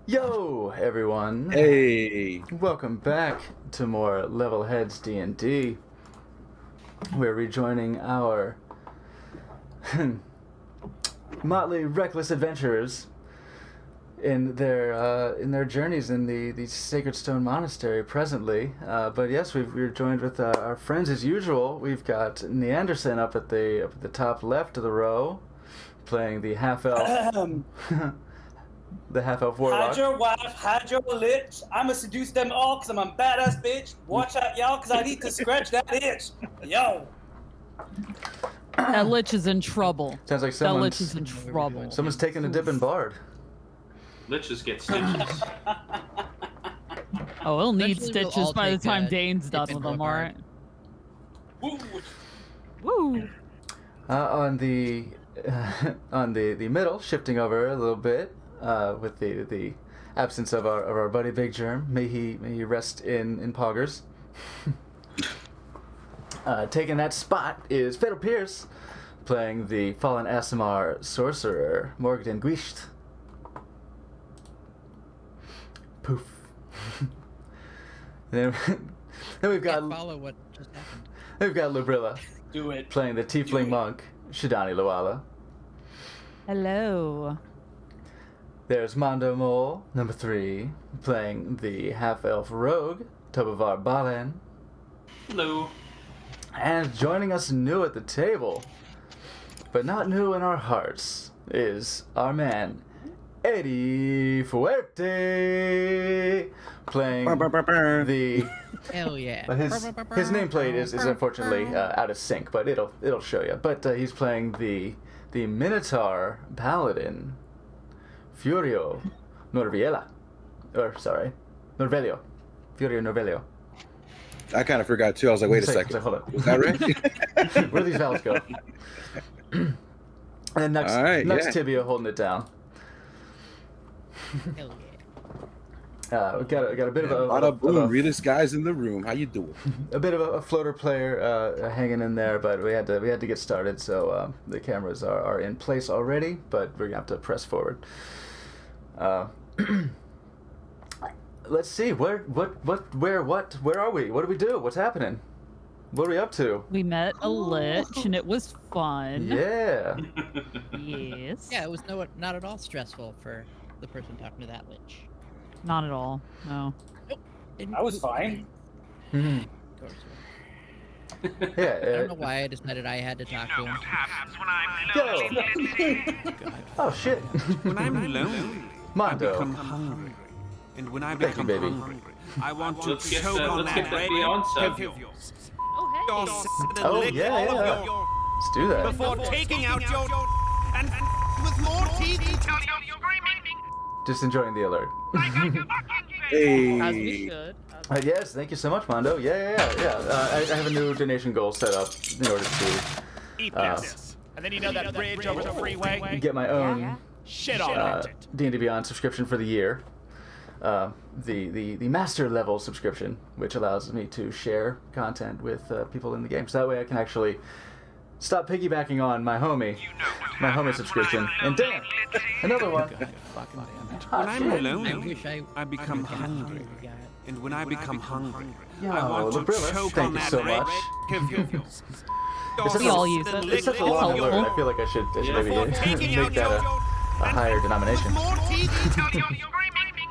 Yo, everyone. Hey. Welcome back to more Level Heads D&D. We're rejoining our motley, reckless adventurers in their journeys in the Sacred Stone Monastery presently. But yes, we're joined with our friends as usual. We've got Neanderson up at the top left of the row, playing the half-elf. The half-elf warlock. Hide your wife, hide your lich. I'ma seduce them all because I'm a badass bitch. Watch out, y'all, because I need to scratch that itch. Yo. That lich is in trouble. Sounds like that lich is in trouble. Someone's taking a dip in Bard. Liches get stitches. Oh, he'll need Eventually we'll stitches all by the take time a Dane's dip done into with a them, card. alright? Woo. Woo! On the on the middle, shifting over a little bit, with the absence of our buddy Big Germ. May he rest in poggers. Taking that spot is Fatal Pierce, playing the fallen Asimar sorcerer Morgden Guisht. Poof. then we've got Can't follow what just happened. we've got Lubrilla Do it. playing the tiefling monk Shidani Luala. Hello. There's Mondo Mole, number 3, playing the half-elf rogue, Tobavar Balen. Hello. And joining us new at the table, but not new in our hearts, is our man, Eddie Fuerte, playing the... Hell yeah. But his nameplate is unfortunately out of sync, but it'll show you. But he's playing the Minotaur Paladin, Furio Norvelio. Furio Norvelio. I kind of forgot too. I was like, wait a second. Hold on. Was that right? Where do these vowels go? And next, All right, next yeah. Tibia holding it down. Hell yeah. We got a bit of a Bada boom, realest guys in the room. How you doing? a bit of a floater player hanging in there, but we had to get started, so the cameras are in place already, but we're gonna have to press forward. Let's see, where are we? What do we do? What's happening? What are we up to? We met a lich and it was fun. Yeah. Yes. Yeah, it was not at all stressful for the person talking to that lich. Not at all. No. Didn't I was poop fine. again. Mhm. Of course. Yeah. I don't know why I decided I had to talk to him. Yo. Oh shit. When I'm lonely, I Mondo. become hungry. And when I Thank you, become baby. hungry, I want to Let's get choke the- on let's that get the red Beyonce. of yours. Oh, Your hey. and Oh, lick yeah, all yeah. of your Let's do that. before taking out your and with more teeth until you're screaming. Just enjoying the alert. As we Hey. should. Yes, thank you so much, Mondo. Yeah. I have a new donation goal set up in order to Eat Uh, this. And then you know that bridge over the freeway? get my own Shit on it. D&D Beyond subscription for the year. The master level subscription, which allows me to share content with people in the game. So that way I can actually stop piggybacking on my homie subscription. And damn, another one. When Ah, I'm shit. I lonely, wish I become could hungry. have got it. And when I become hungry, Yo, I want to Librilla, choke thank on you that so red much. of yours. It's We all use it. It's such a It's long helpful. alert. I feel like I should maybe Before taking out make that a higher denomination. with more teeth until you're screaming.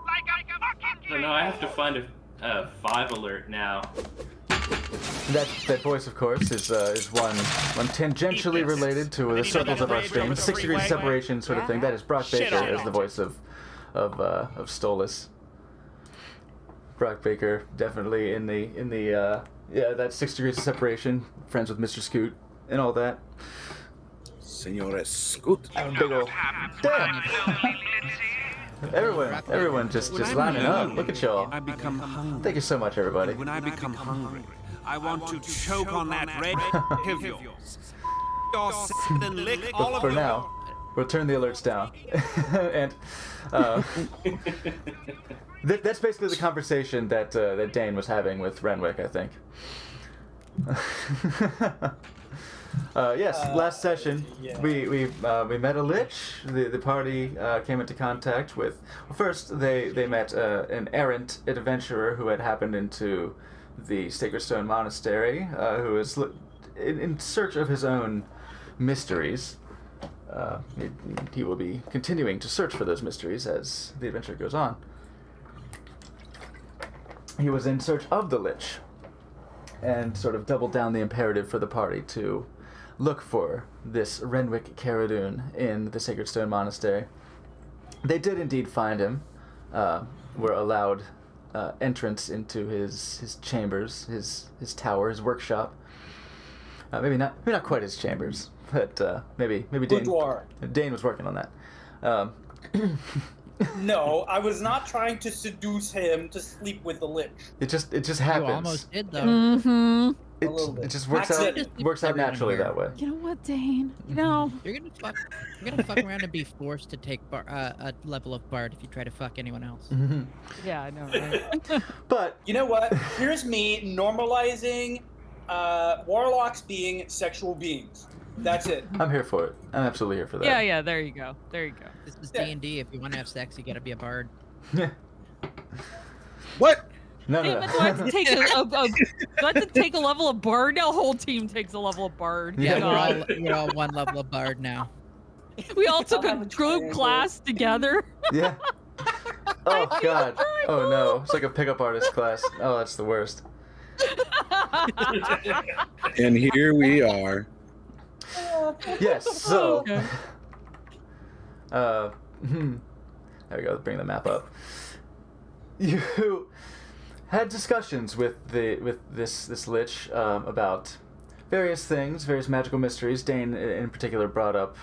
I don't know. I have to find a 5 alert now. That voice, of course, is one tangentially Eat this. related to And the then you know circles that of our bridge stream. over the 6 degrees of freeway? separation sort of thing. That is Brock Shit Baker on as the it. voice of Stolas. Brock Baker definitely in the that 6 degrees of separation. Friends with Mr. Scoot and all that. Senores Scoot. Big ol' damn. Everyone just When I'm lining up. lonely, Look at y'all. I become hungry. Thank you so much, everybody. When I become hungry, I want to choke on that red of yours. Your and lick all But of for your now, we'll turn the alerts down. And that's basically the conversation that Dane was having with Renwick, I think. Yes, last session yeah. we met a lich. The party came into contact with. Well, first they met an errant adventurer who had happened into the Sacred Stone Monastery, who was in search of his own mysteries. He will be continuing to search for those mysteries as the adventure goes on. He was in search of the lich, and sort of doubled down the imperative for the party to look for this Renwick Caradun in the Sacred Stone Monastery. They did indeed find him, were allowed entrance into his chambers, his tower, his workshop. Maybe not quite his chambers, but maybe Dane Boudoir. was working on that. No, I was not trying to seduce him to sleep with the Lich. It just You happens. almost did though. Mm-hmm. A little bit. It just works out Accident. works out naturally that way. You know what, Dane? You know, You're gonna fuck around and be forced to take a level of bard if you try to fuck anyone else. yeah, I know. Right? But You know what? Here's me normalizing warlocks being sexual beings. That's it. I'm here for it. I'm absolutely here for that. yeah. There you go. There you go. This is Yeah. D&D. If you want to have sex, you gotta be a bard. What? No, Damn no, it, no. do I have to take do I have to take a level of bard? Now, whole team takes a level of bard. Yeah, God. we're all one level of bard now. We all took I'll a have a group triangle. class together. Yeah. Oh God. Oh no. It's like a pickup artist class. Oh, that's the worst. And here we are. Yes. So. Okay. There we go. Bring the map up. You had discussions with this lich about various things, various magical mysteries. Dane, in particular, brought up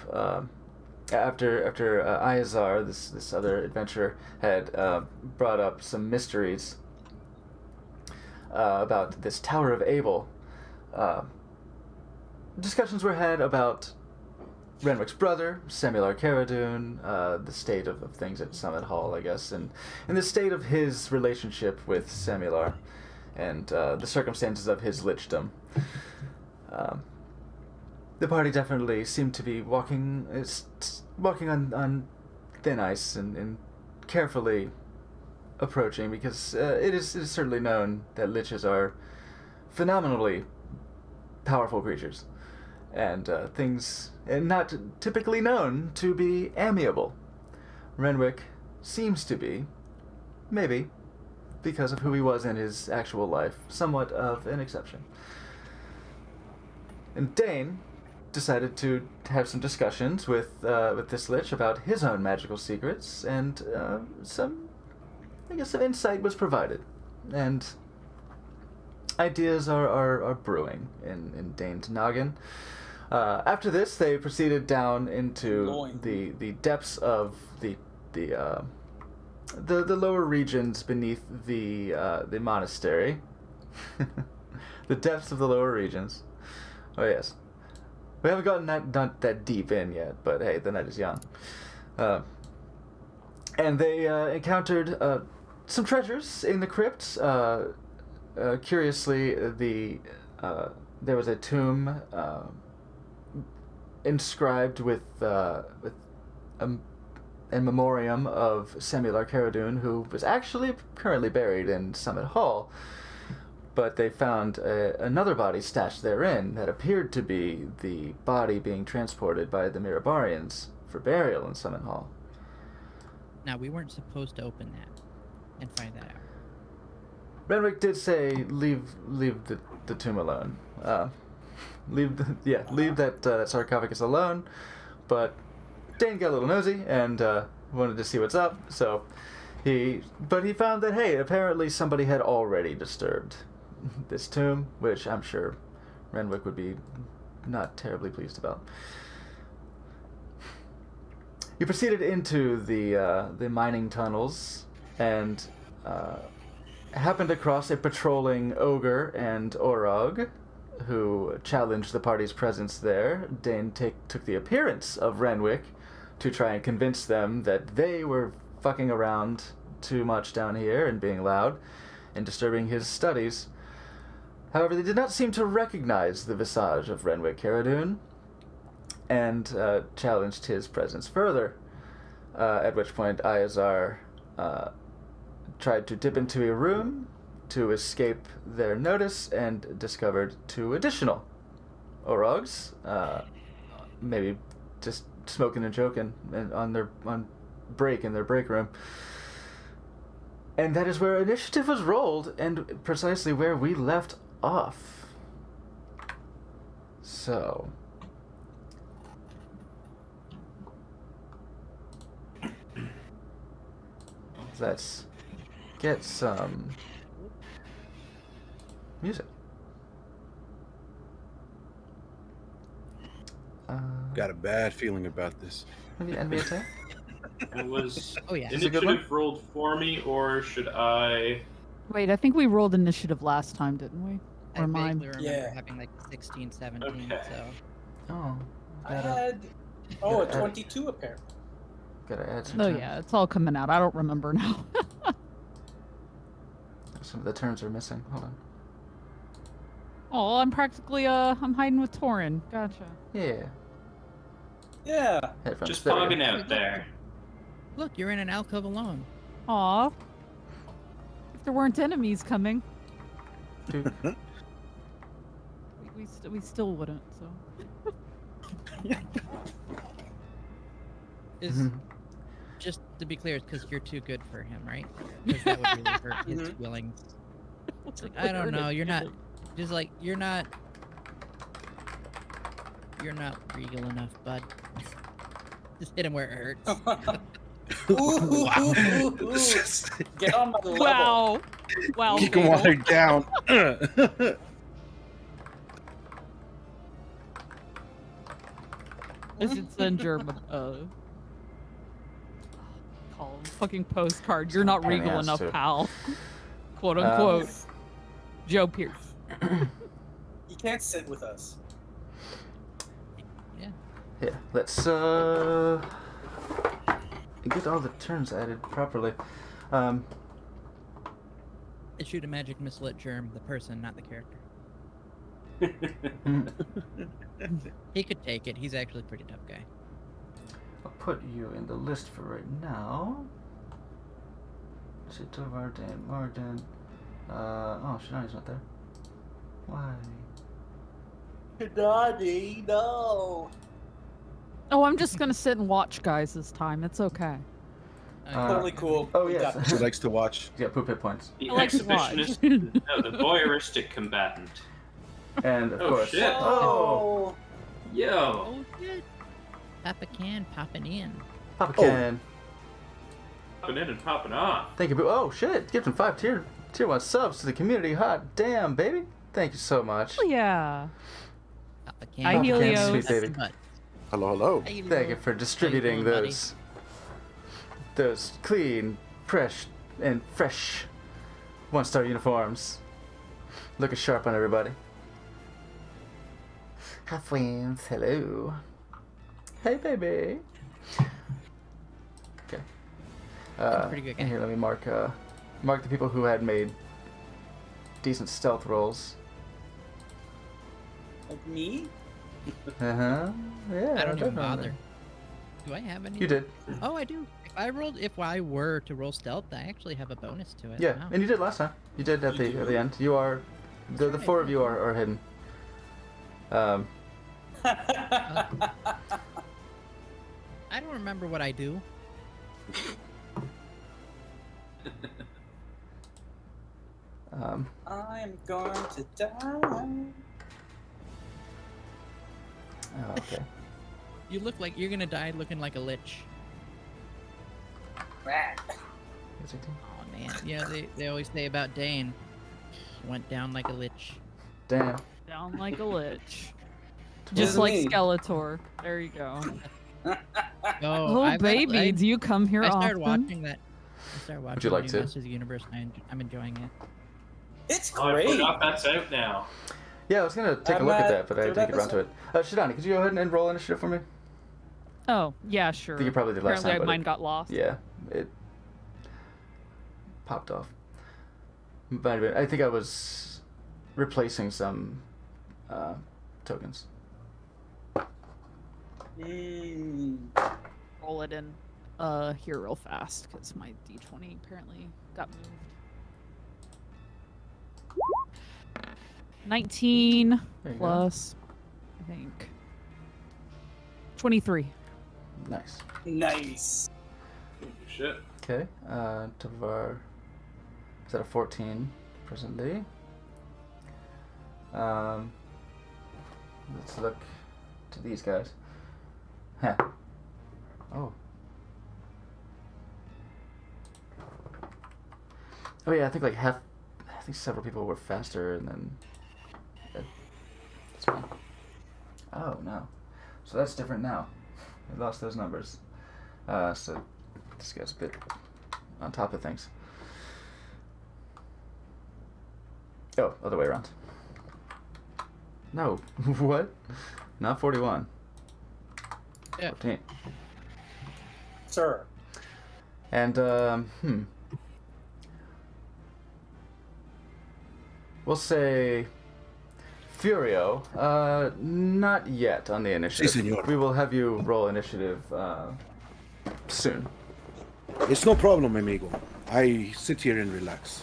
after Iazar, this other adventurer, had brought up some mysteries about this Tower of Abel. Discussions were had about Renwick's brother, Samular Caradun, the state of things at Summit Hall, I guess, and the state of his relationship with Samular, and the circumstances of his lichdom. The party definitely seemed to be walking on thin ice and carefully approaching, because it is certainly known that liches are phenomenally powerful creatures, and not typically known to be amiable. Renwick seems to be, maybe, because of who he was in his actual life, somewhat of an exception. And Dane decided to have some discussions with this lich about his own magical secrets, and some insight was provided, and ideas are brewing in Dane's noggin. After this, they proceeded down into the depths of the lower regions beneath the monastery. The depths of the lower regions. Oh yes, we haven't gotten not that deep in yet, but hey, the night is young. And they encountered some treasures in the crypt. Curiously, there was a tomb inscribed with in memoriam of Samular Caradun, who was actually currently buried in Summit Hall. But they found another body stashed therein that appeared to be the body being transported by the Mirabarians for burial in Summit Hall. Now, we weren't supposed to open that and find that out. Renwick did say leave the tomb alone. Leave that sarcophagus alone. But Dane got a little nosy and wanted to see what's up. So he found that, hey, apparently somebody had already disturbed this tomb, which I'm sure Renwick would be not terribly pleased about. He proceeded into the mining tunnels and happened across a patrolling ogre and Orog, who challenged the party's presence there. Dane took the appearance of Renwick to try and convince them that they were fucking around too much down here and being loud and disturbing his studies. However, they did not seem to recognize the visage of Renwick Caradun, and challenged his presence further, at which point Iazar tried to dip into a room to escape their notice and discovered two additional Orogs, maybe just smoking and joking on break in their break room. And that is where initiative was rolled, and precisely where we left off. So let's get some music. Got a bad feeling about this. Maybe enemy attack? It was Oh, yeah. Is it a good one? initiative rolled for me, or should I? Wait, I think we rolled initiative last time, didn't we? I Or mine? vaguely remember Yeah. having like 16, 17, Okay. so. Oh, I gotta, had a 22 apparently. gotta add some Oh turns. yeah, it's all coming out. I don't remember now. Some of the turns are missing. Hold on. Oh, I'm practically I'm hiding with Torin. Gotcha. Yeah. Yeah. Headphones. Just There we go. pogging out there. Look, you're in an alcove alone. Aw. If there weren't enemies coming, Dude. we still wouldn't. So. Is Mhm. just to be clear, it's because you're too good for him, right? Because that would really hurt his Mhm. feelings. It's like, I don't know. You're not. Just like you're not. You're not regal enough, bud. Just hit him where it hurts. Ooh, get on my level. Wow. Wow. You can water it down. I should send your call him fucking postcard. You're not Pain in the regal ass, enough, too. pal. Quote unquote. Joe Pierce. You can't sit with us. Yeah, let's get all the turns added properly. Shoot a magic missile at Germ, the person, not the character. He could take it. He's actually a pretty tough guy. I'll put you in the list for right now. Chito, Vardan, Mardan. Oh, Shini's not there. Why? Daddy, no. Oh, I'm just gonna sit and watch guys this time. It's okay. Totally cool. Oh, We yes. got She likes to watch. Yeah, poop hit points. The I like to watch. exhibitionist, no, the voyeuristic combatant. And, of Oh, course... shit. Oh! Yo, Oh shit! Papa Can popping in. Papa Oh. Can. popping in and popping off. Thank you, Boo. Oh, shit. Gifting 5 tier 1 subs to the community. Hot damn, baby. Thank you so much. Oh yeah. Papa Can. Hi, Papa Can, Helios. sweet baby. But, Hello, hello. Thank you for distributing doing, buddy? those clean, fresh, and fresh 1-star uniforms. Looking sharp on everybody. Hi, friends. Hello. Hey, baby. Okay. pretty good and guy. here, let me mark the people who had made decent stealth rolls. Like me? Yeah. I don't even definitely. bother. Do I have any? You did. Oh, I do. If I were to roll stealth, I actually have a bonus to it. Yeah, Wow. and you did last time. You did at the end. You are the right. 4 of you are hidden. I don't remember what I do. I'm going to die. Oh, okay. You look like you're gonna die looking like a lich. Rat. Oh man, yeah, they always say about Dane. Went down like a lich. Damn. Down like a lich. What Just does it like mean? Skeletor. There you go. Oh, Oh, baby, do you come here I often? started watching that. I started watching you like the to? new Masters of the Universe, and I'm enjoying it. It's Oh, I great. forgot that's out now. Yeah, I was gonna take a I'm look at at that, but I third didn't get around to it. Shidani, could you go ahead and roll initiative for me? Oh, yeah, sure. I think you probably did last Apparently time, but mine it- got lost. Yeah, it popped off. Might have been- I think I was replacing some tokens. Roll it in here real fast because my d20 apparently got moved. 19 There you go. plus, I think, 23. Nice. Nice. Holy shit. Okay, Tovar is at a 14 presently. Let's look to these guys. Huh. Oh. Oh yeah, I think I think several people were faster, and then that's fine. Oh no, so that's different now. I lost those numbers. So This guy's a bit on top of things. Oh, other way around. No. What? Not 41. Yeah. 14. Sir. And, we'll say Furio. Not yet on the initiative. Si, senor. We will have you roll initiative, soon. It's no problem, amigo. I sit here and relax.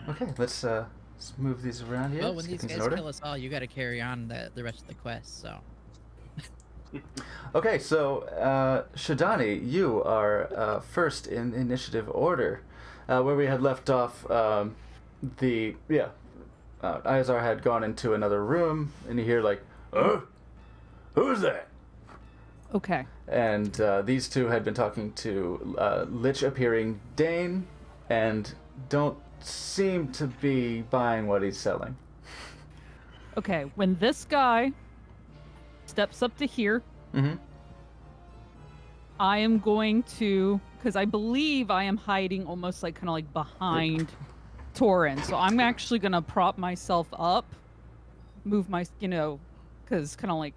Okay, let's move these around here. Well, Let's when get these things in guys order. kill us all, you got to carry on the rest of the quest. So. Okay, so Shadani, you are first in initiative order, where we had left off. Izar had gone into another room, and you hear like, "Oh, who's that?" Okay. And these two had been talking to Lich-appearing Dane, and don't seem to be buying what he's selling. Okay. When this guy steps up to here, Mm-hmm. I am going to, because I believe I am hiding almost like kind of like behind Torin. So I'm actually going to prop myself up, move my, because kind of like,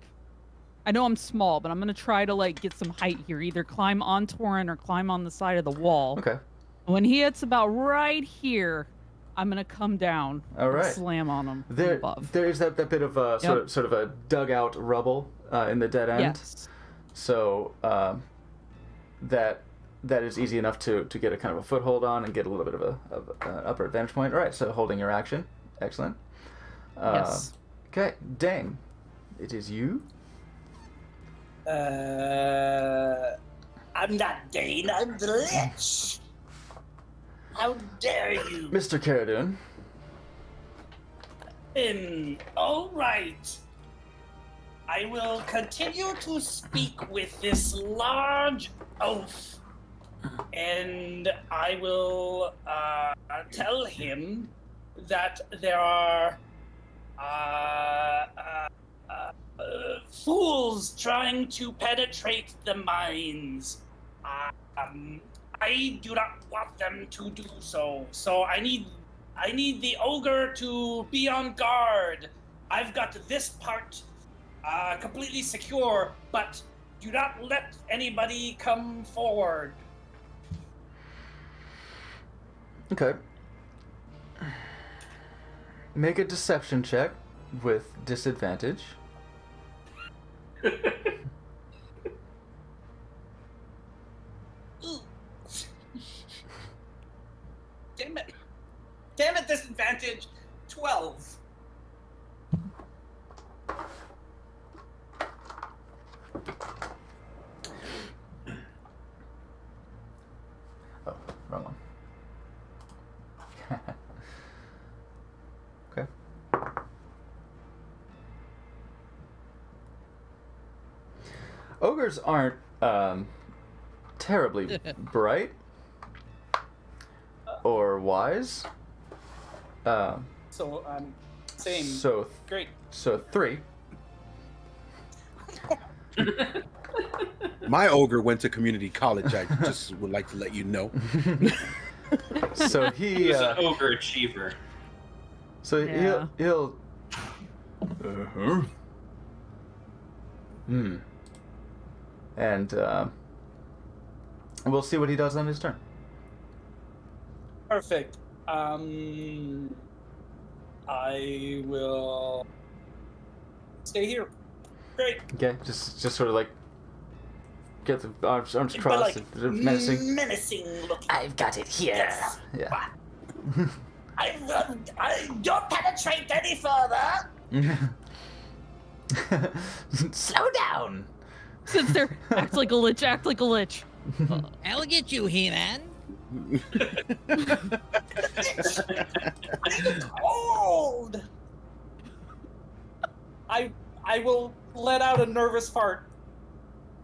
I know I'm small, but I'm going to try to like get some height here, either climb on Torin or climb on the side of the wall. Okay. When he hits about right here, I'm going to come down All and right. slam on him from There above. is that bit of sort of a dugout rubble in the dead end. Yes. So that is easy enough to get a kind of a foothold on and get a little bit of an upper advantage point. All right, so holding your action, excellent. Yes. Okay, Dane, it is you. I'm not Dane, I'm the Lich. How dare you? Mr. Caradun. All right. I will continue to speak with this large oaf, and I will tell him that there are fools trying to penetrate the mines. I do not want them to do so. So I need the ogre to be on guard. I've got this part completely secure, but do not let anybody come forward. Okay. Make a deception check with disadvantage. Ooh. Damn it, disadvantage. 12. Oh, wrong one. Okay. Ogres aren't terribly bright or wise. So, same. So Great. 3. My ogre went to community college. I just would like to let you know. So he He was an overachiever. so Yeah. he'll and we'll see what he does on his turn. Perfect. I will stay here. Great. Okay, just sort of like get the arms But crossed, like menacing. menacing looking. I've got it here. Yes. Yeah. I don't penetrate any further. Slow down. Sits there, act like a lich, act like a lich. I'll get you, He-Man. Cold. I will let out a nervous fart.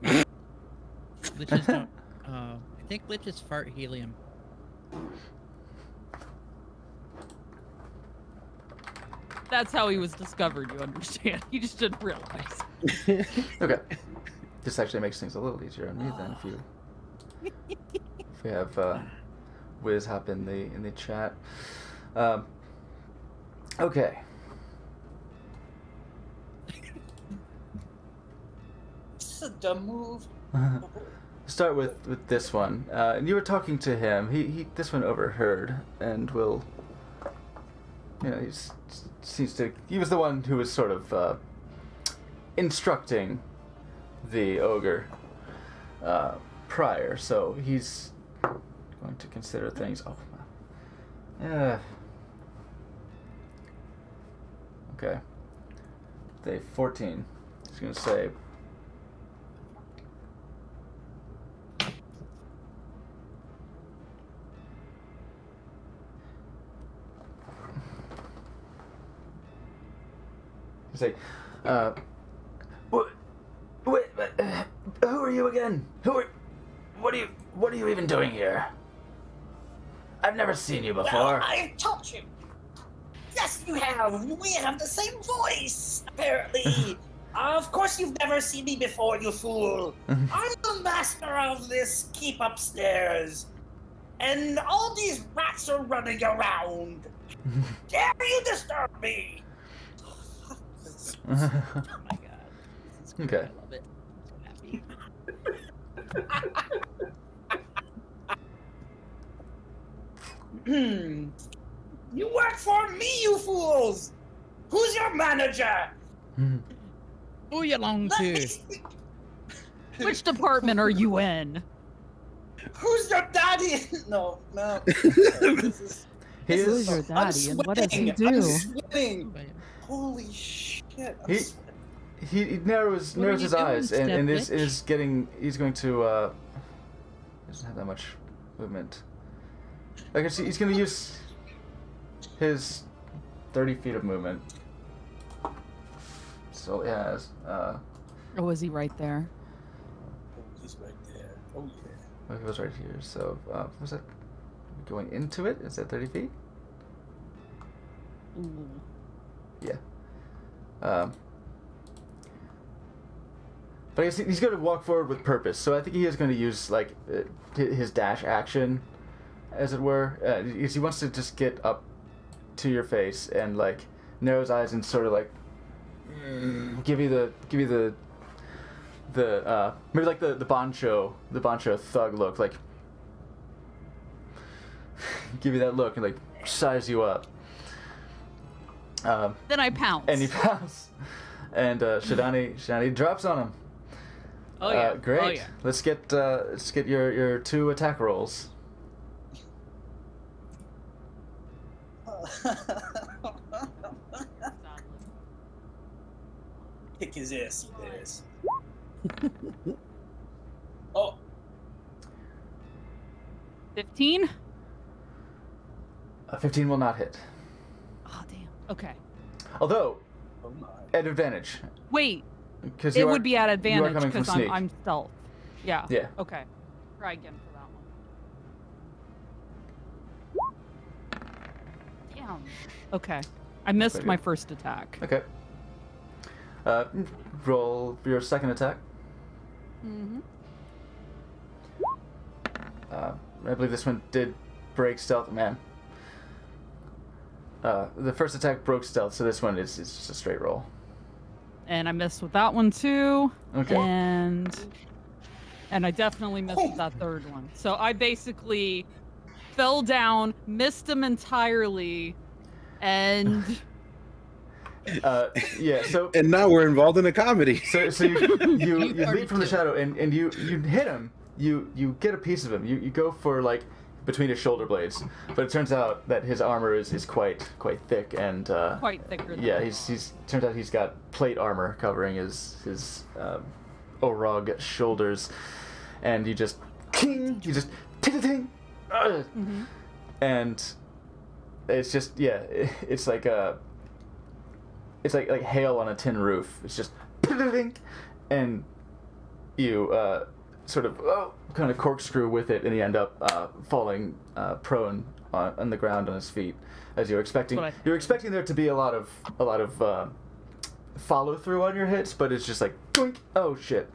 Liches don't. I think liches fart helium. That's how he was discovered, you understand. He just didn't realize. Okay. This actually makes things a little easier on me then if we have Wiz hop in the chat. Okay. It's a dumb move. Start with this one. And you were talking to him. He this one overheard and will. He was the one who was sort of instructing the ogre prior, so he's going to consider things. Oh, yeah. Okay. Day 14. He's going to say. Say, wait, who are you again? What are you even doing here? I've never seen you before. Well, I've told you. Yes, you have. We have the same voice, apparently. Of course you've never seen me before, you fool. I'm the master of this keep upstairs. And all these rats are running around. Dare you disturb me? Oh my god. This is great. Okay. I love it. I'm so happy. You work for me, you fools! Who's your manager? Who you long Let me to? speak. Which department are you in? Who's your daddy? No. This is, He this is. Who's your I'm daddy and what does he sweating. I'm do? sweating. Holy shit! I'm He- sweating. He narrows What are his you doing, eyes and step is getting. He's going to. He doesn't have that much movement. I can see he's going to use his 30 feet of movement. So he has. Or was he right there? Oh, he's right there. Oh yeah. Well, he was right here. So was that going into it? Is that 30 feet? Ooh. Yeah. But I guess he's going to walk forward with purpose. So I think he is going to use like his dash action, as it were. He wants to just get up to your face and like narrow his eyes and sort of like give you the maybe like the Bancho thug look, like give you that look and like size you up. Then I pounce. And he pounds, and Shidani drops on him. Oh yeah. Great. Oh yeah. Let's get your 2 attack rolls. Kick his ass, you ass. Oh, 15? 15 will not hit. Oh damn. Okay. Although oh my. at advantage, Wait. because It would be at advantage coming from because sneak. I'm stealth. Yeah. Yeah. Okay. Try again for that one. Damn. Okay. I missed Okay, my good. first attack. Okay. Roll your second attack. Mm-hmm. I believe this one did break stealth, man. The first attack broke stealth, so this one is just a straight roll. And I missed with that one too. Okay. And I definitely missed with that third one. So I basically fell down, missed him entirely, and Yeah. So And now we're involved in a comedy. So you already leap from the did. shadow and you hit him. You get a piece of him. You go for like between his shoulder blades, but it turns out that his armor is quite thick and quite thicker than yeah, he's turns out he's got plate armor covering his Orog shoulders, and you just ting, ting, and it's just it's like it's like hail on a tin roof. It's just and you sort of kind of corkscrew with it, and you end up falling prone on the ground on his feet, as you're expecting. You're expecting there to be a lot of follow through on your hits, but it's just like doink, oh shit.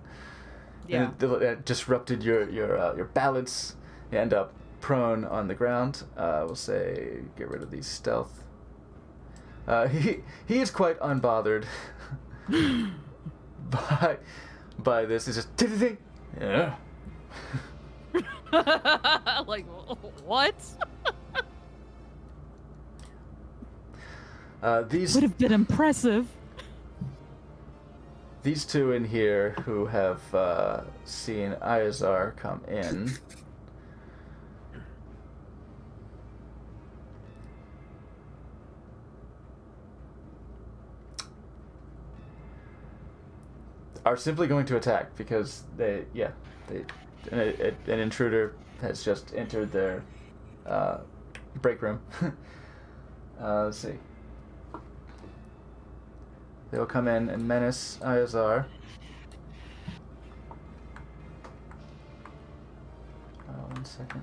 Yeah. And it disrupted your balance. You end up prone on the ground. We'll say get rid of these stealth. He is quite unbothered by this. He's just ding. Yeah. Like, what? These Would have been impressive. These two in here who have seen Iazar come in. Are simply going to attack because an intruder has just entered their break room. Let's see. They will come in and menace Iazar. One second.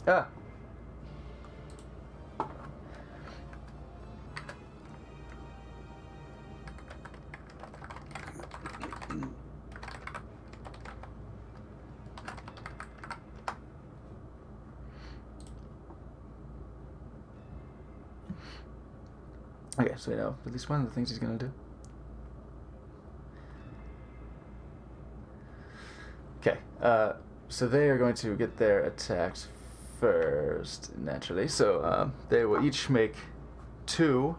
Ah! Okay, so we know at least one of the things he's gonna do. Okay, so they are going to get their attacks first, naturally. So they will each make 2.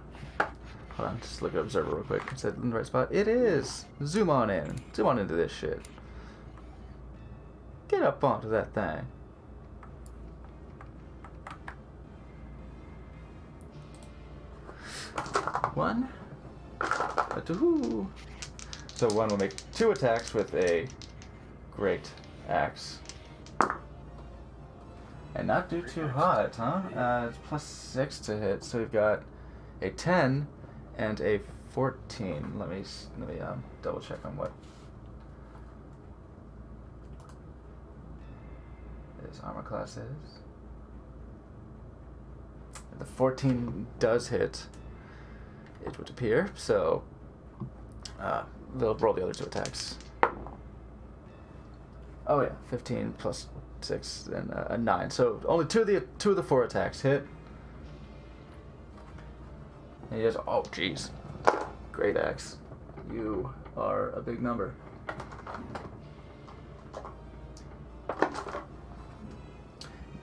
Hold on, just look at Observer real quick. Is that in the right spot? It is! Zoom on in. Zoom on into this shit. Get up onto that thing. One. Two. So one will make 2 attacks with a great axe. And not do too hot, huh? It's +6 to hit, so we've got a 10 and a 14. Let me double check on what his armor class is. The 14 does hit, it would appear, so they'll roll the other 2 attacks. Oh yeah, 15 plus 6 and a 9. So only 2 of the 4 attacks hit. And he goes, oh jeez, great axe. You are a big number.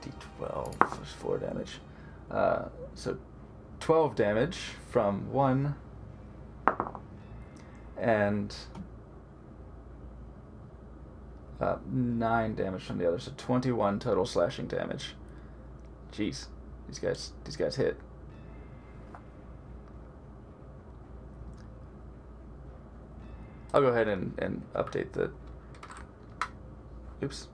D12 plus 4 damage. So 12 damage from one, and 9 damage from the other. So 21 total slashing damage. Jeez, these guys hit. I'll go ahead and update the. Oops.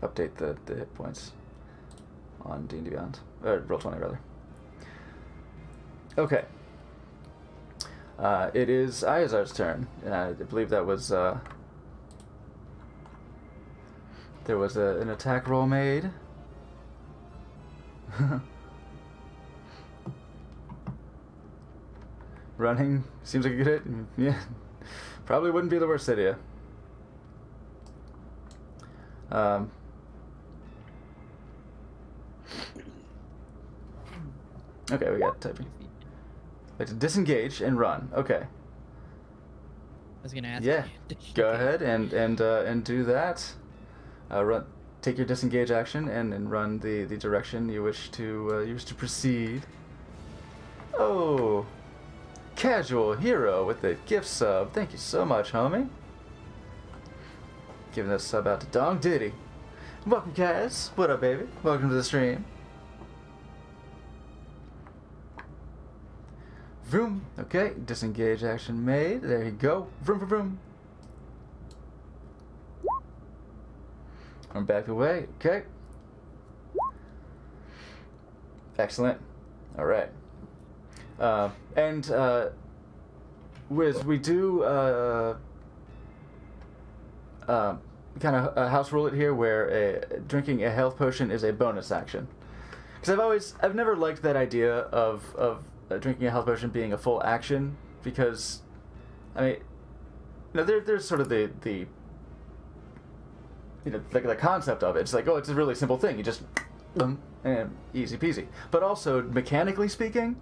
Update the hit points on D&D Beyond. Roll20 rather. Okay. It is Iazar's turn. I believe that was there was an attack roll made. Running seems like a good hit. Yeah, probably wouldn't be the worst idea. Okay, we got typing. Like to disengage and run. Okay. I was gonna ask. Yeah. you. Go ahead and do that. Run. Take your disengage action and run the direction you wish to proceed. Oh, Casual Hero with the gift sub. Thank you so much, homie. Giving that sub out to Dong Diddy. Welcome, Kaz. What up, baby? Welcome to the stream. Vroom. Okay, disengage action made. There you go. Vroom, vroom, vroom. I'm back away. Okay. Excellent. All right. Wiz, we do kind of house rule it here where drinking a health potion is a bonus action. Because I've never liked that idea of drinking a health potion being a full action, because, I mean, there's sort of the the concept of it. It's like, oh, it's a really simple thing. You just, and easy peasy. But also, mechanically speaking,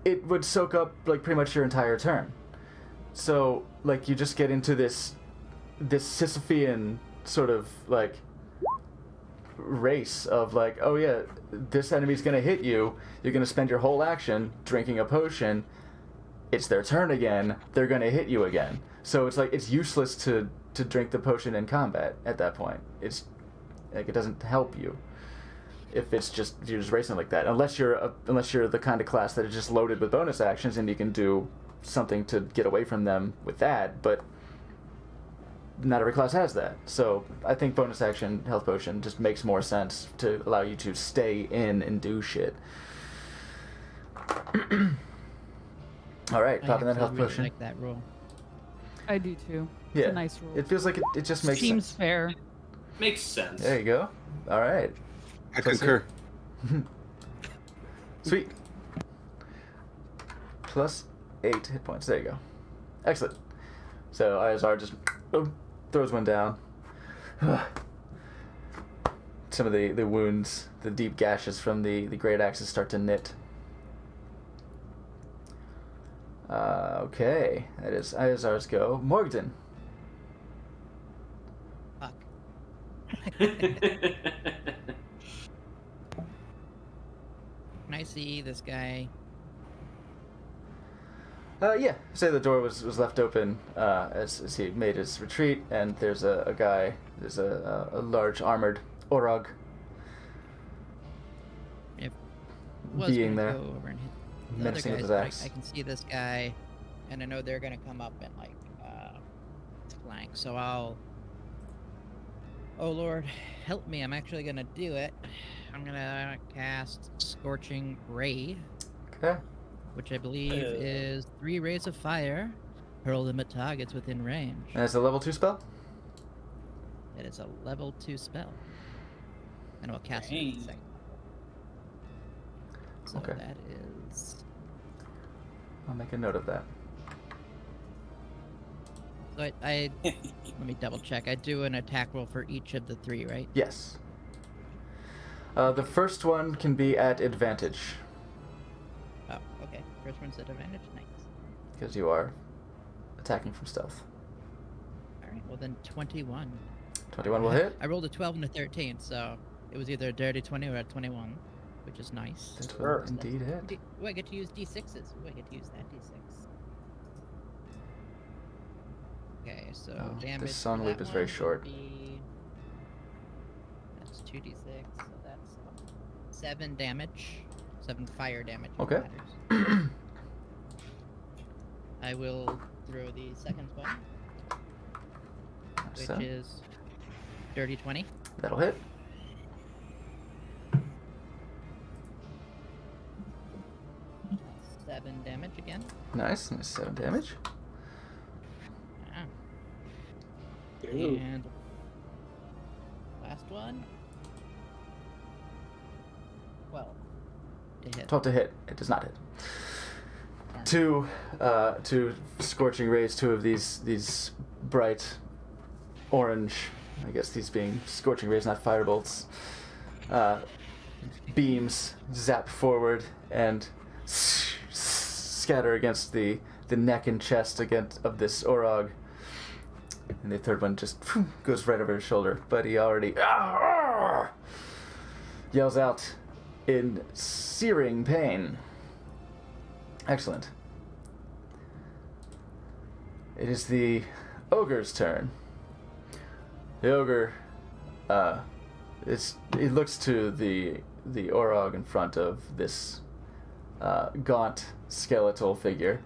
it would soak up, like, pretty much your entire turn. So, like, you just get into this Sisyphean sort of, like, race of, like, oh yeah, this enemy's gonna hit you, you're gonna spend your whole action drinking a potion, it's their turn again, they're gonna hit you again. So it's like, it's useless to drink the potion in combat at that point. It's, like, it doesn't help you if it's just, you're just racing like that. Unless you're the kind of class that is just loaded with bonus actions and you can do something to get away from them with that, but not every class has that. So I think bonus action health potion just makes more sense to allow you to stay in and do shit. All right, popping that health really potion. like that rule. I do too. Yeah, It's a nice rule. it feels like it just makes Seems sense. fair. Makes sense. There you go. All right. I concur. Sweet. Plus 8 hit points. There you go. Excellent. So Iazar just throws one down. Some of the wounds, the deep gashes from the great axes start to knit. Okay, that is Iazar's go. Morgden. Fuck. Can I see this guy? Yeah, say the door was left open as he made his retreat, and there's a guy, there's a large armored Orog Was being gonna there, go over and hit the other menacing with guys, his but axe. I can see this guy, and I know they're gonna come up and like flank. So I'll. Oh Lord, help me! I'm actually gonna do it. I'm gonna cast Scorching Ray, Okay. which I believe is 3 rays of fire. Hurl them at targets within range. And it's a level 2 spell? It is a level 2 spell, and I'll cast it at the Dang. second level. So Okay. that is. I'll make a note of that. So I let me double check. I do an attack roll for each of the 3, right? Yes. The first one can be at advantage, Oh, okay. First one's at advantage. Nice. because you are attacking from stealth. All right. Well then, 21. 21 will hit. I rolled a 12 and a 13, so it was either a dirty 20 or a 21, which is nice. It will Sure. indeed hit. Oh, I get to use d6s. Oh, I get to use that d6. Okay, so Oh, this damage. sun for leap that is very one would short. be- That's 2d6, so that's 7 damage. 7 fire damage. if it Okay. matters. I will throw the second one, which So, is dirty 20. that'll hit. 7 damage again. Nice. Nice 7 damage. Ah. Ooh. And last one. 12 to hit. 12 to hit. It does not hit. Darn. Two scorching rays, 2 of these bright orange, I guess these being scorching rays, not firebolts, beams zap forward and scatter against the neck and chest of this Orog. And the third one just goes right over his shoulder, but he already yells out in searing pain. Excellent. It is the ogre's turn. The ogre, he looks to the Orog in front of this gaunt skeletal figure,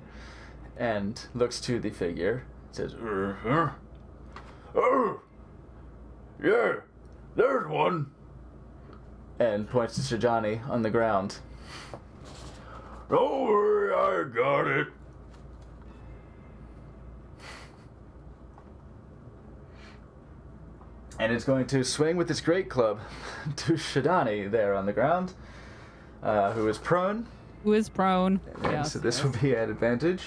and looks to the figure. Says, "Oh, yeah, there's one. and points to Shijani on the ground. Don't worry, I got it. And it's going to swing with its great club to Shidani there on the ground, who is prone. Who is prone? And Yes, so this yes. will be at advantage.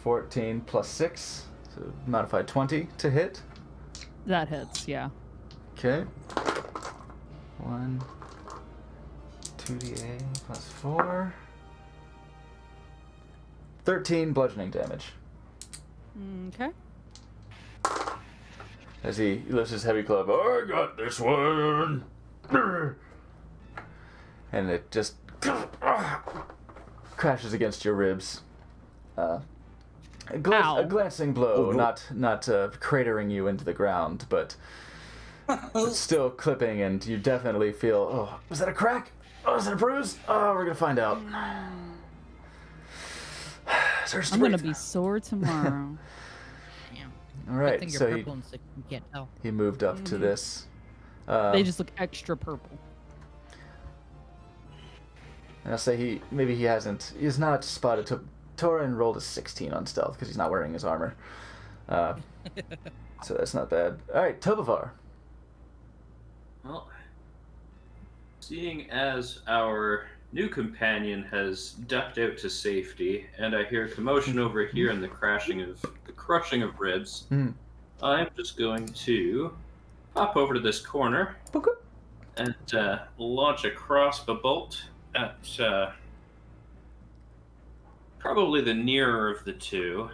(14 plus 6), so modified 20 to hit. That hits, yeah. Okay. 1, 2d8 plus 4. 13 bludgeoning damage. Okay. As he lifts his heavy club. I got this one! And it just crashes against your ribs. A Ow. glancing blow, Oh, no. not cratering you into the ground, but still clipping, and you definitely feel, oh, was that a crack? Oh, is that a bruise? Oh, we're gonna find out. Search I'm gonna straight. be sore tomorrow. Damn. All I right, think so you're purple and sick. You can't tell. he moved up to this. They just look extra purple. And I'll say he's not spotted. Torin rolled a 16 on stealth because he's not wearing his armor. So that's not bad. All right, Tobavar. Well, seeing as our new companion has ducked out to safety, and I hear commotion over here and the crushing of ribs, I'm just going to pop over to this corner and launch a crossbow bolt at probably the nearer of the two.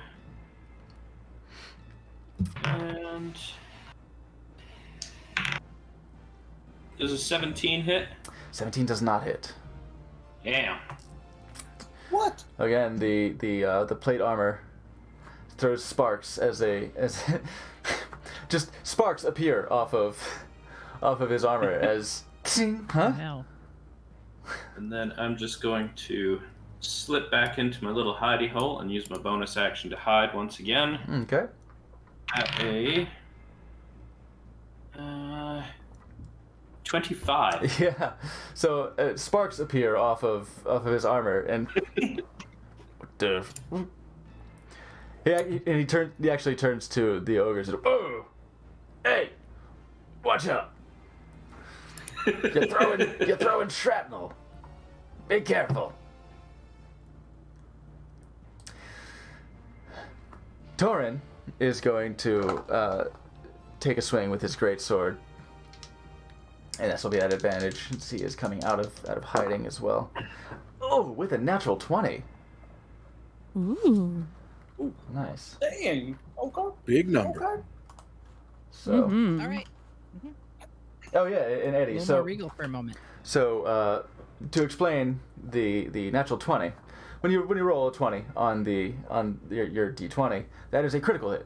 And does a 17 hit? 17 does not hit. Yeah. What? Again, the plate armor throws sparks as just sparks appear off of his armor as huh? Hell. And then I'm just going to slip back into my little hidey hole and use my bonus action to hide once again Okay. at a 25. Yeah. So sparks appear off of his armor, and what the? He actually turns to the ogres. And, oh, hey, watch out! You're throwing shrapnel. Be careful. Torin is going to take a swing with his great sword. And this will be at advantage since he is coming out of hiding as well. Oh, with a natural 20. Ooh. Nice. Dang. Okay. Big number. Okay. So, Mhm. All right. oh yeah, and A Eddie. little So, more regal for a moment. so to explain the natural 20, when you roll a 20 on your d20, that is a critical hit,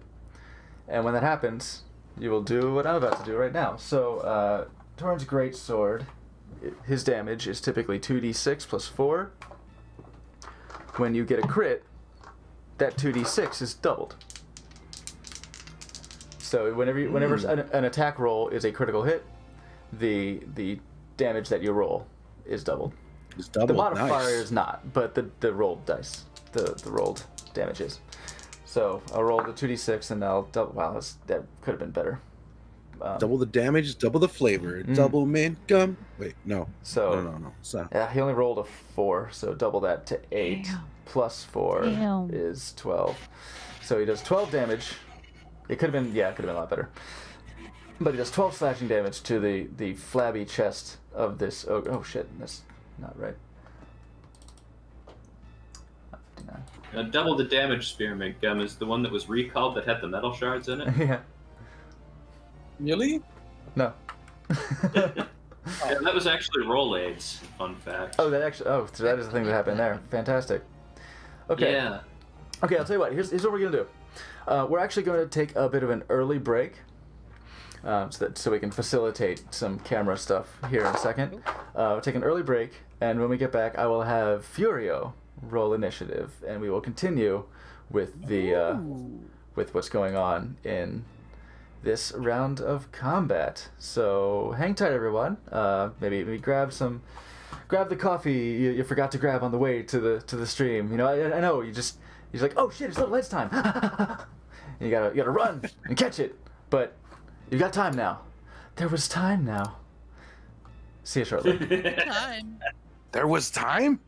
and when that happens, you will do what I'm about to do right now. So, Torin's great sword, his damage is typically 2d6 plus 4. When you get a crit, that 2d6 is doubled. So whenever an attack roll is a critical hit, the damage that you roll is doubled. It's double. The modifier Nice. is not, but the rolled dice, the rolled damage is. So I'll roll the 2d6 and I'll double. Wow, that could have been better. Double the damage, double the flavor, double mint gum. Wait, no. So No. So, yeah, he only rolled a 4, so double that to 8 Damn. plus 4 Damn. is 12. So he does 12 damage. It could have been a lot better. But he does 12 slashing damage to the flabby chest of this ogre. Oh shit, that's not right. Not 59. Double the damage spearmint gum is the one that was recalled that had the metal shards in it. Yeah. Really? No. Yeah, that was actually roll aids. Fun fact. Oh, so that is the thing that happened there. Fantastic. Okay. Yeah. Okay, I'll tell you what. Here's what we're gonna do. We're actually going to take a bit of an early break, so we can facilitate some camera stuff here in a second. We'll take an early break, and when we get back, I will have Furio roll initiative, and we will continue with the with what's going on in this round of combat. So hang tight, everyone. Maybe grab the coffee you forgot to grab on the way to the stream. You know, I know you're like, oh shit, it's Little Ed's time. You gotta run and catch it, but you got time now. There was time now. See you shortly. Time. There was time?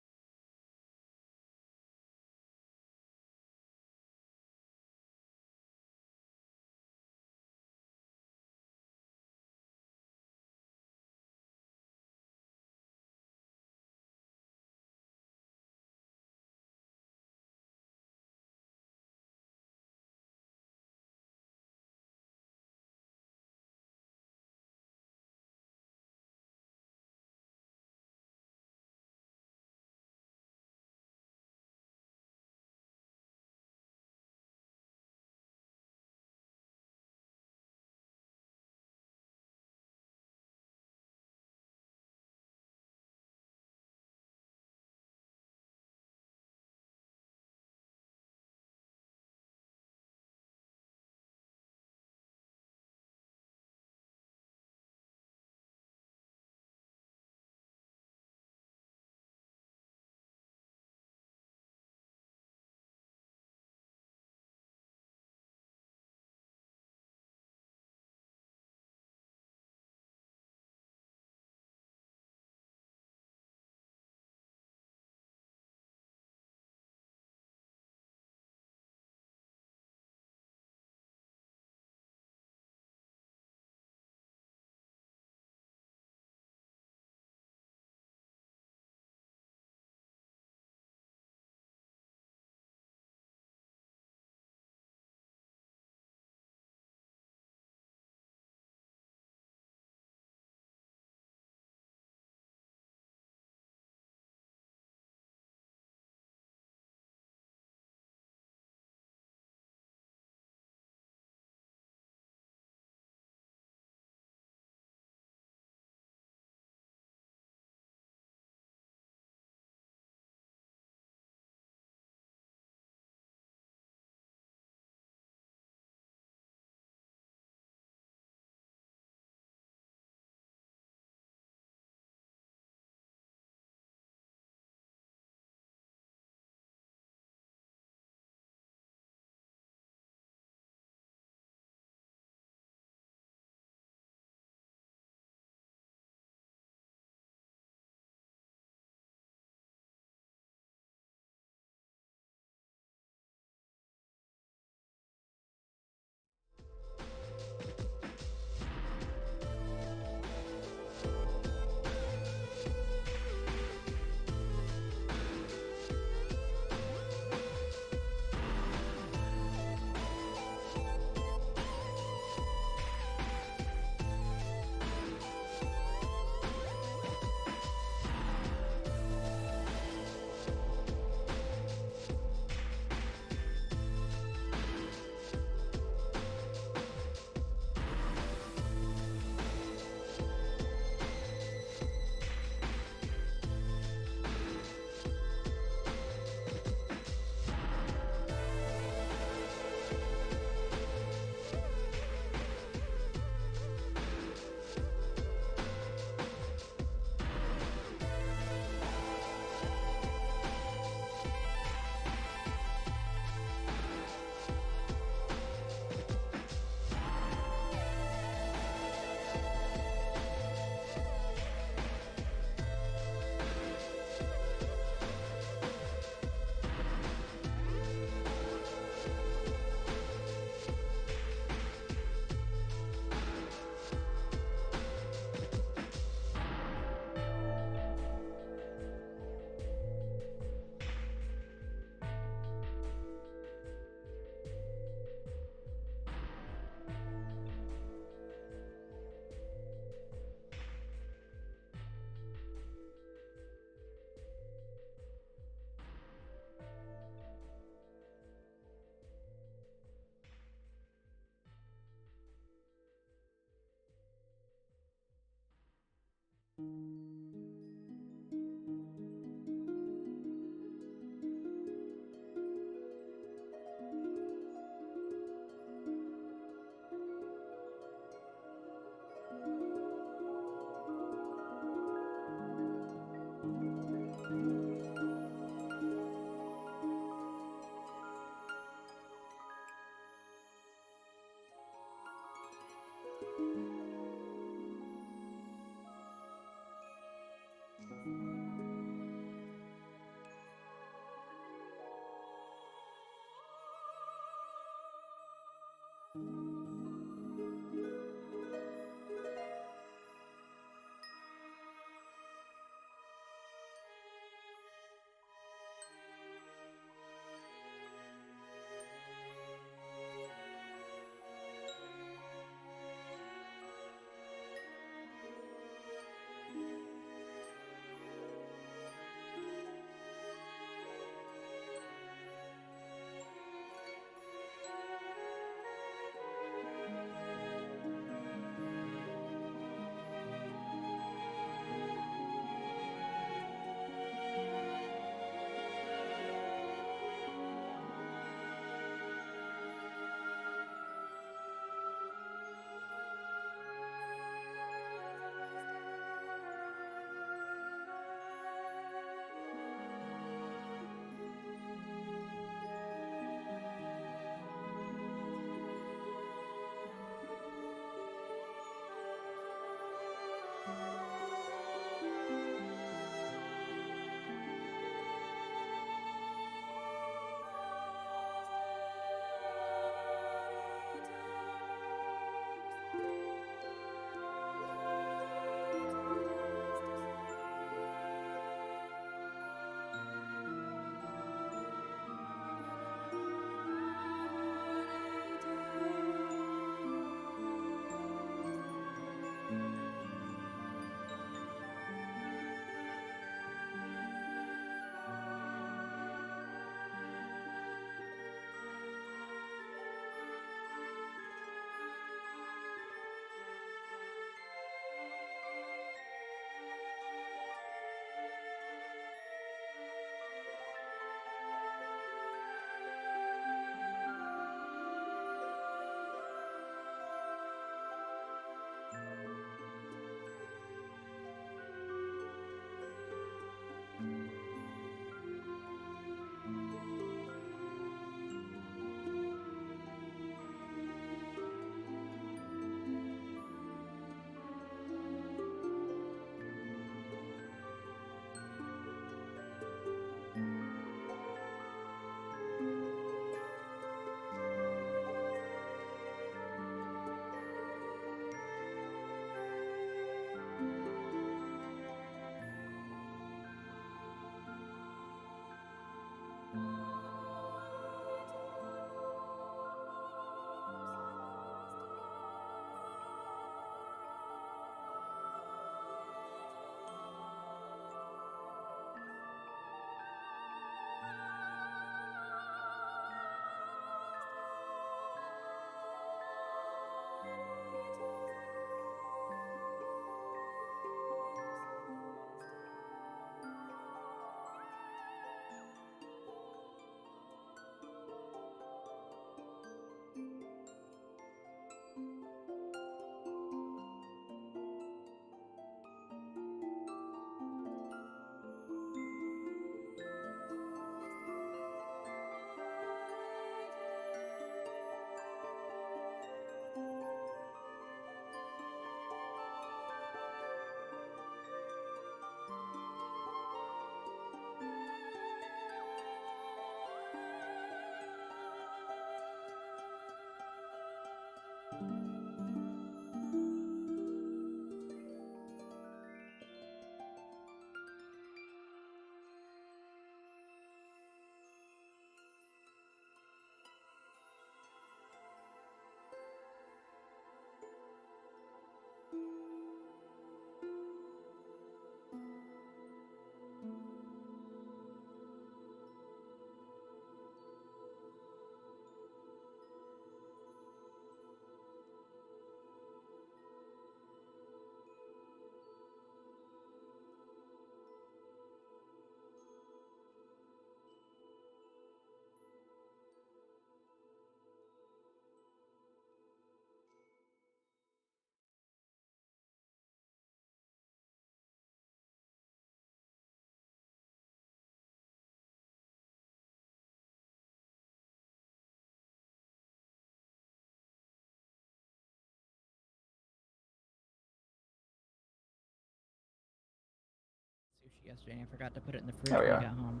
Sushi yesterday, and I forgot to put it in the fridge There we when I are. got home.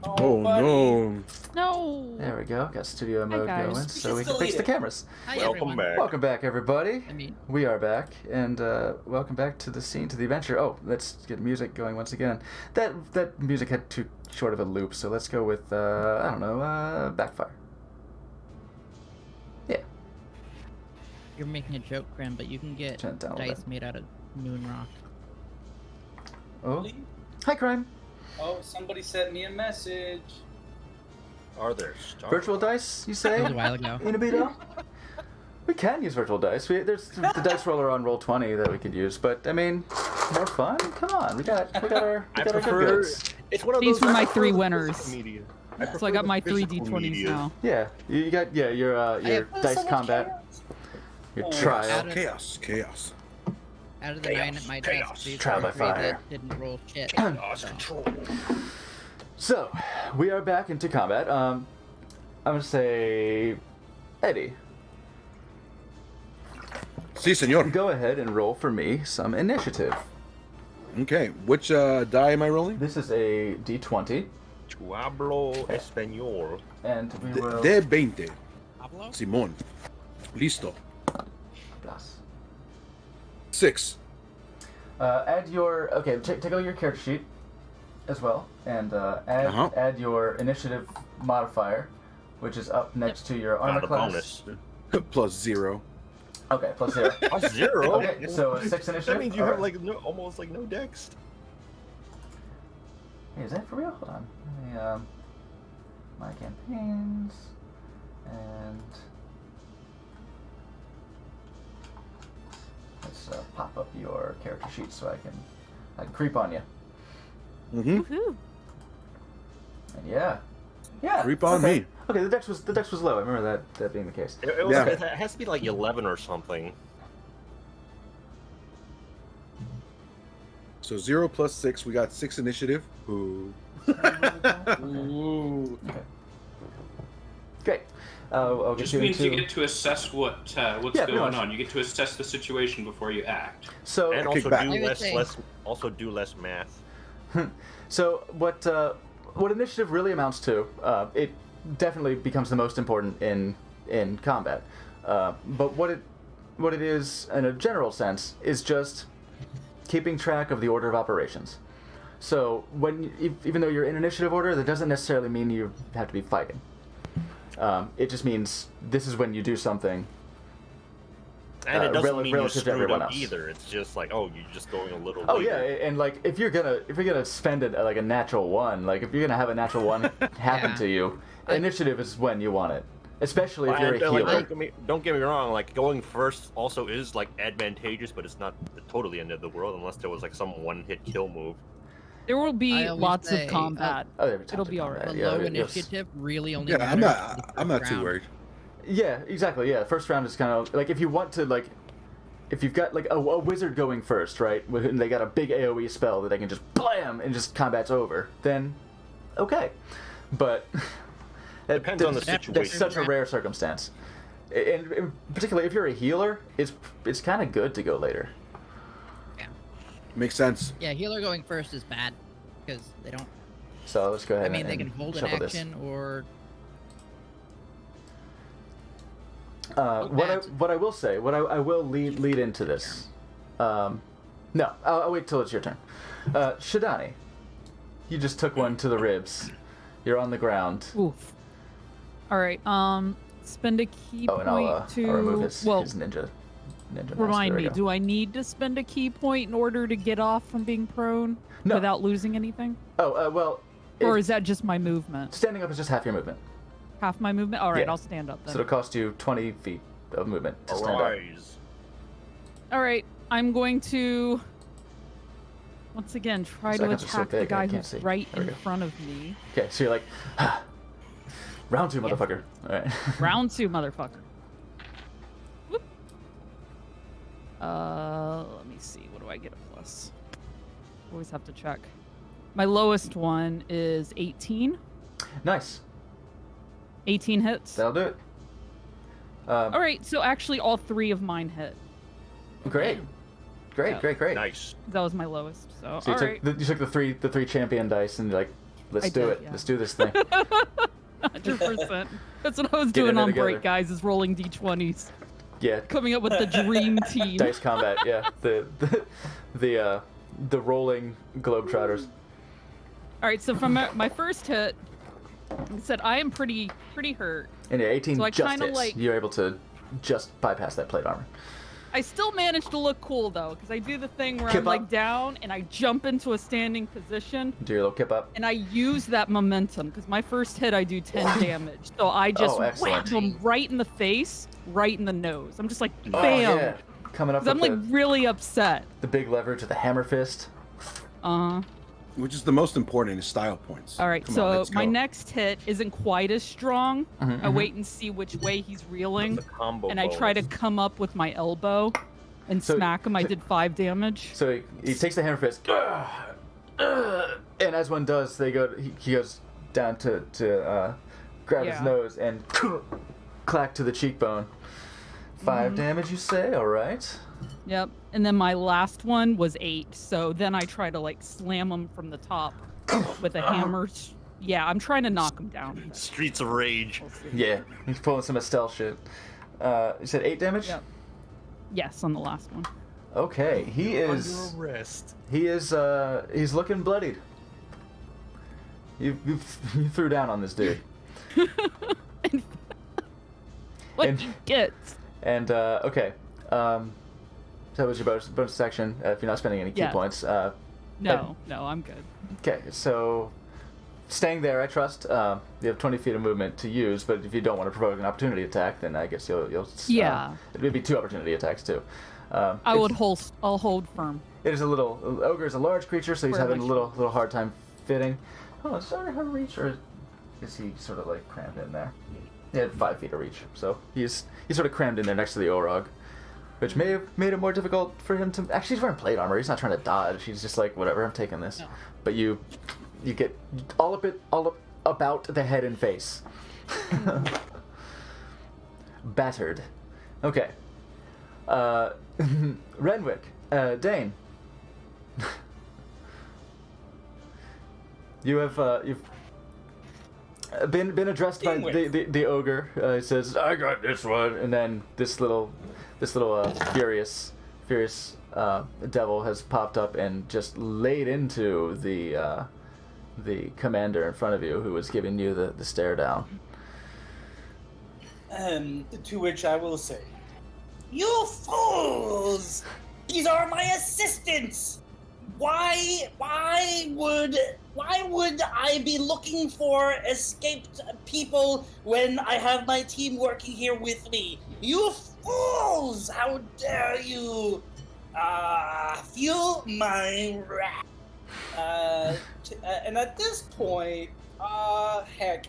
Oh buddy. no. No. There we go. Got studio Hi, mode guys. going, We so should we can delete fix the it. cameras. Hi, Welcome everyone. back. Welcome back, everybody. I mean, We are back, and welcome back to the scene, to the adventure. Oh, let's get music going once again. That music had too short of a loop, so let's go with I don't know, Backfire. Yeah. you're making a joke, Grim, but you can get Turn it down a little dice bit. made out of moon rock. Oh, hi, Crime. Oh, somebody sent me a message. Are there stars? Virtual dice, you That say? was a while ago. Inabito? We can use virtual dice. There's the dice roller on Roll20 that we could use, but I mean, more fun. Come on, we got our I good prefer. goods. It's one of These those. were I my prefer 3 the winners. physical media. So I prefer got the my 3 physical d20s media. now. Yeah, you got your have dice combat, your Oh, trial. Out of, Chaos. Chaos. out of the 9 at my desk, Chaos. these Trial were by 3 fire. that didn't roll shit. Chaos so. control. So, we are back into combat. I'm gonna say, Eddie, Si, senor. go ahead and roll for me some initiative. Okay, which die am I rolling? This is a D20, Tu hablo español. and we will. De 20. Pablo? Simón. Listo. Plus. 6. Add your take a look at your character sheet as well, and add Uh-huh. add your initiative modifier, which is up next to your armor Not a class. bonus. Plus 0. Okay, plus 0. A 0. Okay, so 6 initiative. That means you have Alright. like no, almost like no dex. Hey, is that for real? Hold on. Let me my campaigns and let's pop up your character sheet so I can creep on you. Mm-hmm. Woohoo. And yeah. Creep on okay. me. Okay, the dex was low. I remember that being the case. It Yeah. it has to be like 11 or something. So 0 plus 6, we got 6 initiative. Ooh. Ooh. Great. I'll get Just you means into... you get to assess what's Yeah, pretty going much. on. You get to assess the situation before you act. So And also back. do I would less, say- do less math. So what initiative really amounts to? It definitely becomes the most important in combat. But what it is in a general sense is just keeping track of the order of operations. So even though you're in initiative order, that doesn't necessarily mean you have to be fighting. It just means this is when you do something. And it doesn't mean you relative to screwed everyone up else. either. It's just like, oh, you're just going a little. Oh later. yeah, and like if you're gonna spend it like a natural one, like if you're gonna have a natural one happen Yeah. to you, initiative is when you want it, especially if you're a And, like, healer. don't get me wrong. Like going first also is like advantageous, but it's not the totally end of the world unless there was like some one-hit kill move. There will be I always lots say, of combat. Oh, there we It'll talked be about alright. that. The Yeah, low it- yes. initiative really only Yeah, I'm matters not. for the I'm not first too round. worried. Yeah, exactly. Yeah, first round is kind of like if you want to like, if you've got like a wizard going first, right? And they got a big AOE spell that they can just blam and just combat's over. Then, okay, but Depends on the that's situation. such a rare circumstance, and particularly if you're a healer, it's kind of good to go later. Makes sense. Yeah, healer going first is bad because they don't. So let's go ahead. I mean, they and can hold an shuffle this. action or. What I will say, I will lead into this. No, I'll wait till it's your turn. Shadani, you just took one to the ribs. You're on the ground. Oof. All right. Spend a key Oh, and point to. I'll remove his well, ninja. remind There we me. go. Do I need to spend a key point in order to get off from being prone No. without losing anything, Oh, well. or if- is that just my movement? standing up is just half your movement, Half my movement. All right, Yeah. I'll stand up then. so it'll cost you 20 feet of movement to stand up. Arise. All right, I'm going to once again try to Seconds are so attack the big, I guy can't who's see. right There we in go. front of me. Okay, so you're like, round two, Yeah. motherfucker. All right. Round 2, motherfucker. Whoop. Let me see. What do I get a plus? Always have to check. My lowest one is 18. Nice. 18 hits. That'll do it. All right, so actually all 3 of mine hit. Great. Great, Yeah. great. Nice. That was my lowest. So, So you all took, right. you took the three champion dice and you're like, let's I do did, it. yeah. Let's do this thing. 100%. That's what I was Get in doing there on together. break, guys, is rolling d20s. Yeah. Coming up with the dream team. Dice combat. Yeah. The rolling globetrotters. All right, so from my first hit, I said I am pretty hurt. And yeah, 18 So I just kinda hits. like- You're able to just bypass that plate armor. I still managed to look cool though, because I do the thing where Kip I'm like up. down and I jump into a standing position, Do your little kip up. and I use that momentum because my first hit I do 10 damage. So I just Oh, excellent. whack him right in the face, right in the nose. I'm just like Oh, bam. yeah. Coming up 'Cause with I'm like really upset. the big leverage with the hammer fist. Which is the most important is style points. All right, Come so on, let's my go. next hit isn't quite as strong. Mhm, I mhm. wait and see which way he's reeling, The combo. and I try to bonus. come up with my elbow and So- smack him. I did 5 damage. So he takes the hammer fist, and as one does, he goes down to grab his Yeah. nose and clack to the cheekbone. 5 damage, you say? All right. Yep. And then my last one was 8. So then I try to like slam him from the top with a hammer. Yeah, I'm trying to knock him down. Streets of Rage. We'll see. Yeah, he's pulling some Estelle shit. You said 8 damage? Yep. Yes, on the last one. Okay, he is. Under arrest. He is. He's looking bloodied. You threw down on this dude. What And- he gets. And okay, so that was your bonus section. If you're not spending any key Yeah. points. No, I'm good. Okay, so staying there, I trust. You have 20 feet of movement to use, but if you don't want to provoke an opportunity attack, then I guess you'll. Yeah. It'd be 2 opportunity attacks too. I it's- would I'll hold firm. It is a little. Ogre is a large creature, so he's Where am having I a little hard time fitting. Oh, is that her reach, or is he sort of like crammed in there? He had 5 feet of reach, so he's sort of crammed in there next to the Orog, which may have made it more difficult for him to. Actually, he's wearing plate armor. He's not trying to dodge. He's just like, whatever, I'm taking this. No. But you get all up about the head and face. Battered. Okay. Renwick. Dane. You have you've been addressed by the ogre. He says, "I got this one," and then this little furious fierce devil has popped up and just laid into the commander in front of you, who was giving you the stare down. To which I will say, "You fools! These are my assistants. Why would I be looking for escaped people when I have my team working here with me? You fools! How dare you! Feel my wrath." And at this point, heck,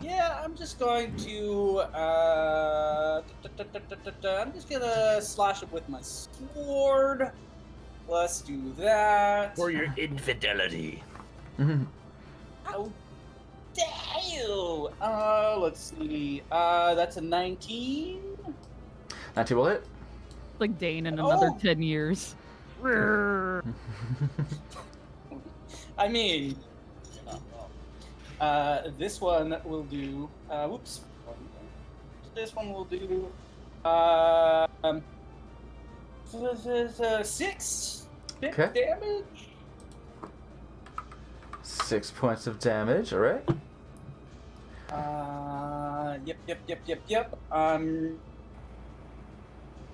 yeah, I'm just going to, I'm just gonna slash it with my sword. Let's do that. For your infidelity. How dare you! Let's see. That's a 19. 19 will hit. Like Dane in another Oh. 10 years. I mean, this one will do. Whoops. This one will do. 6 Okay. damage. 6 points of damage. All right. Yep. I'm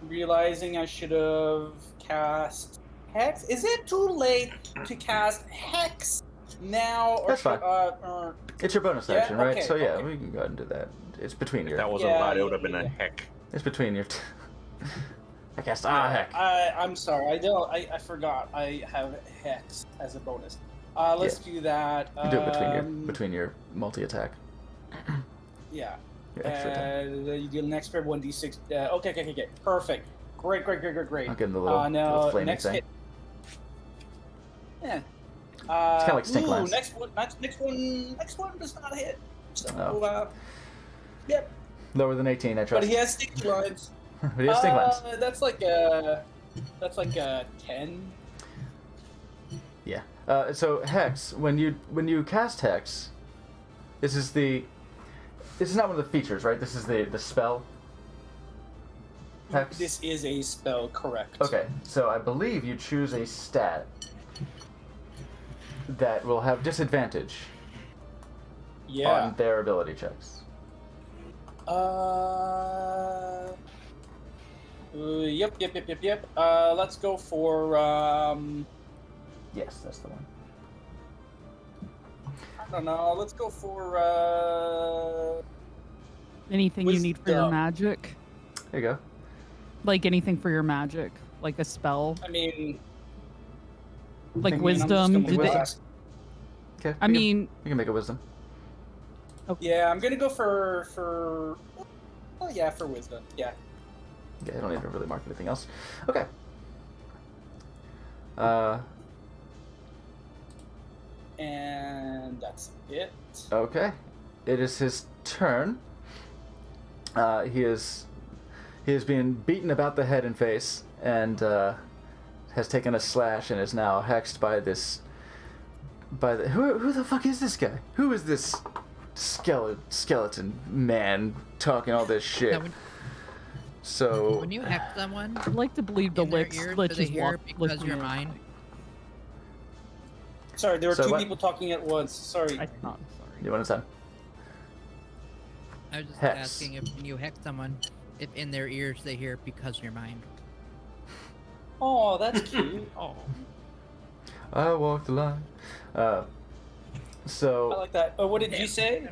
realizing I should have cast Hex. Is it too late to cast Hex now? Or That's fine. It's your bonus Yeah? action, right? Okay, So yeah, okay. we can go ahead and do that. It's between If your. that wasn't Yeah, loud, it would have yeah, been a yeah. heck. It's between your. I cast. Heck. I'm sorry. I forgot. I have Hex as a bonus. Let's do that. You do it between your multi attack. Yeah. Your extra attack. You do an extra 1d6. Okay. Perfect. Great. I'll give him the little Now, flaming next thing. hit. Yeah. It's kinda like stink lines. Next one does not hit. So, Oh. yep. Lower than 18, I trust. But he has sticky lines. But he has stink lines. That's like a 10. Yeah. So Hex, when you cast Hex, this is not one of the features, right? This is the spell. Hex. This is a spell, correct? Okay, so I believe you choose a stat that will have disadvantage Yeah. on their ability checks. Yep. Let's go for Yes, that's the one. I don't know. Let's go for Anything you need for your Wisdom. magic? There you go. Like anything for your magic? Like a spell? I mean, Like I'm just wisdom? gonna Do they- blast. Okay. I mean, you can make a wisdom. Yeah, I'm gonna go for. Oh yeah, for wisdom. Yeah. Okay, I don't need to really mark anything else. Okay. And that's it. Okay. It is his turn. He is being beaten about the head and face, and has taken a slash and is now hexed by this. Who the fuck is this guy? Who is this skeleton man talking all this shit? Now, So when you hex someone, I'd like to believe the in their Lich ear, Lich do they is hear because you're listening. mine? Sorry, there were So two what? people talking at once. Sorry. I'm sorry. you want to time? I was just Hex. asking if when you hex someone, if in their ears they hear because you're mine. Oh, that's cute. Oh. I walk the line. I So like that. Oh, what did you say?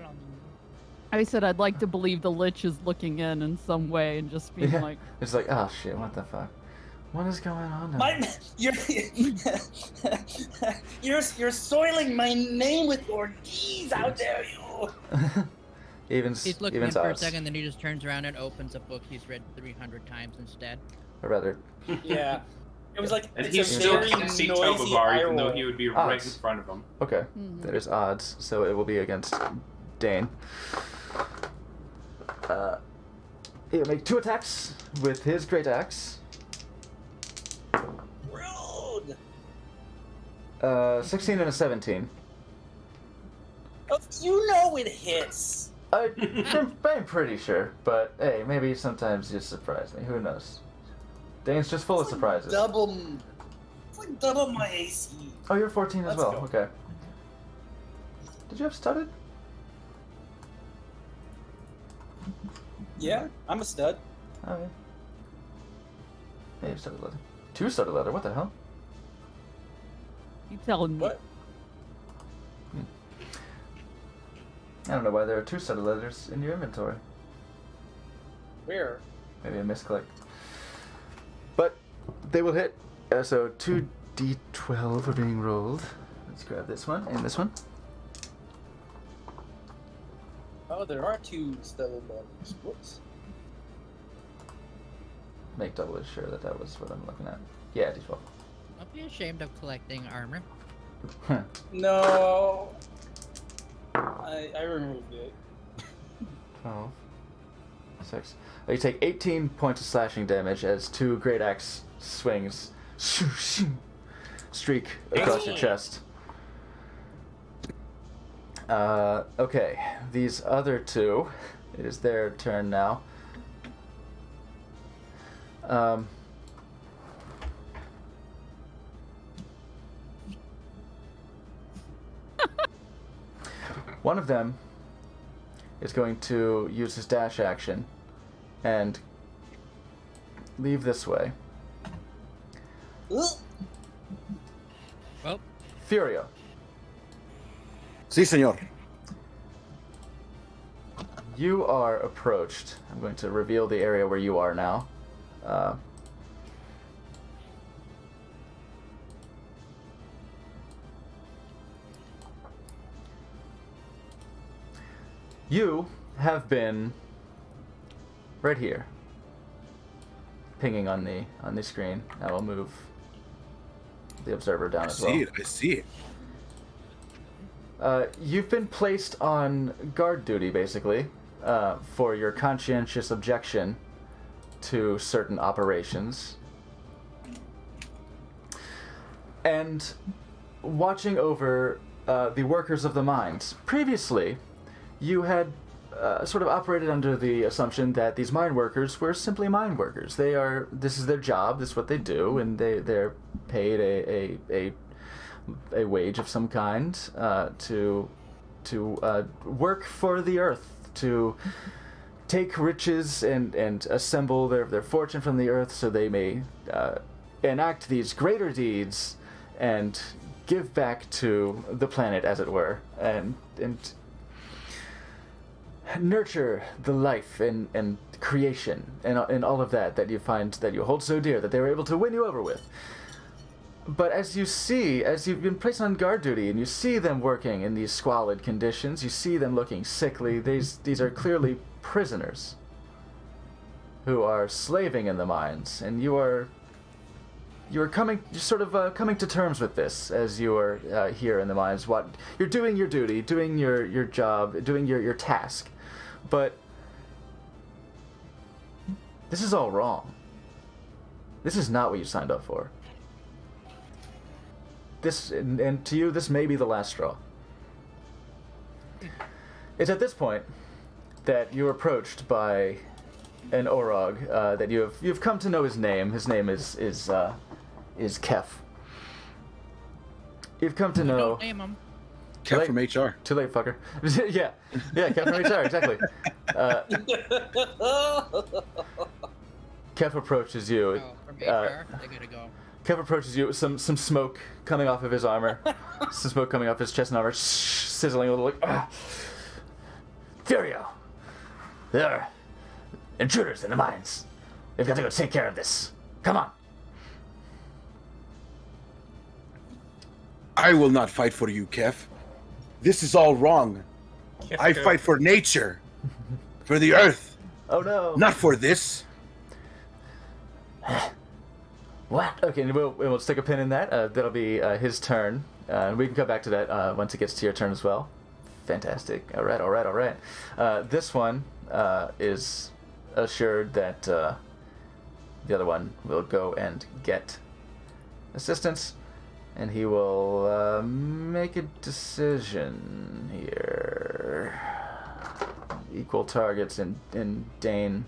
I said I'd like to believe the Lich is looking in some way and just being Yeah. like, it's like, oh shit, what the fuck? What is going on now? You're soiling my name with your D's. How dare you? Evens, He's looking evens in for a odds. second, then he just turns around and opens a book he's read 300 times instead. Or rather, Yeah. It was like And it's he a still very can't see noisy Tobavar, eye even though roll. he would be right in Odds. front of him. okay, Mhm. that is odds, so it will be against Dane. He'll make 2 attacks with his great axe. Rude. 16 and a 17. Oh, you know it hits. I'm pretty sure, but hey, maybe sometimes you surprise me. Who knows? Dane's just full of It's like surprises. It's like double my AC. Oh, you're 14 as Let's well. go. Okay. Did you have studded? Yeah, I'm a stud. Oh, yeah. Yeah, you have studded leather. 2 studded leather. What the hell? You tell me. What? I don't know why there are 2 studded leathers in your inventory. Where? Maybe a misclick. But they will hit. So 2d12 are being rolled. Let's grab this one and this one. Oh, there are 2 studded leathers. Whoops. Make double sure that that was what I'm looking at. Yeah, d12. Don't be ashamed of collecting armor. No. I removed it. 12. 6. You take 18 points of slashing damage as 2 great axe swings streak across your chest. Okay, these other 2, it is their turn now. One of them is going to use his dash action and leave this way. Well, Furio. Si, senor. You are approached. I'm going to reveal the area where you are now. You have been right here, pinging on the screen. I will move the observer down I as see well. it. I see it. You've been placed on guard duty, basically, for your conscientious objection to certain operations. And watching over the workers of the mines. Previously, you had sort of operated under the assumption that these mine workers were simply mine workers. This is their job, this is what they do, and they're paid a wage of some kind to work for the earth, to take riches and assemble their fortune from the earth so they may enact these greater deeds and give back to the planet, as it were, and nurture the life and creation and all of that you find that you hold so dear that they were able to win you over with. But as you've been placed on guard duty and you see them working in these squalid conditions, you see them looking sickly, these are clearly prisoners who are slaving in the mines, and you're coming to terms with this as you are here in the mines. What you're doing your duty, doing your job, doing your task, but this is all wrong. This is not what you signed up for. This, and to you, this may be the last straw. It's at this point that you're approached by an Orog that you've come to know his name. His name is Kef. You've come to know. Don't name him. Kev from HR. Too late, fucker. yeah, Kef from HR, exactly. Kef approaches you. Oh, from HR, they gotta go. Kev approaches you with some smoke coming off of his armor. Some smoke coming off his chest and armor, sizzling a little like, Furio! There are intruders in the mines. We've got to go take care of this. Come on. I will not fight for you, Kev. This is all wrong. I fight for nature, for the earth, Oh no. not for this. What? Okay, and we'll stick a pin in that. That'll be his turn. We can come back to that once it gets to your turn as well. Fantastic. All right. This one is assured that the other one will go and get assistance, and he will make a decision here. Equal targets in Dane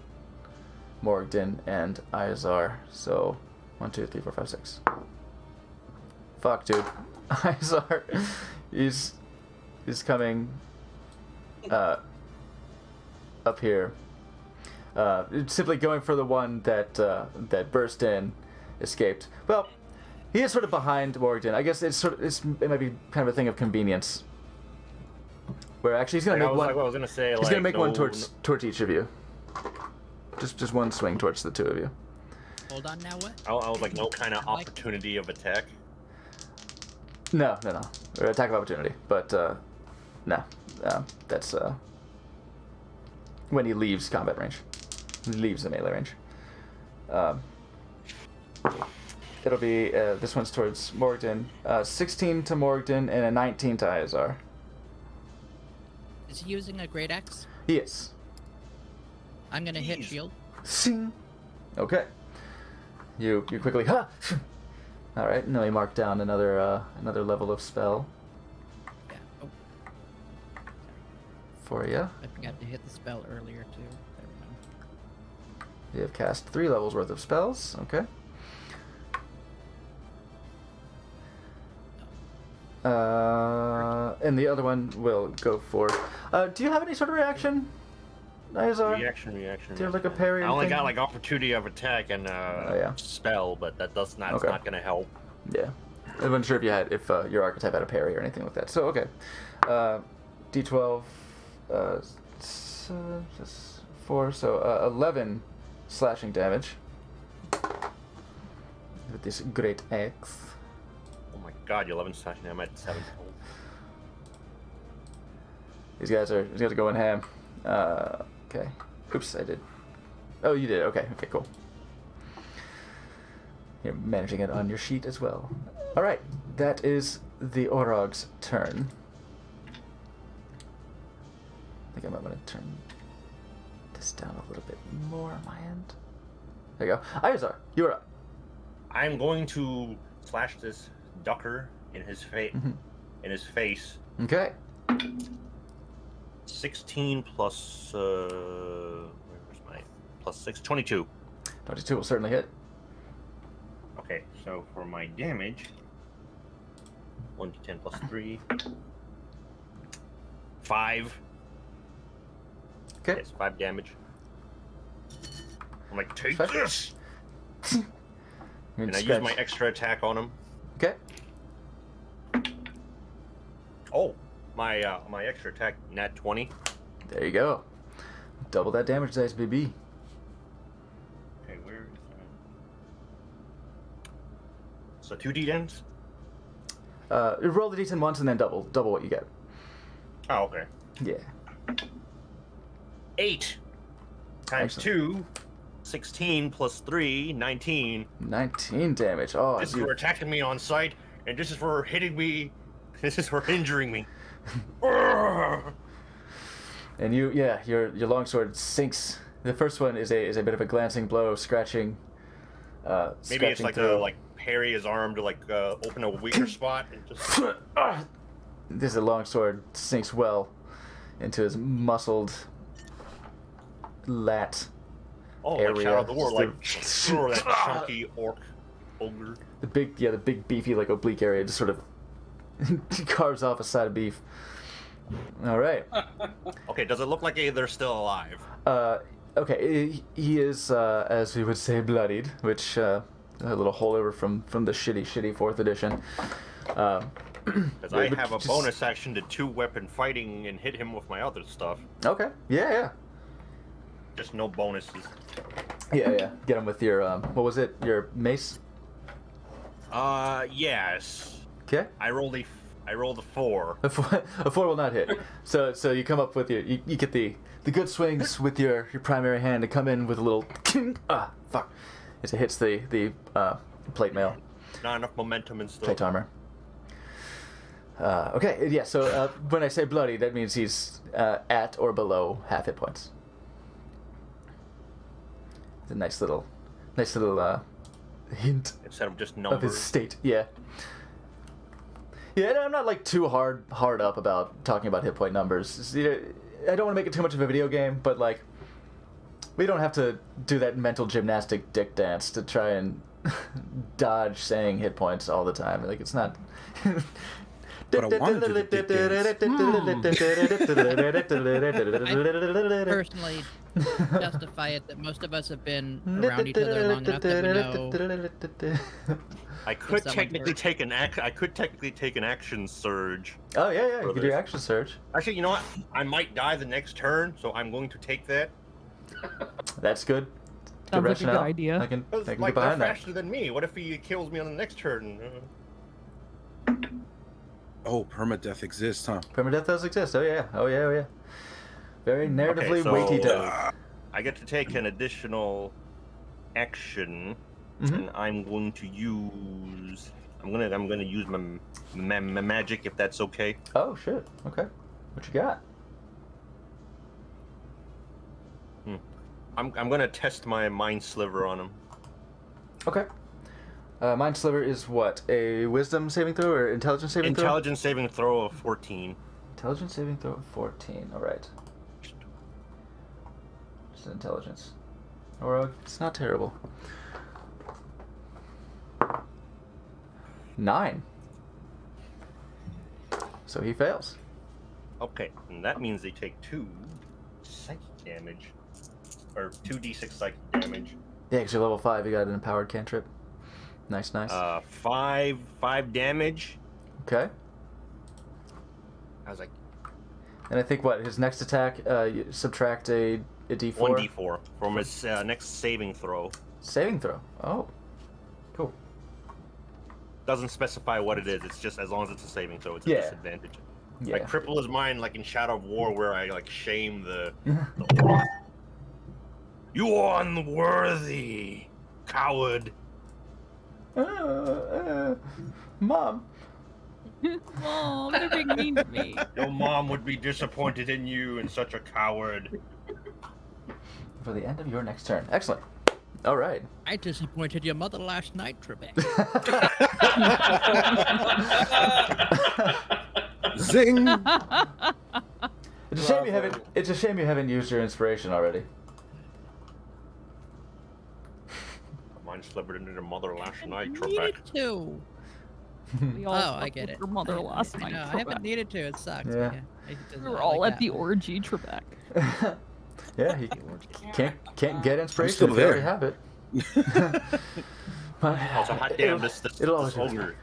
Morgden, and Izar. So 1, 2, 3, 4, 5, 6. Fuck, dude. Izar, he's coming up here. Simply going for the one that burst in, escaped. Well, he is sort of behind Morgden. I guess it might be kind of a thing of convenience. Where actually he's gonna make one. I was gonna say, he's gonna make one towards each of you. Just one swing towards the two of you. Hold on now, what? I was like, no kind of opportunity of attack. No. Or attack of opportunity, but no. That's when he leaves combat range. He leaves the melee range. It'll be this one's towards Morgden. 16 to Morgden and a 19 to Izar. Is he using a great axe? Yes. I'm gonna hit shield. Sing. Okay. You quickly All right, and then we mark down another level of spell Yeah. Oh, for you. I forgot to hit the spell earlier too. Never mind. You have cast 3 levels worth of spells. Okay. And the other one will go for. Do you have any sort of reaction, Izar? Reaction. Do you have like a parry? I only thing? got like opportunity of attack and yeah. spell, but that does not. Okay. It's not gonna help. Yeah, I wasn't sure if your archetype had a parry or anything like that. So okay, D12, just 4, so 11 slashing damage with this great axe. Oh my god, 11 slashing. I'm at 7. These guys are going ham. Okay. Oops, I did. Oh, you did. Okay. Okay, cool. You're managing it on your sheet as well. All right. That is the Orog's turn. I think I might want to turn this down a little bit more on my end. There you go. Izar, you're up. I'm going to slash this ducker in his face. In his face. Okay. 16 plus where's my plus 6? 22. 22 will certainly hit. Okay, so for my damage, 1d10 plus 3. 5. Okay. Yes, 5 damage. I'm like, take 5. this! You And I use scratch. my extra attack on him. Okay. Oh, my extra attack, nat 20. There you go. Double that damage dice, baby. Okay, where is that? So 2 d10s? Roll the d10 once and then double what you get. Oh, okay. Yeah. 8 times Excellent. 2, 16 plus 3, 19. 19 damage. Oh, This is for attacking me on sight, and this is for hitting me. This is for injuring me. and your longsword sinks. The first one is a bit of a glancing blow, scratching. Maybe it's like through. like parry his arm to like open a weaker spot and just. This longsword sinks well into his muscled lat. Oh, area. like Shadow of the War, Just like sure that chunky ogre. The big beefy like oblique area just sort of carves off a side of beef. All right. Okay, does it look like they're still alive? Okay, he is, as we would say, bloodied, which a little holdover from the shitty 4th edition. Because I have a bonus action to 2-weapon fighting and hit him with my other stuff. Okay. Yeah. Just no bonuses. Yeah. Get him with your what was it? Your mace. Yes. Okay. I rolled a 4. A 4 will not hit. So you come up with you get the good swings with your primary hand to come in with a little fuck as it hits the plate mail. Not enough momentum and stuff. Plate armor. Okay, yeah. So when I say bloody, that means he's at or below half hit points. It's a nice little hint Instead of just of numbers. his state. Yeah. Yeah, and I'm not like too hard up about talking about hit point numbers. I don't want to make it too much of a video game, but like We don't have to do that mental gymnastic dick dance to try and dodge saying hit points all the time. Like, it's not. But I wanted to do the dick I personally justify it that most of us have been around each other long enough that we know. I could Someone technically hurt. take an action surge. Oh yeah, yeah. You For can do this. action search. Actually, you know what? I might die the next turn, so I'm going to take that. That's good. Sounds like a good rationale. idea. I can Because, get like, they're behind that. faster than me. What if he kills me on the next turn? Oh, permadeath exists, huh? Permadeath does exist. Oh yeah. Oh yeah. Oh yeah. Very narratively so, weighty death. I get to take an additional action, Mhm. and I'm going to use. I'm gonna use my magic if that's okay. Oh shit. Okay. What you got? I'm gonna test my mind sliver on him. Okay. Mind Sliver is what? A wisdom saving throw or intelligence saving throw? Intelligence saving throw of 14. Intelligence saving throw of 14. Alright. Just intelligence. Or it's not terrible. 9. So he fails. Okay, and that means they take 2 psychic damage, or 2d6 psychic damage. Yeah, because you're level 5, you got an empowered cantrip. Nice, nice. 5 damage. Okay. I was like And I think what? His next attack, you subtract a d4? 1d4 from his next saving throw. Saving throw. Oh. Cool. Doesn't specify what it is. It's just as long as it's a saving throw, it's a Yeah. disadvantage. Yeah. I cripple his mind like in Shadow of War, where I like shame the You are unworthy, coward. Mom. Mom, they're being mean to me. Your mom would be disappointed in you and such a coward. For the end of your next turn. Excellent. All right. I disappointed your mother last night, Trebek. Zing! It's a shame you haven't. It's a shame you haven't used your inspiration already. Mine slivered into your mother last night, Needed Trebek. to. We all Oh, slept I get with it. Your mother last I night. know, I Trebek. haven't needed to. It sucks. Yeah. It We were all at the orgy, Trebek. Yeah, he can't get inspiration still if you already there. have it. Also, hot damn, this it'll always ogre.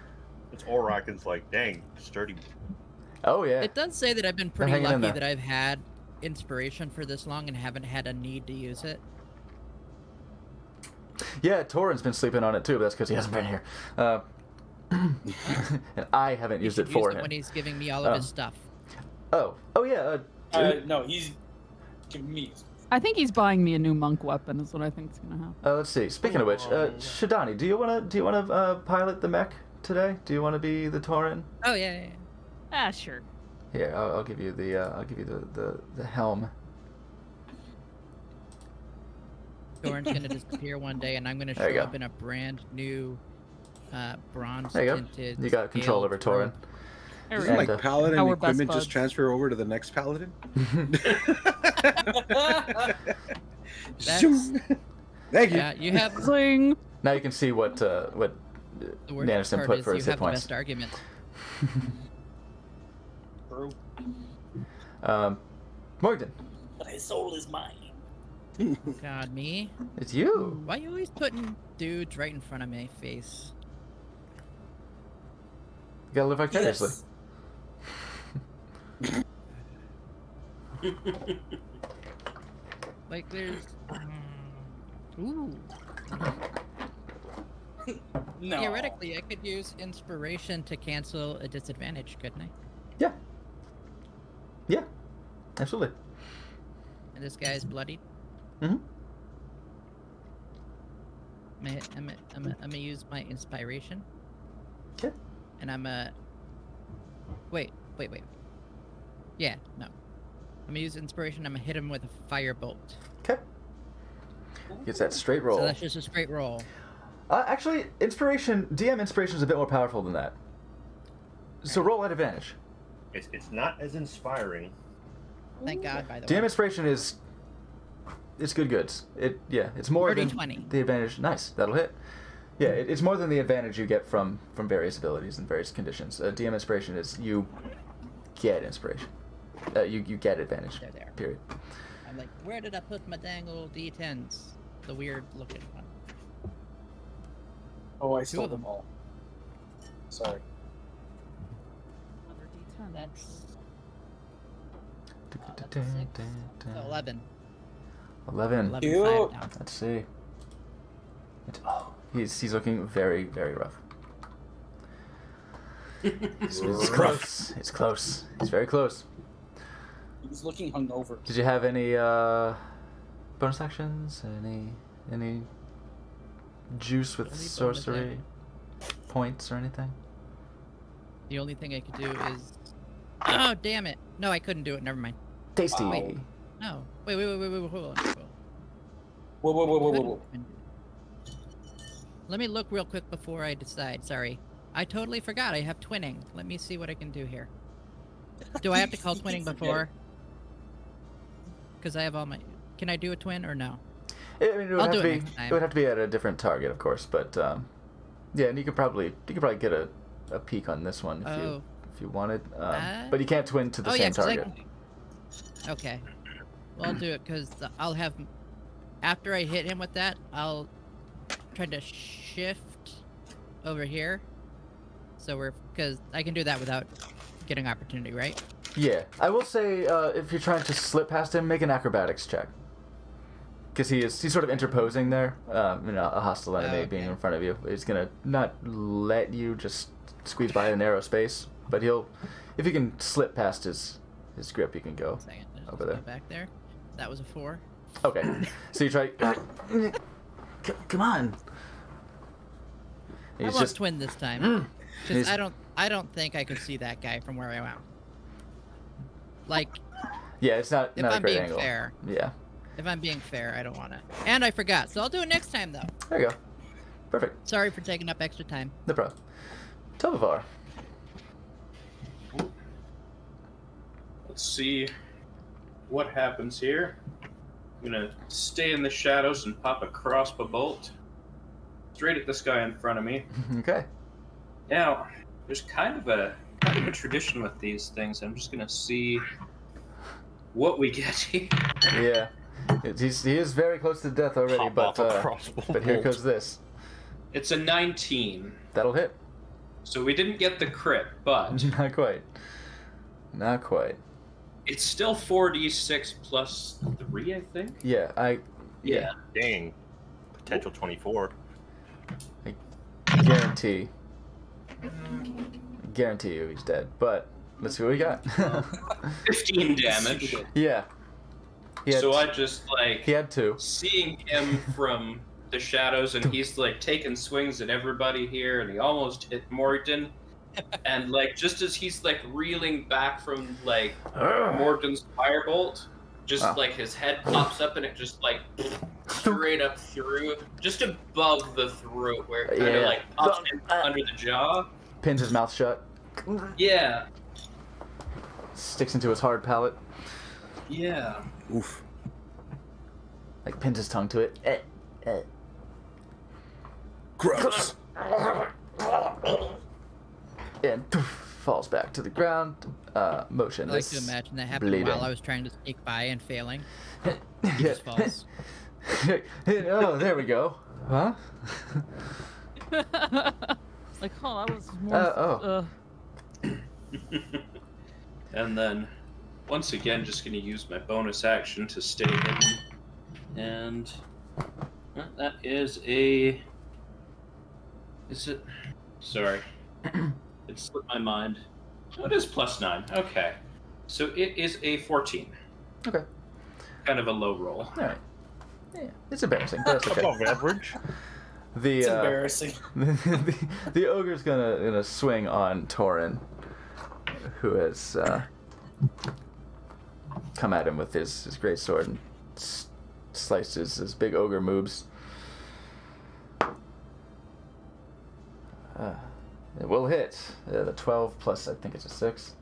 This Auroch is like, dang, sturdy. Oh yeah. It does say that I've been pretty hanging in lucky there. that I've had inspiration for this long and haven't had a need to use it. Yeah, Torin's been sleeping on it too, but that's because he hasn't been here. And I haven't He used should it for use him. when he's giving me all of his Oh. stuff. Oh yeah. No, he's giving me. I think he's buying me a new monk weapon. Is what I think is gonna happen. Let's see. Speaking of which, Shadani, do you wanna pilot the mech today? Do you want to be the Torin? Oh yeah. Ah, sure. Here, I'll give you the helm. Doran's gonna disappear one day, and I'm gonna There you show go. up in a brand new bronze There you go. tinted. You got control scaled over Torin. robe. There we Isn't go. And, like paladin Our best equipment just buds. transfer over to the next paladin? That's- Zoom. Thank you. Yeah, you have Zing. Now you can see what the worst Nanderson part put is for you his have hit the points. best argument. True. Morgan, But his soul is mine. God, me? it's you. Why you always putting dudes right in front of my face? You gotta live vicariously. Like there's. Ooh. No. Theoretically, I could use inspiration to cancel a disadvantage, couldn't I? Yeah. Yeah. Absolutely. And this guy's bloodied. Mhm. I'm gonna use my inspiration. Okay. And I'm wait. Yeah, no. I'm gonna use inspiration. I'm gonna hit him with a firebolt. Okay. Gets that straight roll. So that's just a straight roll. Actually, DM inspiration is a bit more powerful than that. So roll at advantage. It's not as inspiring. Thank God, by the DM way. inspiration is it's good goods. It's more Dirty than 20. the advantage. Nice, that'll hit. Yeah, it's more than the advantage you get from various abilities and various conditions. DM inspiration is you get inspiration. You get advantage. They're there. Period. I'm like, where did I put my dang little D10s? The weird looking one. Oh, I Two stole of them them. all. Sorry. Another D10. That's 6. So 11. 11. 11 Cute. 5 now. Let's see. He's looking very, very rough. It's close. It's close. It's very close. He was looking hungover. Did you have any bonus actions? Any juice with Only bonus sorcery points or anything? The only thing I could do is. Oh, damn it. No, I couldn't do it. Never mind. Tasty. Wow. No. Wait, hold on. Whoa. Let me look real quick before I decide. Sorry. I totally forgot I have twinning. Let me see what I can do here. Do I have to call twinning before? Because I have all my... Can I do a twin or no? I mean, I'll do it next time. It would have to be at a different target, of course, but yeah, and you could probably get a peek on this one if you wanted. But you can't twin to the same 'cause target. Okay. Well, I'll do it because I'll have... After I hit him with that, I'll try to shift over here. So because I can do that without getting opportunity, right? Yeah, I will say if you're trying to slip past him, make an acrobatics check. Because he's sort of interposing there. A hostile enemy Okay. being in front of you. He's gonna not let you just squeeze by a narrow space, but if you can slip past his grip, you can go Second. over there. Back there. That was a 4. Okay, so you try. Come on. I He's won't just twin this time. He's- Because I don't think I could see that guy from where I am. Like, yeah, it's not if a I'm great being angle. fair. Yeah, If I'm being fair, I don't want to. And I forgot, so I'll do it next time, though. there you go. Perfect. Sorry for taking up extra time. No problem. Tovar. Let's see what happens here. I'm gonna stay in the shadows and pop a crossbow bolt straight at this guy in front of me. Okay. Now, there's kind of a tradition with these things. I'm just gonna see what we get here. Yeah. He is very close to death already, Pop but off a crossbow here bolt. goes this. It's a 19, That'll hit. so we didn't get the crit, but Not quite. Not quite. it's still 4d6 plus 3, I think. Yeah, Yeah. Dang. Potential 24. guarantee you he's dead. But let's see what we got. 15 damage. Yeah. So I just He had 2. seeing him from the shadows, and he's like taking swings at everybody here, and he almost hit Morton. And like just as he's like reeling back from like Morton's firebolt, just Oh. like his head pops up and it just like straight up through, just above the throat where it kind of Yeah. like pops him under the jaw. Pins his mouth shut. Yeah, Sticks into his hard palate. yeah. Oof. Like pins his tongue to it. Gross. And poof, falls back to the ground. I like Motionless. to imagine that happened bleeding. while I was trying to sneak by and failing. Yeah. He just falls. Oh, there we go. Huh? Like, oh, that was more. Oh. And then, once again, just gonna use my bonus action to stay hidden. And that is a. Is it? Sorry, it slipped my mind. Oh, it is +9. Okay, so it is a 14. Okay. Kind of a low roll. All right. Yeah, it's embarrassing, but that's okay. Above average. The It's embarrassing. the ogre's gonna swing on Torin, who has come at him with his great sword and sliced his big ogre moves. It will hit. The 12 plus, I think it's a 6.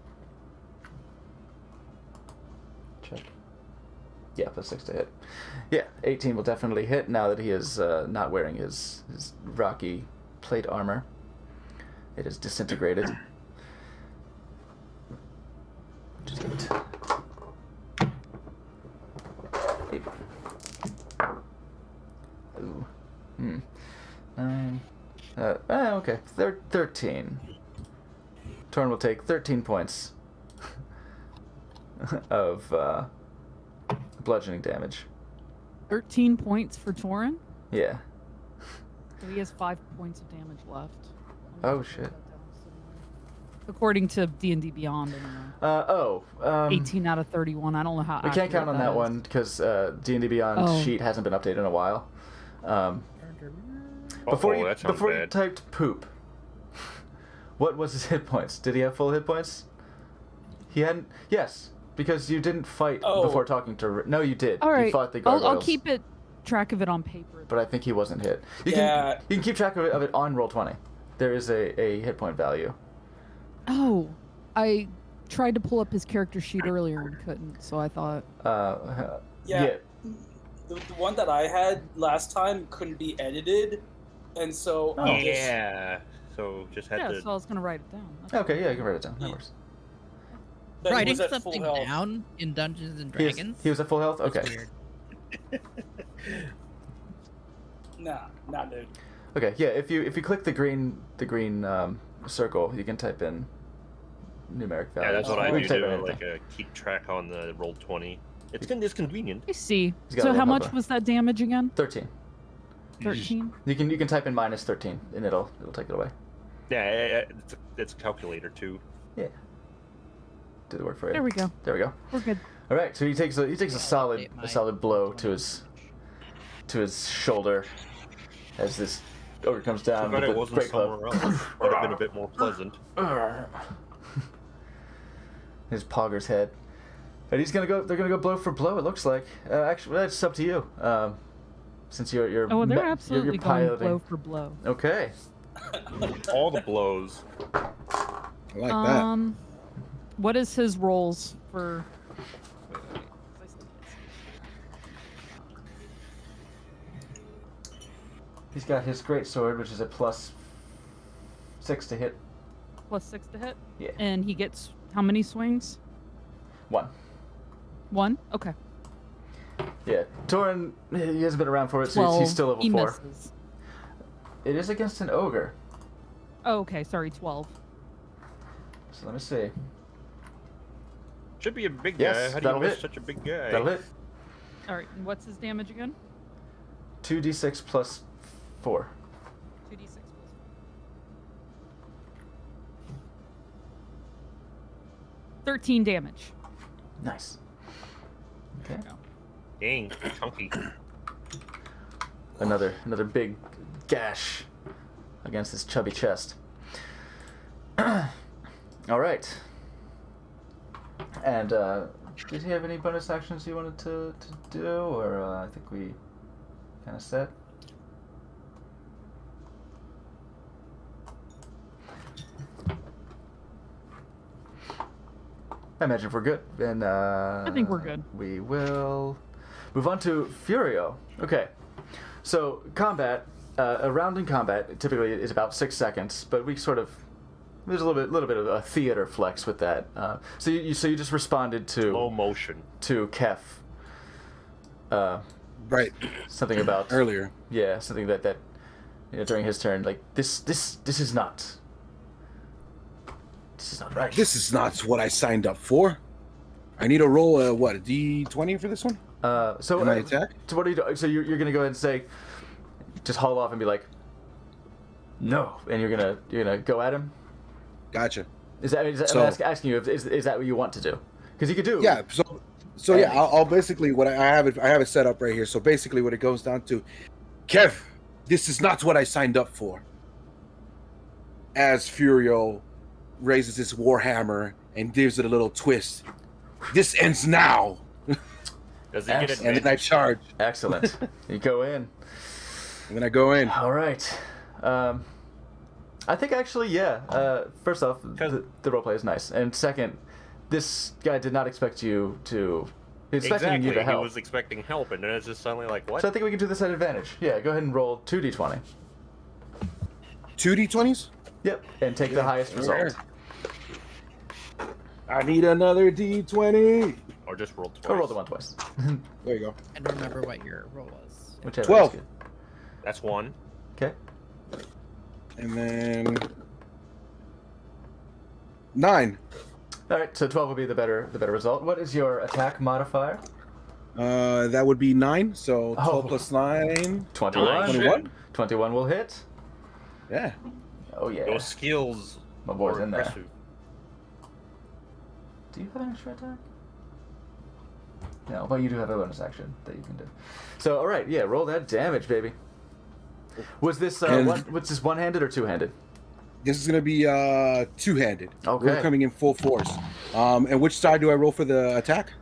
Check. Yeah, +6 to hit. Yeah, 18 will definitely hit now that he is not wearing his rocky plate armor. It is disintegrated. Which is good. 8. Ooh. 9. Okay. 13. Torn will take 13 points of bludgeoning damage. 13 points for Torin. Yeah. So he has 5 points of damage left. Oh shit. According to D&D Beyond, anyway. 18 out of 31. I don't know how. We can't count on that is. one because D&D Beyond sheet hasn't been updated in a while. Before you typed poop, what was his hit points? Did he have full hit points? He hadn't. Yes, because you didn't fight before talking to. No, you did. All right. You fought the gargoyles. I'll keep track of it on paper. But I think he wasn't hit. You can keep track of it on Roll20. There is a hit point value. Oh, I tried to pull up his character sheet earlier and couldn't, so I thought. Yeah. The one that I had last time couldn't be edited, and so so just had to. So I was gonna write it down. Okay, yeah, you can write it down. That works. But Writing he was at something full health. down in Dungeons and Dragons. He was at full health. That's Okay. weird. Nah, dude. Okay, yeah. If you click the green circle, you can type in numeric values. Yeah, that's what I We do. can type To, in like keep track on the Roll20. It's convenient. I see. He's got a So little how much helper. was that damage again? 13. 13. You can type in -13 and it'll take it away. Yeah, it's a calculator too. Yeah. Did the work for you. There we go. There we go. We're good. All right, so he takes a solid blow to his shoulder as this ogre comes down. Too bad with it the wasn't great club. somewhere else. Would have been a bit more pleasant. His pogger's head, and he's gonna go. They're gonna go blow for blow. It looks like. Actually, that's up to you. Since you're Oh, they're you're absolutely going piloting. blow for blow. Okay. All the blows. I like that. What is his rolls for? He's got his great sword, which is a +6 to hit. +6 to hit. Yeah. And he gets how many swings? 1. 1. Okay. Yeah, Torin, he hasn't been around for it, so 12. he's still level He 4. misses. It is against an ogre. Oh, okay. Sorry, 12. So let me see. Should be a big Yes, guy. How do you that'll miss hit. such a big guy? That'll hit. All right. And what's his damage again? 2d6 plus 4. 2d6 plus 4. 13 damage. Nice. Okay. Dang, chunky. Another big gash against his chubby chest. All right. And did he have any bonus actions you wanted to do, or I think we kind of set? I imagine if we're good, then I think we're good. We will move on to Furio. Okay, so combat. A round in combat typically is about 6 seconds, but we sort of there's a little bit of a theater flex with that. So you just responded to Slow motion to Kef. Right. Something about Earlier. Yeah, something that during his turn, like this is not right. This is not what I signed up for. I need to roll a D20 for this one? So Can I attack? So what do you do? So you're gonna go ahead and say, just haul off and be like, no, and you're gonna go at him. Gotcha. I'm asking you, is that what you want to do? Because you could do. Yeah. So yeah, I'll basically I have it set up right here. So basically, what it goes down to, Kev, this is not what I signed up for. As Furio raises his warhammer and gives it a little twist, this ends now. Does he get it? And then I charge. Excellent. You go in. And then I go in. All right. I think actually, yeah. First off, the roleplay is nice, and second, this guy did not expect you to He's expecting Exactly. you to He help. was expecting help, and then it's just suddenly like, what? So I think we can do this at advantage. Yeah, go ahead and roll 2d20. 2d20s? Yep, and take the highest result. I need another d20. Or just roll twice. Or roll the one twice. There you go. And remember what your roll was. Whichever 12. is good. That's 1. Okay. And then 9. All right, so 12 will be the better result. What is your attack modifier? That would be 9. So 12 Oh. plus 9. 21. 21? 21 will hit. Yeah. Oh yeah. Those skills My boy's were in there. impressive. Do you have an extra attack? No, but you do have a bonus action that you can do. So, all right, yeah, roll that damage, baby. Was this what's this one-handed or two-handed? This is going to be two-handed. Okay. We're coming in full force. And which side do I roll for the attack?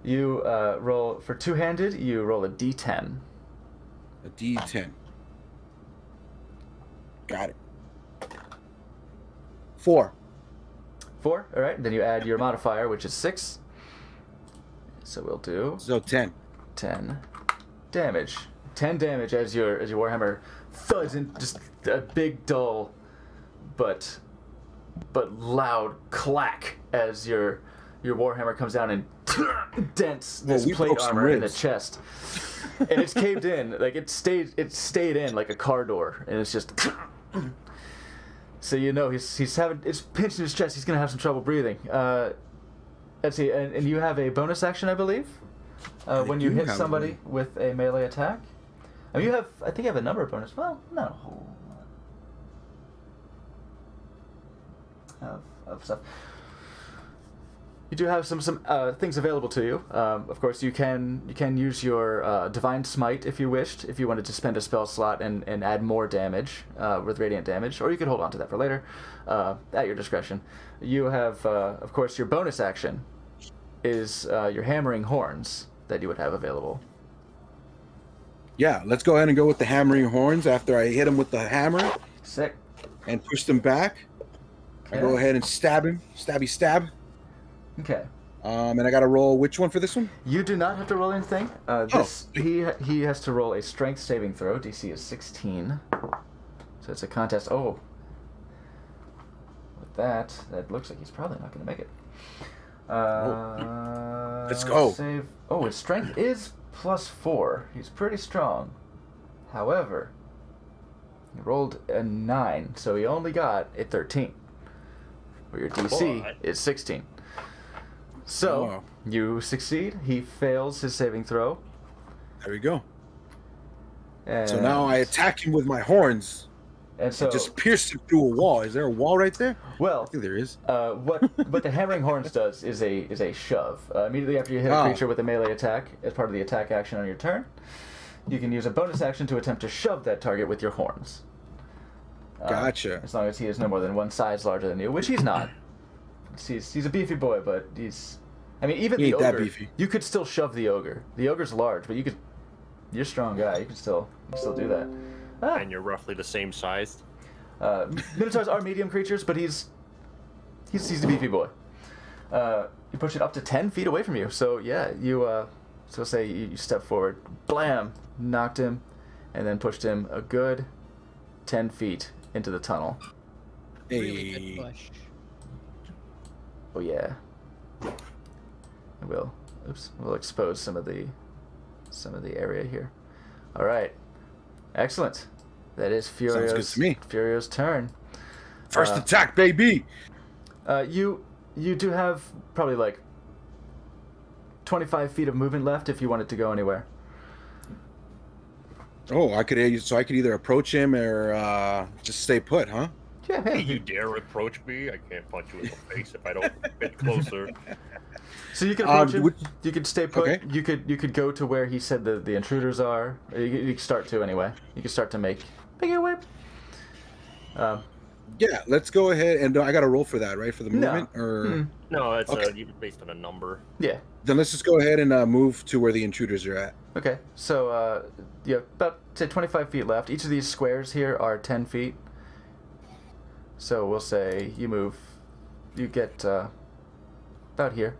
You roll for two-handed. You roll a d10. A d10. Got it. 4. 4. All right. Then you add your modifier, which is 6. So we'll do So 10. 10 damage. 10 damage as your warhammer thuds in just a big dull but loud clack as your warhammer comes down and dents this we plate broke some armor in the ribs. chest. And it's caved in, like it stayed in like a car door, and it's just so you know it's pinched in his chest. He's gonna have some trouble breathing. Let's see, and you have a bonus action, I believe, when you do hit have somebody with a melee attack. I mean, I think you have a number of bonus. Well, not a whole lot of stuff. You do have some things available to you. Of course, you can use your divine smite if you wished, if you wanted to spend a spell slot and add more damage with radiant damage, or you could hold on to that for later, at your discretion. You have, of course, your bonus action is your hammering horns that you would have available. Yeah, let's go ahead and go with the hammering horns after I hit him with the hammer Sick. and push them back. I go Okay. ahead and stab him. Stab. Okay. And I got to roll which one for this one? You do not have to roll anything. He has to roll a strength saving throw. DC is 16. So it's a contest. Oh. With that looks like he's probably not going to make it. Let's go. Save. Oh, his strength is +4. He's pretty strong. However, he rolled a 9, so he only got a 13. Where your DC What? is 16. So, Oh. you succeed. He fails his saving throw. There we go. And, So now I attack him with my horns. And so, Just pierce him through a wall. Is there a wall right there? I well, think there is. what the hammering horns does is a shove. Immediately after you hit a creature with a melee attack, as part of the attack action on your turn, you can use a bonus action to attempt to shove that target with your horns. Gotcha. As long as he is no more than one size larger than you, which he's not. He's a beefy boy, but he's... I mean, even He the ain't that ogre, beefy. you could still shove the ogre. The ogre's large, but you're a strong guy. You can still do that. And you're roughly the same size. Minotaurs are medium creatures, but he's a beefy boy. You push it up to 10 feet away from you. So yeah, so say you step forward, blam, knocked him, and then pushed him a good 10 feet into the tunnel. Really Hey. good push. Oh yeah. We'll expose some of the area here. All right. Excellent. That is Furio's good to me. Furio's turn. First attack, baby. You do have probably like 25 feet of movement left if you wanted to go anywhere. Oh, I could either approach him or just stay put, huh? Yeah, Hey, man. you dare approach me? I can't punch you in the face if I don't get closer. So you can approach him. would- You could stay put. Okay. You could go to where he said the intruders are. You could start to anyway. You could start to make your way. Yeah, let's go ahead and I got to roll for that, right? For the No. movement, or No, it's Okay. based on a number. Yeah. then let's just go ahead and move to where the intruders are at. Okay. So you have about say 25 feet left. Each of these squares here are 10 feet. So we'll say you move. You get about here.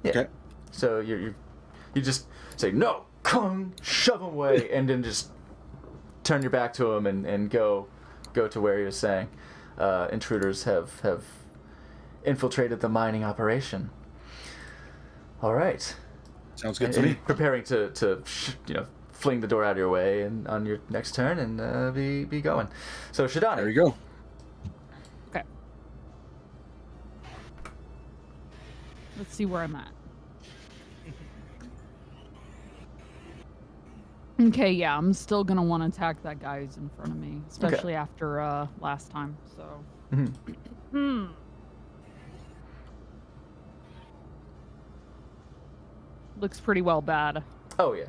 Yeah. Okay. So you're You just say, no, come, shove him away, and then just turn your back to him and go to where you're saying. Intruders have infiltrated the mining operation. All right. Sounds good to me. Preparing to fling the door out of your way and on your next turn and be going. So Shidani. There you go. Okay. Let's see where I'm at. Okay, yeah, I'm still gonna want to attack that guy who's in front of me, especially after last time. So. Looks pretty well bad. Oh yeah.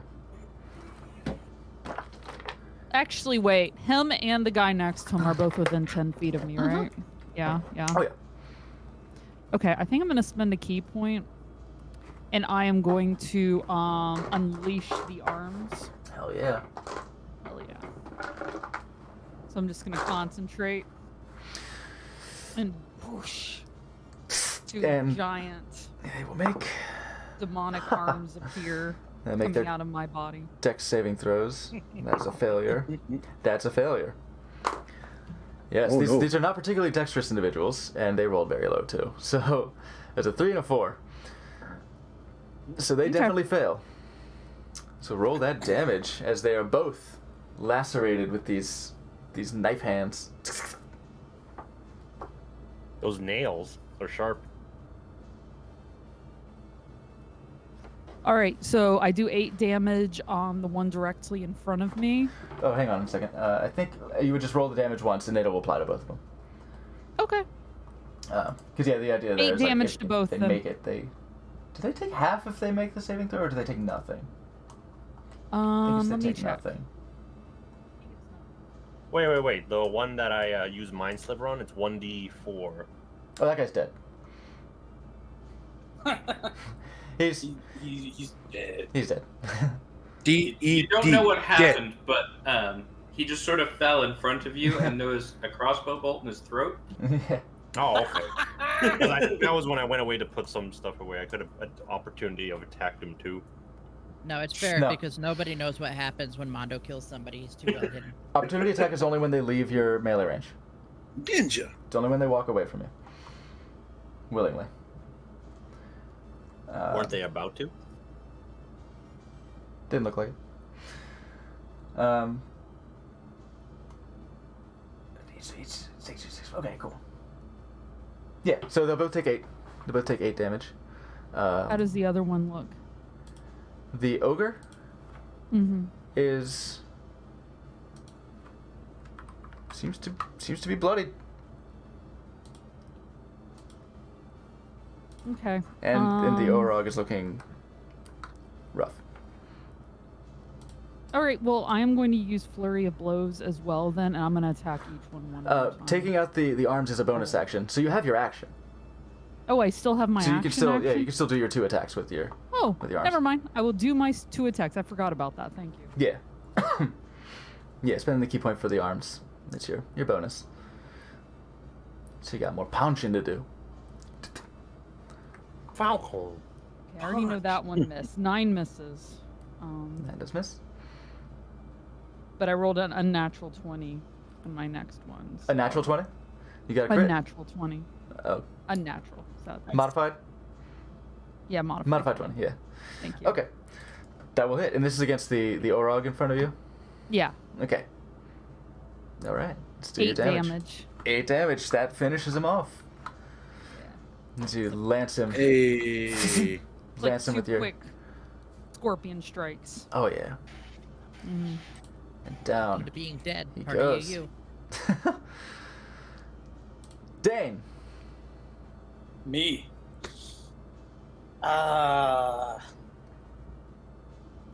Actually, wait. Him and the guy next to him are both within 10 feet of me, right? Yeah, yeah. Oh yeah. Okay, I think I'm gonna spend a key point, and I am going to unleash the arms. Hell yeah. Hell yeah. So I'm just gonna concentrate and whoosh. Two And giant they will make demonic arms appear They make coming their out of my body. Dex saving throws. That's a failure. That's a failure. Yes, Oh, no. these are not particularly dexterous individuals, and they rolled very low too. So there's a 3 and a 4. So they definitely fail. So roll that damage as they are both lacerated with these knife hands. Those nails are sharp. All right, so I do 8 damage on the one directly in front of me. Oh, hang on a second. I think you would just roll the damage once, and it'll apply to both of them. Okay. Because yeah, the idea there 8 is like, damage if to both they them. make it, do they take half if they make the saving throw, or do they take nothing? I think Let they me take check. nothing. Wait. The one that I use Mind Sliver on, it's 1d4. Oh, that guy's dead. He's dead. He's dead. You don't know what happened, but he just sort of fell in front of you, and there was a crossbow bolt in his throat. Yeah. Oh, okay. 'Cause I think that was when I went away to put some stuff away. I could have had the opportunity of attacked him too. No, it's fair No. because nobody knows what happens when Mondo kills somebody. He's too well hidden. Opportunity attack is only when they leave your melee range. Ninja. It's only when they walk away from you. Willingly. Weren't they about to? Didn't look like it. Okay, cool. Yeah, so they'll both take 8. They both take 8 damage. How does the other one look? The ogre Mm-hmm. is seems to be bloodied, Okay. and the Orog is looking rough. All right. Well, I am going to use flurry of blows as well. Then, and I'm going to attack each one at a time. Taking out the arms is a bonus action, so you have your action. Oh, I still have my So you action. can still action? you can still do your 2 attacks with your Oh, with your arms. never mind. I will do my 2 attacks. I forgot about that. Thank you. Yeah. Yeah, spending the key point for the arms. That's your bonus. So you got more punching to do. Falcon. Okay, I already know that one missed. 9 misses. That does miss. But I rolled an unnatural 20 on my next one. A natural 20? You got a crit? Unnatural 20. Oh. Unnatural. So Modified? yeah, modified. Modified 20, yeah. Thank you. Okay. That will hit. And this is against the Orog in front of you? Yeah. Okay. All right. Let's do 8 your damage. damage. 8 damage. That finishes him off. As you lance him. Hey. Like Lance him 2 with your... quick scorpion strikes. Oh, yeah. Mhm. And down. To being dead. He Party goes. you. Dane. Me.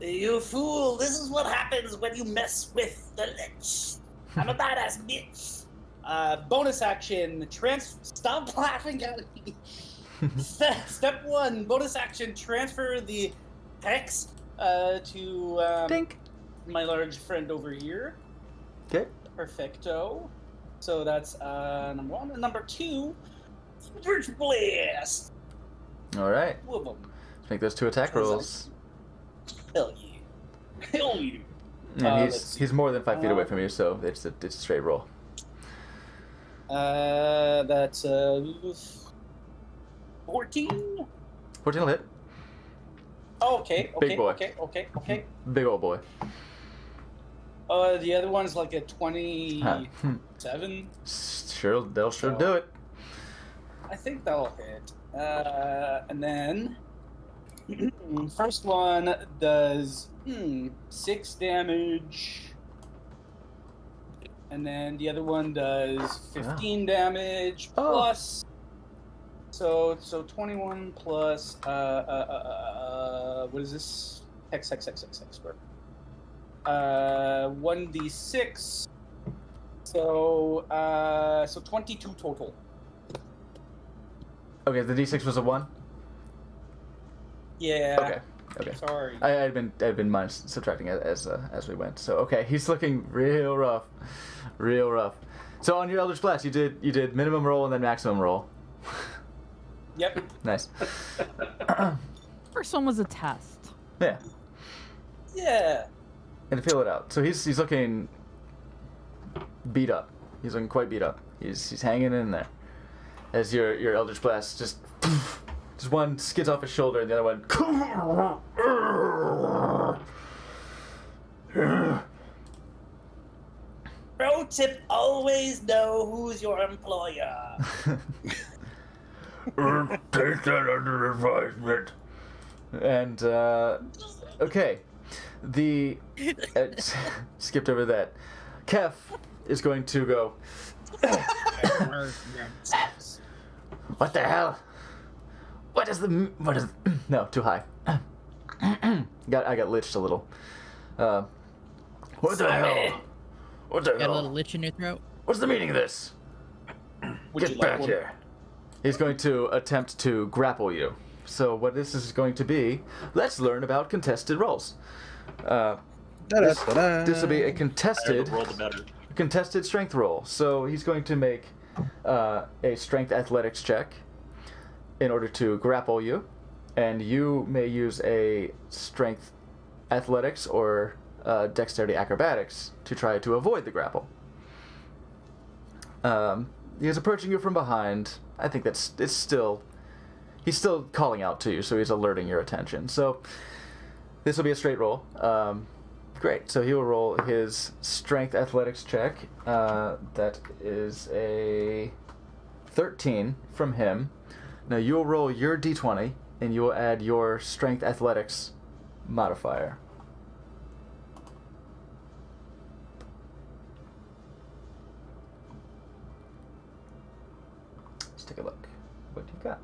You fool! This is what happens when you mess with the Lich. I'm a badass bitch. Bonus action. Stop laughing at me. Step 1. Bonus action. Transfer the text to Dink. my large friend over here. Okay. Perfecto. So that's number 1. And number 2. Switch Blast. All right. Two of them. Let's make those 2 attack rolls. Hell yeah. Hell yeah. And let's see. he's more than 5 feet away from you, so it's a straight roll. That's 14. 14 will hit. Oh, okay. Big boy. Okay. Big old boy. The other one's like a 27. Sure, they'll sure do it. I think that'll hit. And then first one does 6 damage. And then the other one does 15 damage plus. So 21 plus what is this? X. 1d6. So 22 total. Okay, the d6 was a 1. Yeah. Okay. Sorry. I'd been mind subtracting as we went. So okay, he's looking real rough. So on your Eldritch Blast, you did minimum roll and then maximum roll. Yep. Nice. First one was a test. Yeah. Yeah. And to feel it out. So he's looking beat up. He's looking quite beat up. He's hanging in there. As your Eldritch Blast just one skids off his shoulder and the other one. Pro tip: always know who's your employer. Take that under advisement. And okay, the skipped over that. Kef is going to go. What the hell? What is no, too high. I got liched a little. What the hell? What the Got a hell? little lich in your throat. What's the meaning of this? Get back here. He's going to attempt to grapple you. So what this is going to be, let's learn about contested rolls. This will be a contested strength roll. So he's going to make a strength athletics check in order to grapple you, and you may use a strength athletics or dexterity acrobatics to try to avoid the grapple. He is approaching you from behind. I think he's still calling out to you, so he's alerting your attention. So this will be a straight roll. Great. So he will roll his strength athletics check. That is a 13 from him. Now you will roll your d20, and you will add your strength athletics modifier. Let's take a look. What do you got?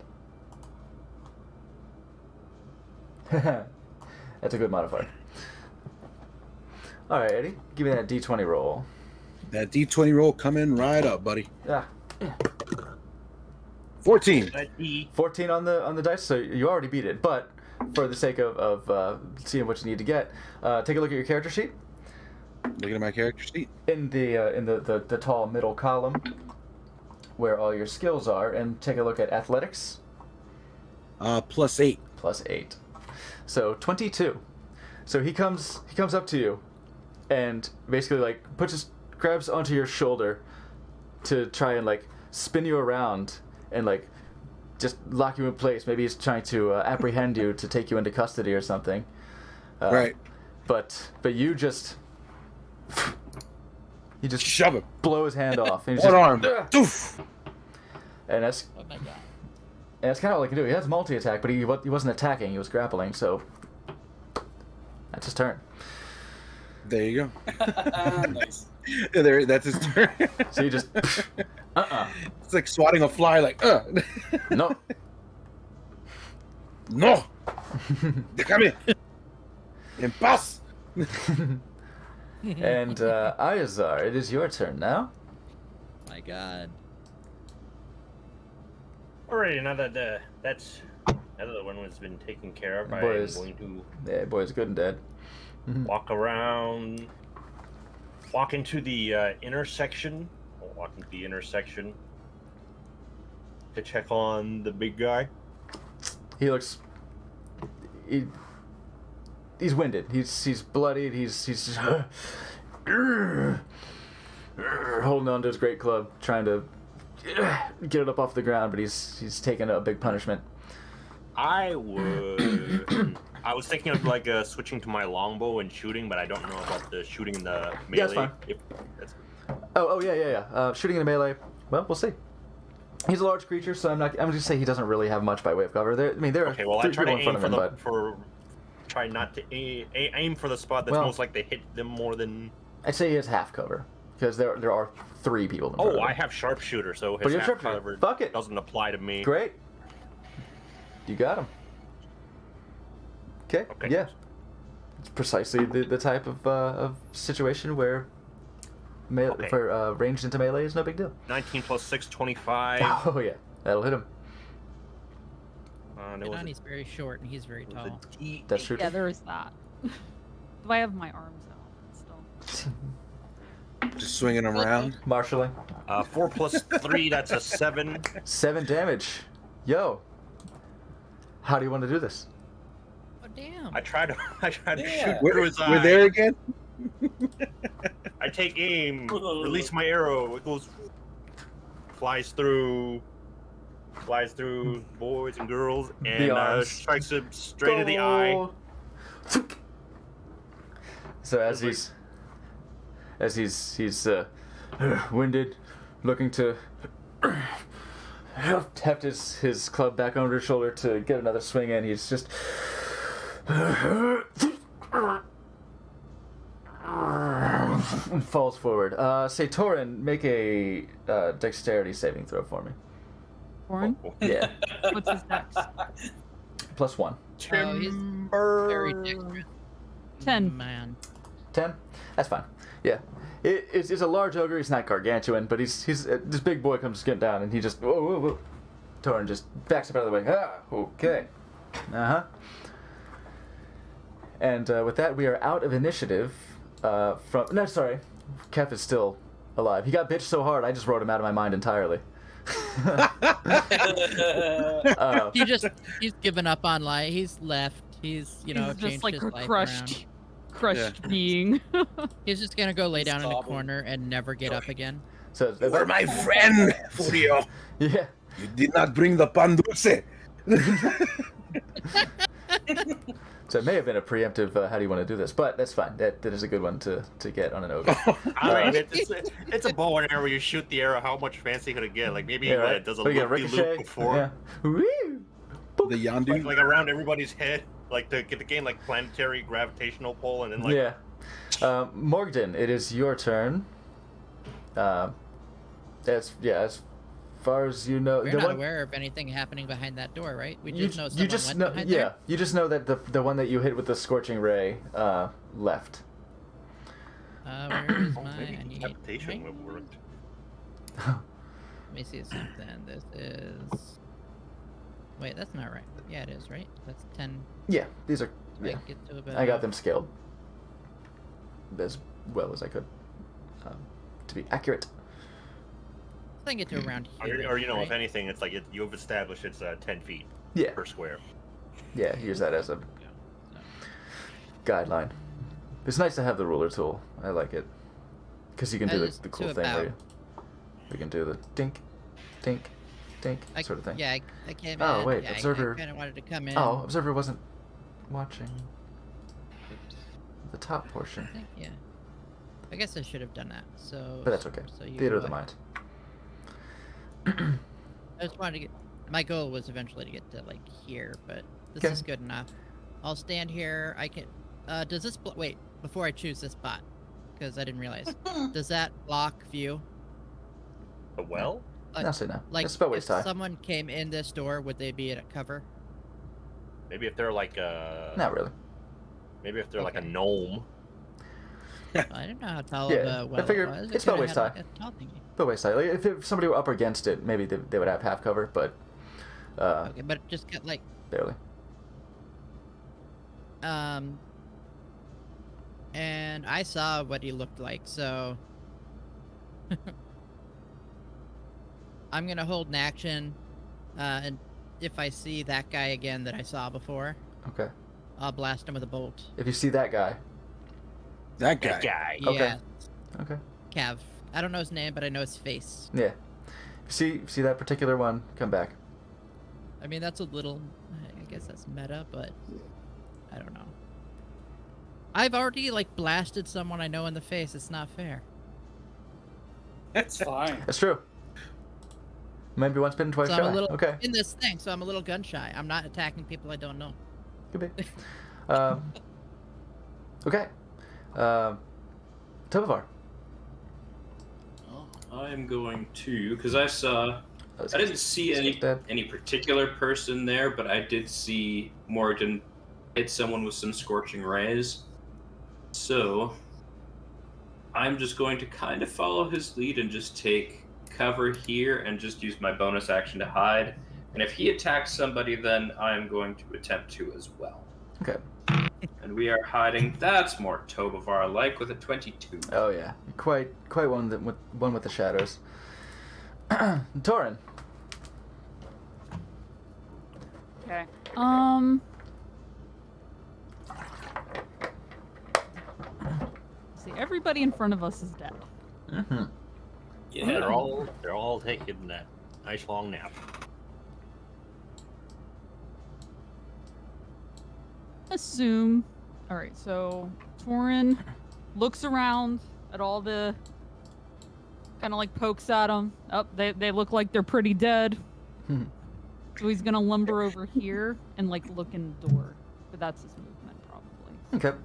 That's a good modifier. All right, Eddie, give me that d20 roll. That d20 roll coming right up, buddy. Yeah. 14. 14 on the dice, so you already beat it. But for the sake of seeing what you need to get, take a look at your character sheet. Looking at my character sheet. In the tall middle column, where all your skills are, and take a look at athletics. +8. +8. So 22. So he comes up to you, and basically grabs onto your shoulder to try and spin you around and just lock you in place. Maybe he's trying to apprehend you to take you into custody or something. Right. But you just shove him, blow his hand off. And one arm. Doof. And that's Oh my god. and that's kind of all he can do. He has multi-attack, but he wasn't attacking. He was grappling. So that's his turn. There you go. Nice. There, that's his turn. So you just It's like swatting a fly. No. No. Déjame. En paz. And Ayazar, it is your turn now. My god. Alrighty, now that the other one has been taken care of, I'm Boys. going to Yeah, boy's good and dead. walk into the intersection. I'll walk into the intersection to check on the big guy. He looks. he's winded. He's bloodied. He's just holding on to his great club, trying to get it up off the ground, but he's taking a big punishment. I would. I was thinking of like switching to my longbow and shooting, but I don't know about the shooting in the melee. Yeah, that's fine. Oh yeah. Shooting in a melee. Well, we'll see. He's a large creature, so I'm just say he doesn't really have much by way of cover. There are okay. Well, I three try to people in front aim of him, but try not to aim for the spot that's most likely to hit them more than. I'd say he has half cover because there are 3 people in front of him. I have sharpshooter, so But his you're half sharpshooter. cover Fuck it. doesn't apply to me. Great. You got him. Okay. Yeah. It's precisely the type of situation where for ranged into melee is no big deal. 19 plus 6, 25. Oh yeah, that'll hit him. He's very short and he's very tall. That's true. Yeah, there is that. Do I have my arms out still? Just swinging them around. Marshalling. 4 plus 3, that's a 7. 7 damage. Yo. How do you want to do this? Oh damn! I try to shoot We're, through his eye. we're there again. I take aim, release my arrow. It goes, flies through boys and girls, and strikes him straight in the eye. So as he's winded, looking to heft his club back over his shoulder to get another swing in, he's just falls forward. Say, Torin, make a dexterity saving throw for me. Torin? Yeah. What's his dex? +1. Oh, he's very dexterous. 10. Man. 10? That's fine. Yeah. It's a large ogre. He's not gargantuan, but he's this big boy comes getting down, and he just whoa. Torin just backs up out of the way. Okay. And with that, we are out of initiative. Kef is still alive. He got bitched so hard, I just wrote him out of my mind entirely. He's given up on life. He's left. He's He's changed just like his a life crushed around. being. He's just gonna go lay down in a corner and never get up again. So You were my friend, Furio. Yeah. You did not bring the pan dulce. So it may have been a preemptive, how do you want to do this? But that's fine. That is a good one to get on an ogre. I mean, it's a bow and arrow. You shoot the arrow. How much fancy could it get? Like maybe it does a loop before. Yeah. Woo! The Yandu. Like around everybody's head, like to get the game like planetary gravitational pull, and then like. Yeah. Morgden, it is your turn. As far as you know, We're not aware of anything happening behind that door, right? We just know someone went behind there. You just know that the one that you hit with the scorching ray left. Where is my? I need Capitation would have worked. Let me see something. This is. Wait, that's not right. Yeah, it is, right? That's 10. Yeah, these are. Yeah. I got them scaled as well as I could to be accurate. I think it's around here. Or right? if anything, it's like you've established it's 10 feet per square. Yeah, use that as a guideline. It's nice to have the ruler tool. I like it because you can do the cool thing where you can do the dink, dink, dink sort of thing. Yeah, I came in. Oh wait, yeah, observer. I kind of wanted to come in. Oh, observer wasn't watching the top portion. Yeah. I guess I should have done that. So. But that's okay. So you, Theater of the mind. I just wanted to get. My goal was eventually to get to like here, but this is good enough. I'll stand here. I can. Does this wait before I choose this spot? Because I didn't realize. Does that block view? The well? No, say no. Like, it's about waist high. If someone came in this door, would they be at cover? Maybe if they're like Not really. Maybe if they're like a gnome. I don't know how tall of a well I figured it was. it's about waist high. Like a tall thingy. About waist high. Like, if somebody were up against it, maybe they would have half cover, but okay, but it just got like barely. And I saw what he looked like, so I'm gonna hold an action, and if I see that guy again that I saw before, Okay. I'll blast him with a bolt. If you see that guy. That That guy. guy. Okay. Yeah, Okay. Cav. I don't know his name, but I know his face. Yeah. If you see that particular one, come back. I mean, that's a little. I guess that's meta, but I don't know. I've already like blasted someone I know in the face. It's not fair. It's fine. That's true. Maybe once bitten, twice So shy. I'm a little Okay. in this thing, so I'm a little gun shy. I'm not attacking people I don't know. Could be. Okay. Tovar. I am going to, because I didn't see That. any particular person there, but I did see Morgan hit someone with some scorching rays. So I'm just going to kind of follow his lead and just take cover here and just use my bonus action to hide. And if he attacks somebody, then I'm going to attempt to as well. Okay. And we are hiding. That's more Tobavar-like with a 22. Oh yeah, quite one with the shadows. Torin. Okay. See, everybody in front of us is dead. Mm-hmm. Yeah, they're all taking that nice long nap. Assume. All right, so Torin looks around at all the, kind of like pokes at them. Oh, they look like they're pretty dead. So he's gonna lumber over here and like look in the door, but that's his movement probably. Okay.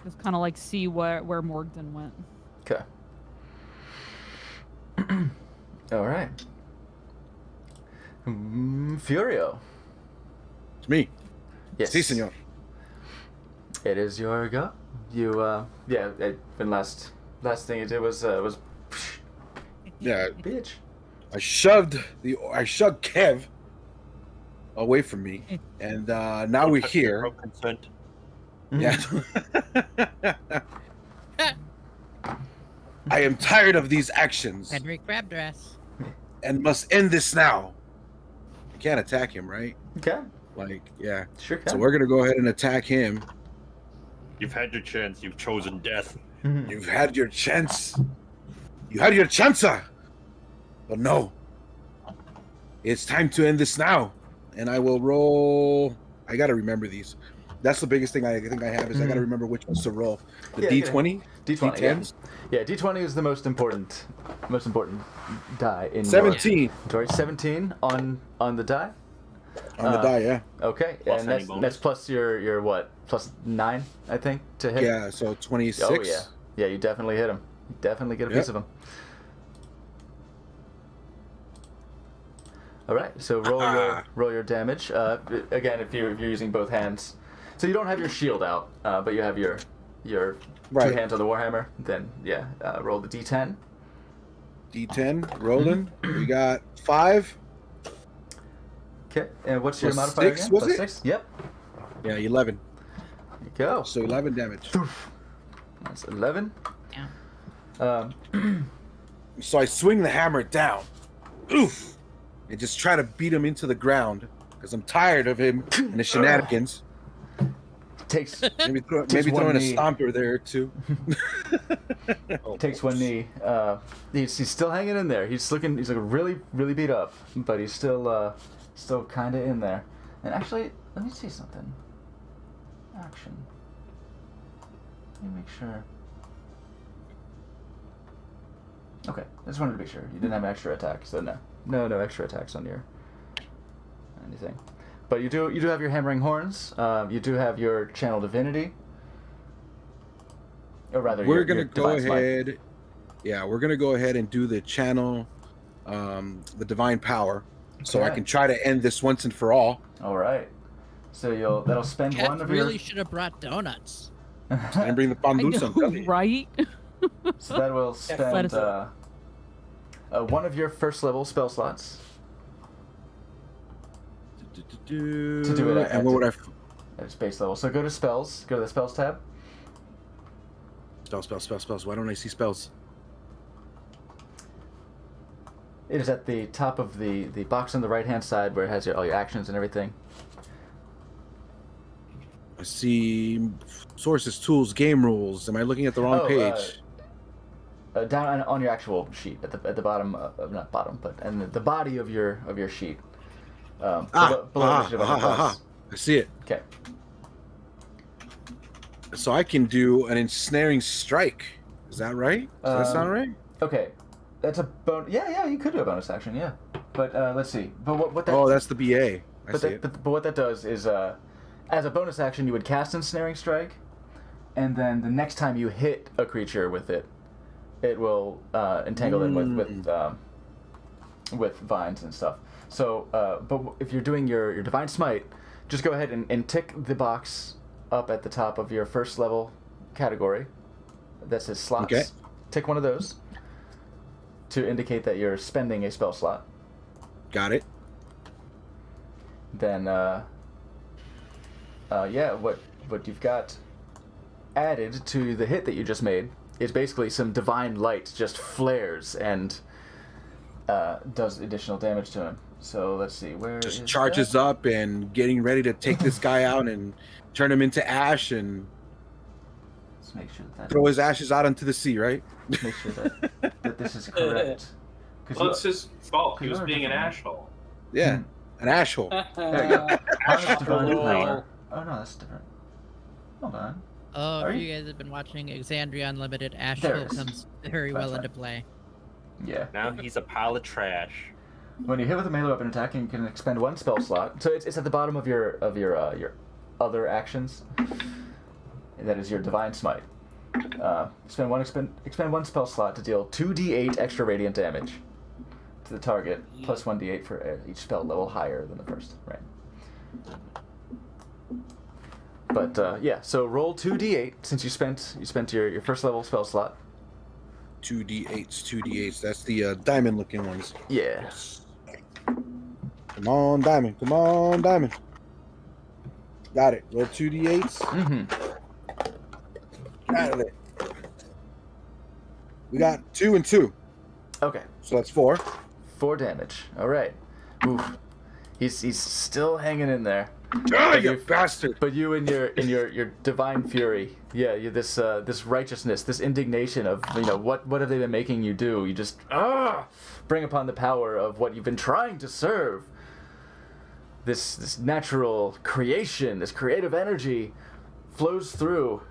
Just kind of like see where Morgden went. Okay. All right. Furio. It's me. Yes. Si, senor. It is your go. You and last thing you did was Yeah. bitch. I shoved Kev away from me, and now we're here. No consent. Yeah. I am tired of these actions Henry Crabdress. and must end this now. I can't attack him, right? Okay. Like, yeah. Sure can. So we're gonna go ahead and attack him. You've had your chance. You've chosen death. You've had your chance. You had your chance, but no. It's time to end this now. And I will roll. I gotta remember these. That's the biggest thing I think I have is I gotta remember which ones to roll. The Yeah, D20, D20. D10s, Yeah, D20 is the most important die in 17 your inventory. 17 on the die. on the die. Yeah. Plus Okay, and any that's bonus. plus your what? Plus 9, I think, to hit. Yeah. So 26. Oh yeah. Yeah, you definitely hit him. You definitely get a Yep. piece of him. All right, so roll your damage. Again, if you're using both hands, so you don't have your shield out, but you have your Right. 2 hands on the warhammer. Then yeah, roll the d10. D10 rolling. We got 5. Okay, and what's your Plus modifier 6, again? was Plus it? 6. Yep. Yeah, 11. There you go. So 11 damage. That's 11. Yeah. So I swing the hammer down. Oof. And just try to beat him into the ground because I'm tired of him and the shenanigans. Takes Maybe one throwing a knee. stomper there too. takes one knee. He's still hanging in there. He's looking really beat up, but he's still kind of in there. And actually, let me see something. Action. Let me make sure. Okay, I just wanted to be sure. You didn't have extra attacks, so no extra attacks on your anything. But you do have your hammering horns. You do have your channel divinity. Or rather, We're your gonna go divine smite. ahead. Yeah, we're gonna go ahead and do the channel, the divine power, so I Okay. can try to end this once and for all. All right. So that'll spend Cat one of really your. should have brought donuts. And bring the I pandus. I'm telling know, you. right? So that will Let spend us- one of your first level spell slots To do it at- and what would I? at its base level. So go to spells. Go to the spells tab. Spells. Why don't I see spells? It is at the top of the box on the right hand side where it has all your actions and everything. I see sources, tools, game rules. Am I looking at the wrong page? Down on your actual sheet at the bottom, not bottom, but and the body of your sheet. Below initiative on your plus. I see it. Okay. So I can do an ensnaring strike. Is that right? Does that sound right? Okay, that's a bonus. Yeah, you could do a bonus action. Yeah, but let's see. But what that? Oh, that's the BA. But what that does is, as a bonus action, you would cast ensnaring strike, and then the next time you hit a creature with it, it will entangle them with vines and stuff. So, but if you're doing your divine smite, just go ahead and tick the box up at the top of your first level category that says slots. Okay. Tick one of those to indicate that you're spending a spell slot. Got it. Then, what you've got added to the hit that you just made is basically some divine light just flares and does additional damage to him. So let's see, where just is charges that? up and getting ready to take this guy out and turn him into ash and Let's make sure that throw his ashes out into the sea, right? make sure that this is correct. Well, it's his fault. He was being an asshole. Yeah, an ash hole. There you go. Harness divine Lol. power. Oh no, that's different. Hold on. Oh, Are if you- you guys have been watching Exandria Unlimited, There Asheville it is. comes very That's well right. into play. Yeah. Now he's a pile of trash. When you hit with a melee weapon attack, you can expend one spell slot. So it's at the bottom of your other actions. That is your divine smite. Expend one spell slot to deal 2d8 extra radiant damage to the target, plus 1d8 for each spell level higher than the first. Right. But yeah, so roll 2d8 since you spent your first level spell slot. 2d8s. That's the diamond-looking ones. Yeah. Come on, diamond. Come on, diamond. Got it. Roll 2d8s. Mm-hmm. Out of it. We got 2 and 2, Okay. so that's 4. 4 damage. All right. Oof. He's still hanging in there. Ah, you you- bastard! But you in your divine fury, yeah, you this righteousness, this indignation of what have they been making you do? You just bring upon the power of what you've been trying to serve. This natural creation, this creative energy, flows through.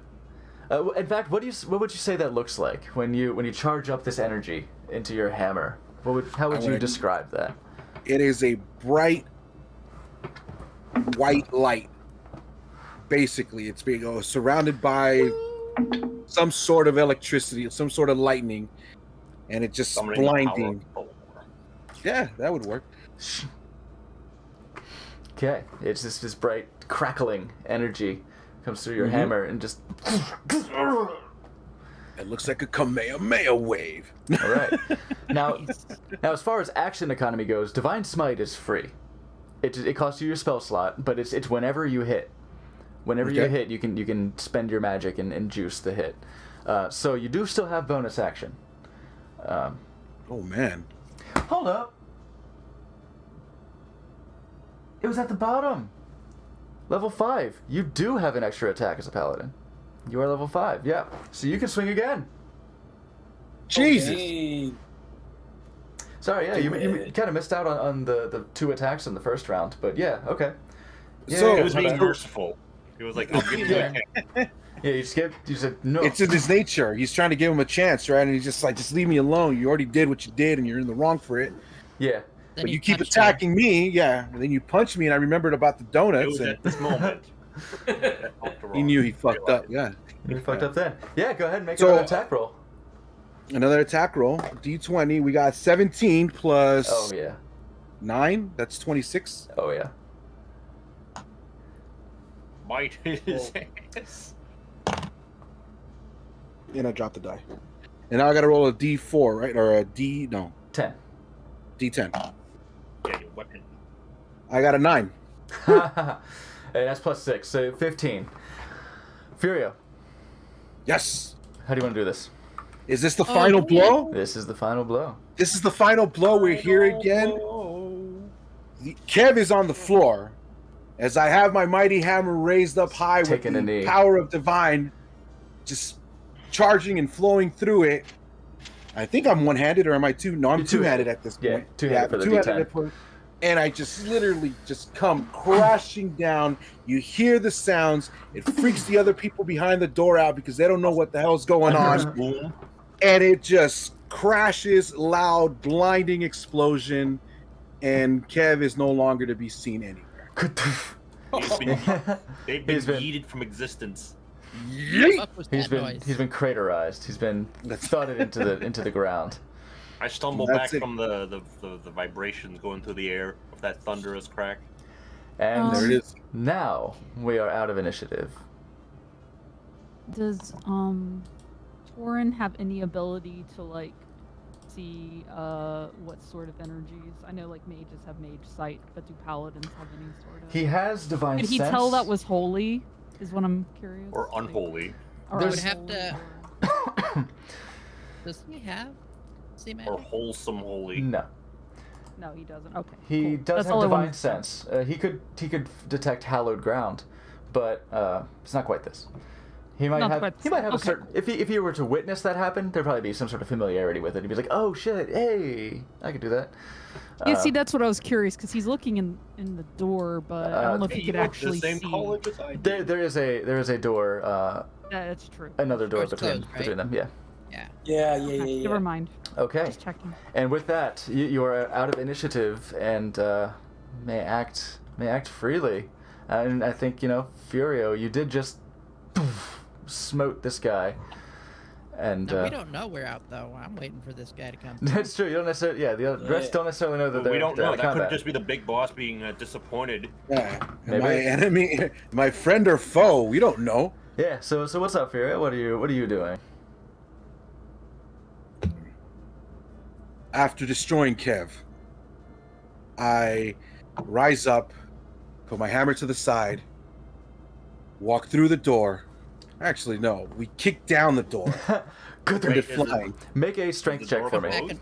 In fact, what would you say that looks like when you charge up this energy into your hammer? How would you describe that? It is a bright white light. Basically, it's being surrounded by some sort of electricity, some sort of lightning, and it's just Summoning the power blinding. of Thor. Yeah, that would work. Okay, it's this bright crackling energy comes through your hammer and just. It looks like a Kamehameha wave. All right. Now, as far as action economy goes, Divine Smite is free. It costs you your spell slot, but it's whenever you hit. Whenever you Okay. hit, you can spend your magic and juice the hit. So you do still have bonus action. Oh man. Hold up. It was at the bottom. Level 5. You do have an extra attack as a paladin. You are level 5, yeah. So you can swing again. Jesus. Okay. Sorry, yeah, you kind of missed out on the 2 attacks in the first round, but yeah, okay. Yeah, So- He was my being bad. merciful. He was like, I'll give you Yeah. a kick. Yeah, you said no. It's in his nature. He's trying to give him a chance, right? And he's just like, just leave me alone. You already did what you did, and you're in the wrong for it. Yeah. Then But he you keep punched her. attacking me, yeah. And then you punch me, and I remembered about the It donuts, was and at this moment. he knew he fucked up. Yeah. You fucked up then. Yeah, go ahead and make So- another attack roll. Another attack roll. D20. We got 17 plus Oh yeah. 9. That's 26. Oh yeah. Might his ass. And I dropped the die. And now I got to roll a D4, right? Or a D. No. 10. D10. Yeah, your weapon. I got a 9. And that's plus 6, so 15. Furio, Yes. how do you want to do this? Is this the final blow? This is the final blow. This is the final blow. We're here again. Kev is on the floor. as I have my mighty hammer raised up high with Taking a the knee. power of divine, just charging and flowing through it. I think I'm one-handed, or am I two? No, I'm You're two-handed at this Yeah, point. two-handed for the two-handed D10. at point. And I just literally just come crashing down. You hear the sounds. It freaks the other people behind the door out because they don't know what the hell's going on. Boom. And it just crashes, loud, blinding explosion. And Kev is no longer to be seen anywhere. They've been He's been- yeeted from existence. Yeet! What was He's that been noise? he's been craterized. He's been thudded into the ground. I stumble That's back it. from the vibrations going through the air of that thunderous crack. And There it is. now we are out of initiative. Does Torin have any ability to like see what sort of energies? I know like mages have mage sight, but do paladins have any sort of? He has divine Could he sense. tell that was holy? Is what I'm curious. Or like- unholy. or There's- Would have unholy, to- or- Does he have see Or magic? wholesome holy. No, No, he doesn't. Okay. he cool. does That's have all I divine wanted to know. sense. He could detect hallowed ground, but it's not quite this. He might Not have quite he might have a okay, certain if he were to witness that happen, there'd probably be some sort of familiarity with it. He'd be like, oh shit, hey, I could do that. Yeah, see, that's what I was curious because he's looking in the door, but I don't know if Hey, he you could went to actually the same see. college as I did. there is a door, Yeah, that's true. another door it's between closed, right? between them. Yeah. Yeah. Okay, Never mind. Okay. Just checking. And with that, you are out of initiative and may act freely. And I think Furio, you did just smote this guy. And No, we don't know we're out though. I'm waiting for this guy to come. that's true. You don't necessarily. Yeah, the rest don't necessarily know that But they're. we don't they're know. out of That could combat. just be the big boss being disappointed. Yeah. Maybe. My enemy, my friend or foe, we don't know. Yeah. So what's up, Furio? What are you doing? After destroying Kev, I rise up, put my hammer to the side, walk through the door. Actually, no, we kick down the door. Good. Send Wait, it is it- flying. Make a Was strength the check door for me. closed?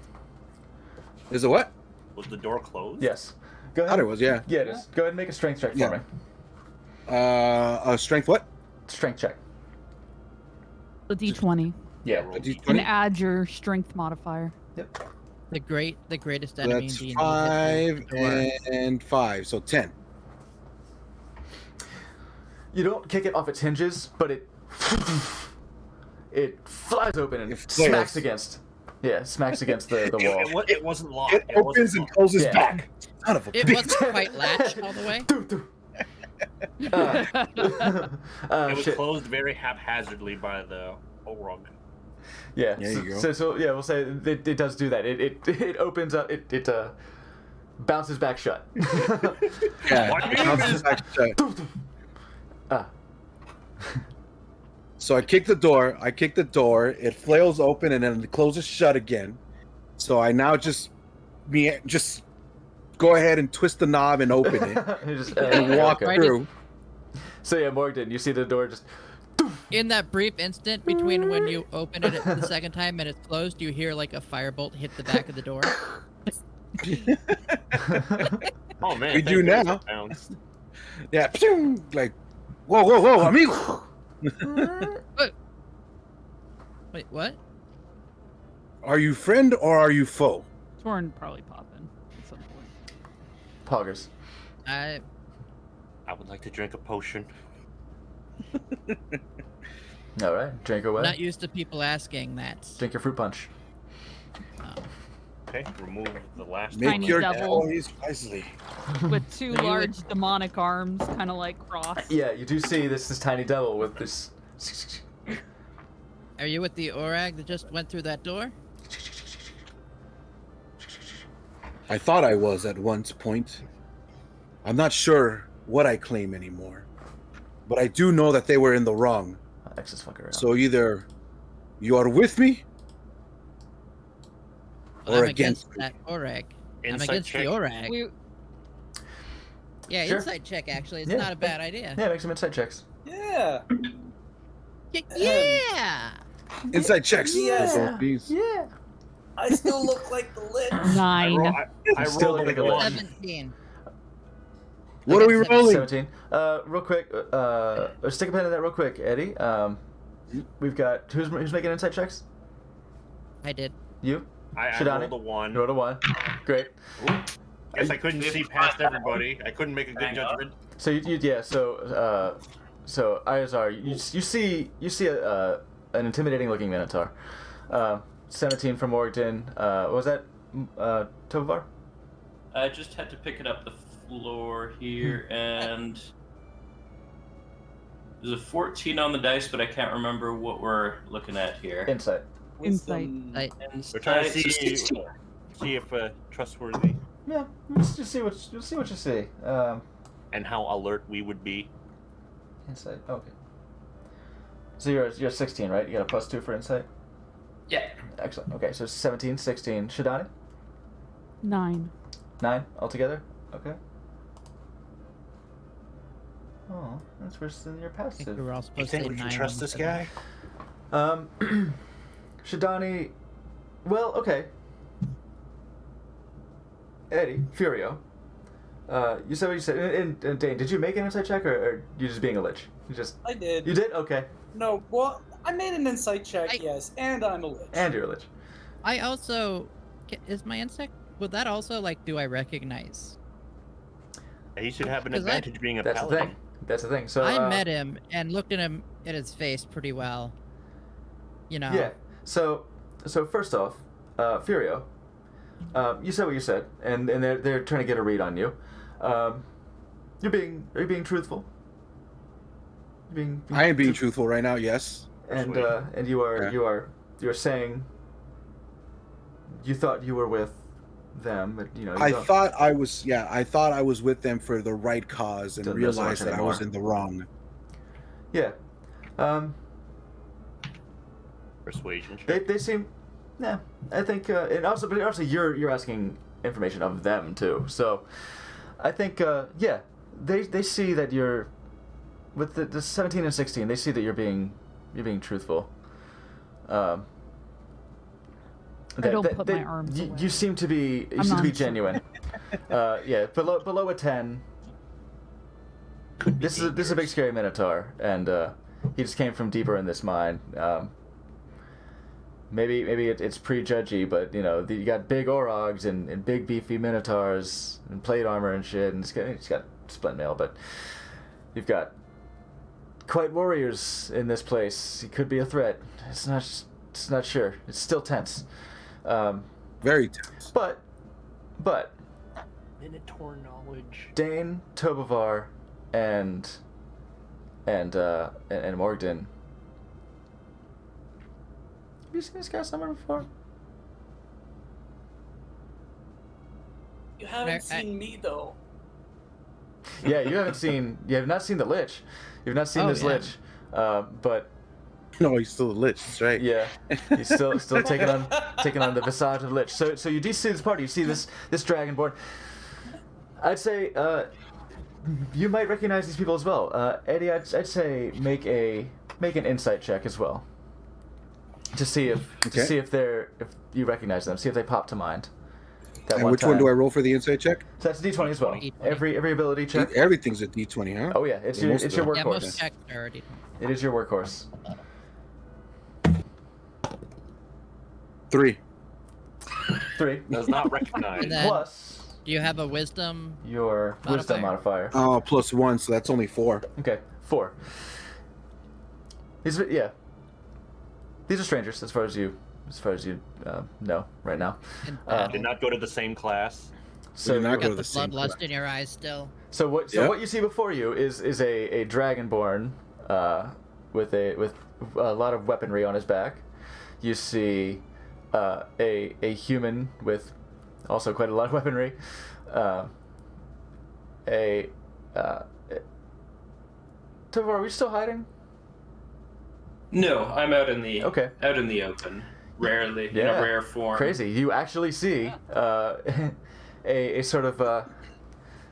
Is it what? Was the door closed? Yes. Go I ahead. thought it was, yeah. Yeah, it is. Go ahead and make a strength check for Yeah. me. Strength what? Strength check. The D20. Yeah. A You can D20? add your strength modifier. The greatest enemy That's in D&D. 5 and 5, so 10. You don't kick it off its hinges, but it flies open and It flails. smacks against the wall. It wasn't locked. It opens wasn't and locked. closes Yeah. back. Son of a It bitch. wasn't quite latched all the way. It was Shit. closed very haphazardly by the Orog. Yeah. There you go. So yeah, we'll say it does do that. It opens up. It bounces back shut. Yeah, What? it bounces back shut. Ah. So I kick the door, it flails open and then it closes shut again. So I now just go ahead and twist the knob and open it You just, and walk okay. through. So yeah, Morgan, you see the door just. In that brief instant between when you open it the second time and it's closed, you hear like a firebolt hit the back of the door. Oh man, We thank do goodness now. it bounced. Yeah, pshing, like whoa, amigo. Wait, what? Are you friend or are you foe? Torin probably pop in at some point. Poggers. I I would like to drink a potion. All right, drink away. not used to people asking that. Drink your fruit punch. Okay, remove the last Make Tiny your devil. choice wisely. With two No, you large demonic arms, kind of like crossed. Yeah, you do see this tiny devil with this. Are you with the Orag that just went through that door? I thought I was at one point. I'm not sure what I claim anymore. But I do know that they were in the wrong. X is fucking around. So either you are with me Well, or I'm against against me. that Orag. I'm Insight against check. the Orag. We, Yeah, Sure. insight check actually. It's Yeah. not a bad idea. Yeah, make some insight checks. Yeah. Yeah. Inside checks. Yes. for both these. Yeah. I still look like the lich. I, 9. roll, I Still rolled like a a one. 17. What are we Okay, rolling? 17. Real quick, stick a pen in that real quick, Eddie. We've got who's making insight checks? I did. You? I Shidani? rolled a 1. You rolled a 1. Great. Guess I couldn't see past everybody. I couldn't make a good judgment. So so Iazar, you see an intimidating looking minotaur. 17 from Morgden. What was that? Tovar? I just had to pick it up the floor here, and there's a 14 on the dice, but I can't remember what we're looking at here. Insight. Insight. We're trying to see if trustworthy Yeah, let's just see what you see. and how alert we would be. Insight. Okay. So you're 16, right? You got a +2 for insight. Yeah. Excellent. Okay, so 17, 16. Shidani? 9. 9 altogether? Okay. Oh, that's worse than your I think passive. we were all You supposed to think say we can 9 trust when we this said guy? that. Shidani. Well, okay. Eddie, Furio. You said what you said. And Dane, did you make an insight check, or you just being a lich? I did. You did? Okay. No, well, I made an insight check, I- yes, and I'm a lich. And you're a lich. I also is my insect. Would that also like? Do I recognize? He should have an 'Cause advantage being a That's the paladin. thing. That's the thing. So I met him and looked at him at his face pretty well. You know. Yeah. So first off, Furio, you said what you said, and they're trying to get a read on you. Are you being truthful? I am being truthful right now. Yes. And you are Yeah. you're saying you thought you were with them, but you know. I thought I was with them for the right cause and Doesn't matter so much realized that I was anymore. in the wrong. Yeah. Persuasion check. They seem. Yeah, I think, and also, but also you're asking information of them too. So, I think, yeah, they see that you're with the 17 and 16. They see that you're being truthful. I don't put my arms away. You seem to be I'm not sure. genuine. Yeah, below a 10. This is a big scary minotaur, and he just came from deeper in this mine. Maybe it's prejudgy, but you know you got big orogs and big beefy minotaurs and plate armor and shit, and it's got splint mail, but you've got quite warriors in this place. He could be a threat. It's not sure. It's still tense. Very tense. But Minotaur knowledge. Dane, Tobovar, and Morgden. Have you seen this guy somewhere before? You haven't I- seen me though. Yeah, you have not seen the Lich. You've not seen Oh, this yeah. Lich. But No, he's still a lich. That's right. yeah, he's still taking on the visage of the Lich. So you do see this party. You see this Dragonborn. I'd say you might recognize these people as well. Eddie, I'd say make an insight check as well. To see if you recognize them, see if they pop to mind. That And which one do I roll for the insight check? So that's a D20 as well. D20. Every ability check. Everything's a D20, huh? Oh yeah, it's Yeah, your most of them. Yeah, workhorse. most checks are already. It is your workhorse. 3. 3 Does not recognize. And then, plus do you have a wisdom? your wisdom modifier. Oh, plus 1, so that's only 4. Okay, 4. These are strangers as far as you know right now. In Did not go to the same class. So did not You go got to the the same bloodlust class. in your eyes still. So what Yep. you see before you is a dragonborn with a lot of weaponry on his back. You see a human with also quite a lot of weaponry. Tovar, are we still hiding? No, I'm out in the Okay. open. Rarely, in Yeah. a rare form. Crazy. You actually see a sort of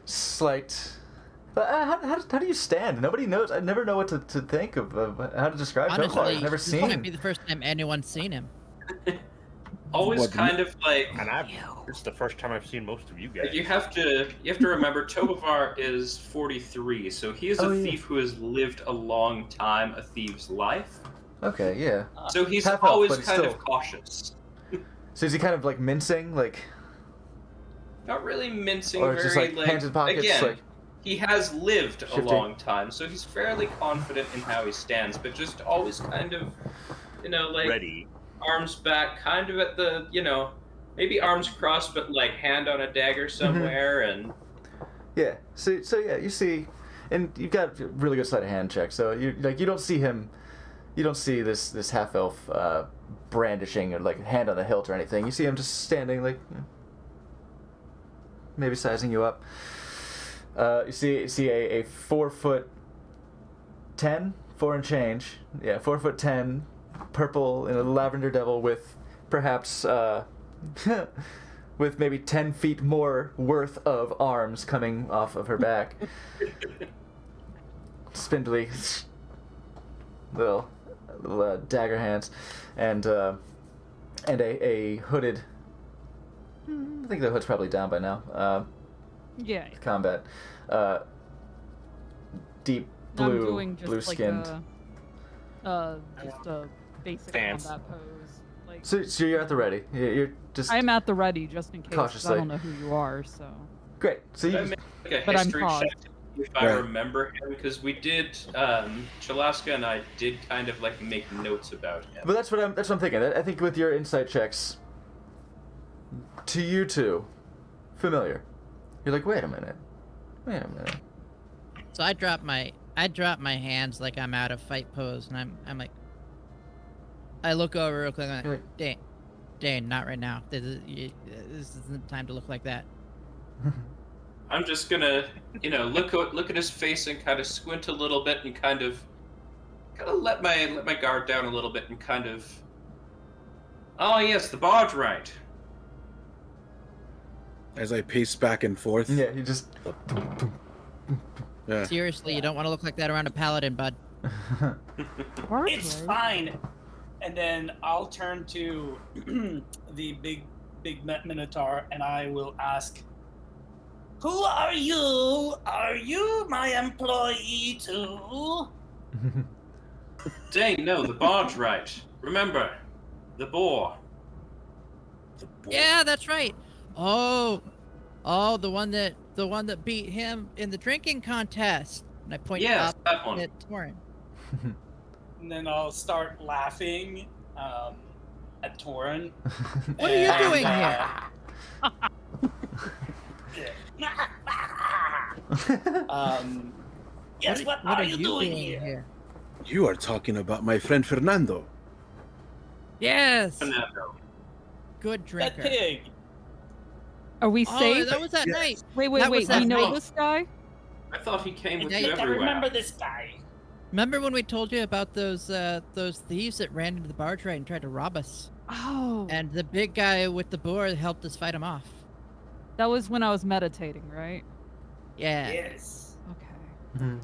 slight. How do you stand? Nobody knows. I never know what to think of how to describe Tovar. Honestly, I've never this might be seen. the first time anyone's seen him. always What, kind of like And it's the first time I've seen most of you guys. you have to remember Tobavar is 43, so he is Oh, a yeah. thief who has lived a long time a thief's life. Okay, yeah. So he's Half elf, always but he's kind still- of cautious. So is he kind of like mincing, like, Not really mincing or very just like hands in pockets, again, like? he has lived Shifty. a long time, so he's fairly confident in how he stands, but just always kind of, like Ready. arms back, kind of at the, maybe arms crossed, but like hand on a dagger somewhere, and Yeah. So yeah, you see, and you've got a really good sleight of hand check. So you don't see him, you don't see this half elf brandishing or like hand on the hilt or anything. You see him just standing like, maybe sizing you up. You see a 4'10", 4 and change. Yeah, 4'10", purple in a lavender devil with perhaps with maybe 10 feet more worth of arms coming off of her back. Spindly little dagger hands, and a hooded. I think the hood's probably down by now. Yeah. Combat. Deep I'm blue, doing just blue like skinned. just a basic Stance. combat pose. Like, So you're at the ready. You're just I'm at the ready just in case. 'Cause Cautiously. I don't know who you are, so. great. So I you make like a But I'm history paused. check if I Right. remember him, because we did, Chalaska and I did kind of like make notes about him. But that's what I'm thinking. I think with your insight checks, to you two, familiar. You're like, wait a minute. So I drop my hands like I'm out of fight pose, and I'm like, I look over real quick. I'm You're like, Dane, not right now. This isn't the time to look like that. I'm just gonna, look at his face and kind of squint a little bit and kind of let my guard down a little bit and kind of. Oh yes, the barge right. As I pace back and forth. Yeah, you just. Yeah. Seriously, you don't want to look like that around a paladin, bud. It's fine. And then I'll turn to the big Minotaur and I will ask, "Who are you? Are you my employee too?" Dang, no, the barge right. Remember, the boar. Yeah, that's right. Oh, the one that beat him in the drinking contest. And I point Yes, up that one. at Torin. And then I'll start laughing at Torin. What are you doing here? Yes, what are you doing here? You are talking about my friend Fernando. Yes. Fernando. Good That drinker. pig. Are we Oh, safe? that was that Yes. night. Wait, that was we that know night. this guy? I thought he came with I you I everywhere. remember this guy. Remember when we told you about those thieves that ran into the barge right and tried to rob us? Oh, And the big guy with the boar helped us fight him off. that was when I was meditating, right? Yeah. Yes. Okay.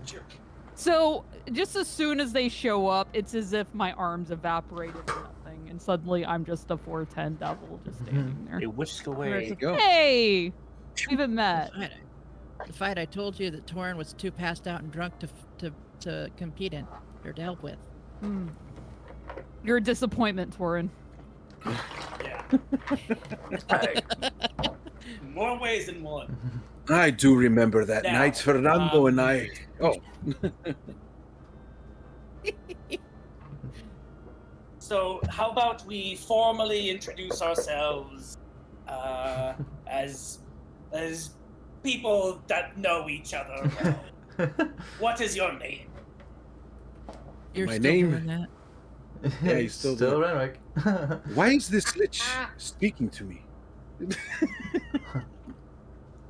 So, just as soon as they show up, it's as if my arms evaporated to nothing, and suddenly I'm just a 4'10" devil just standing there. It whisked Where away. it's like, go. hey! We haven't met. The fight I told you that Torin was too passed out and drunk to compete in or to help with. Hmm. You're a disappointment, Torin. Yeah. More ways than one. I do remember that Now, night. Fernando and I. Oh, So how about we formally introduce ourselves as people that know each other well. What is your name? You're My still name- doing that? Yeah, he's still Renwick. why is this lich speaking to me?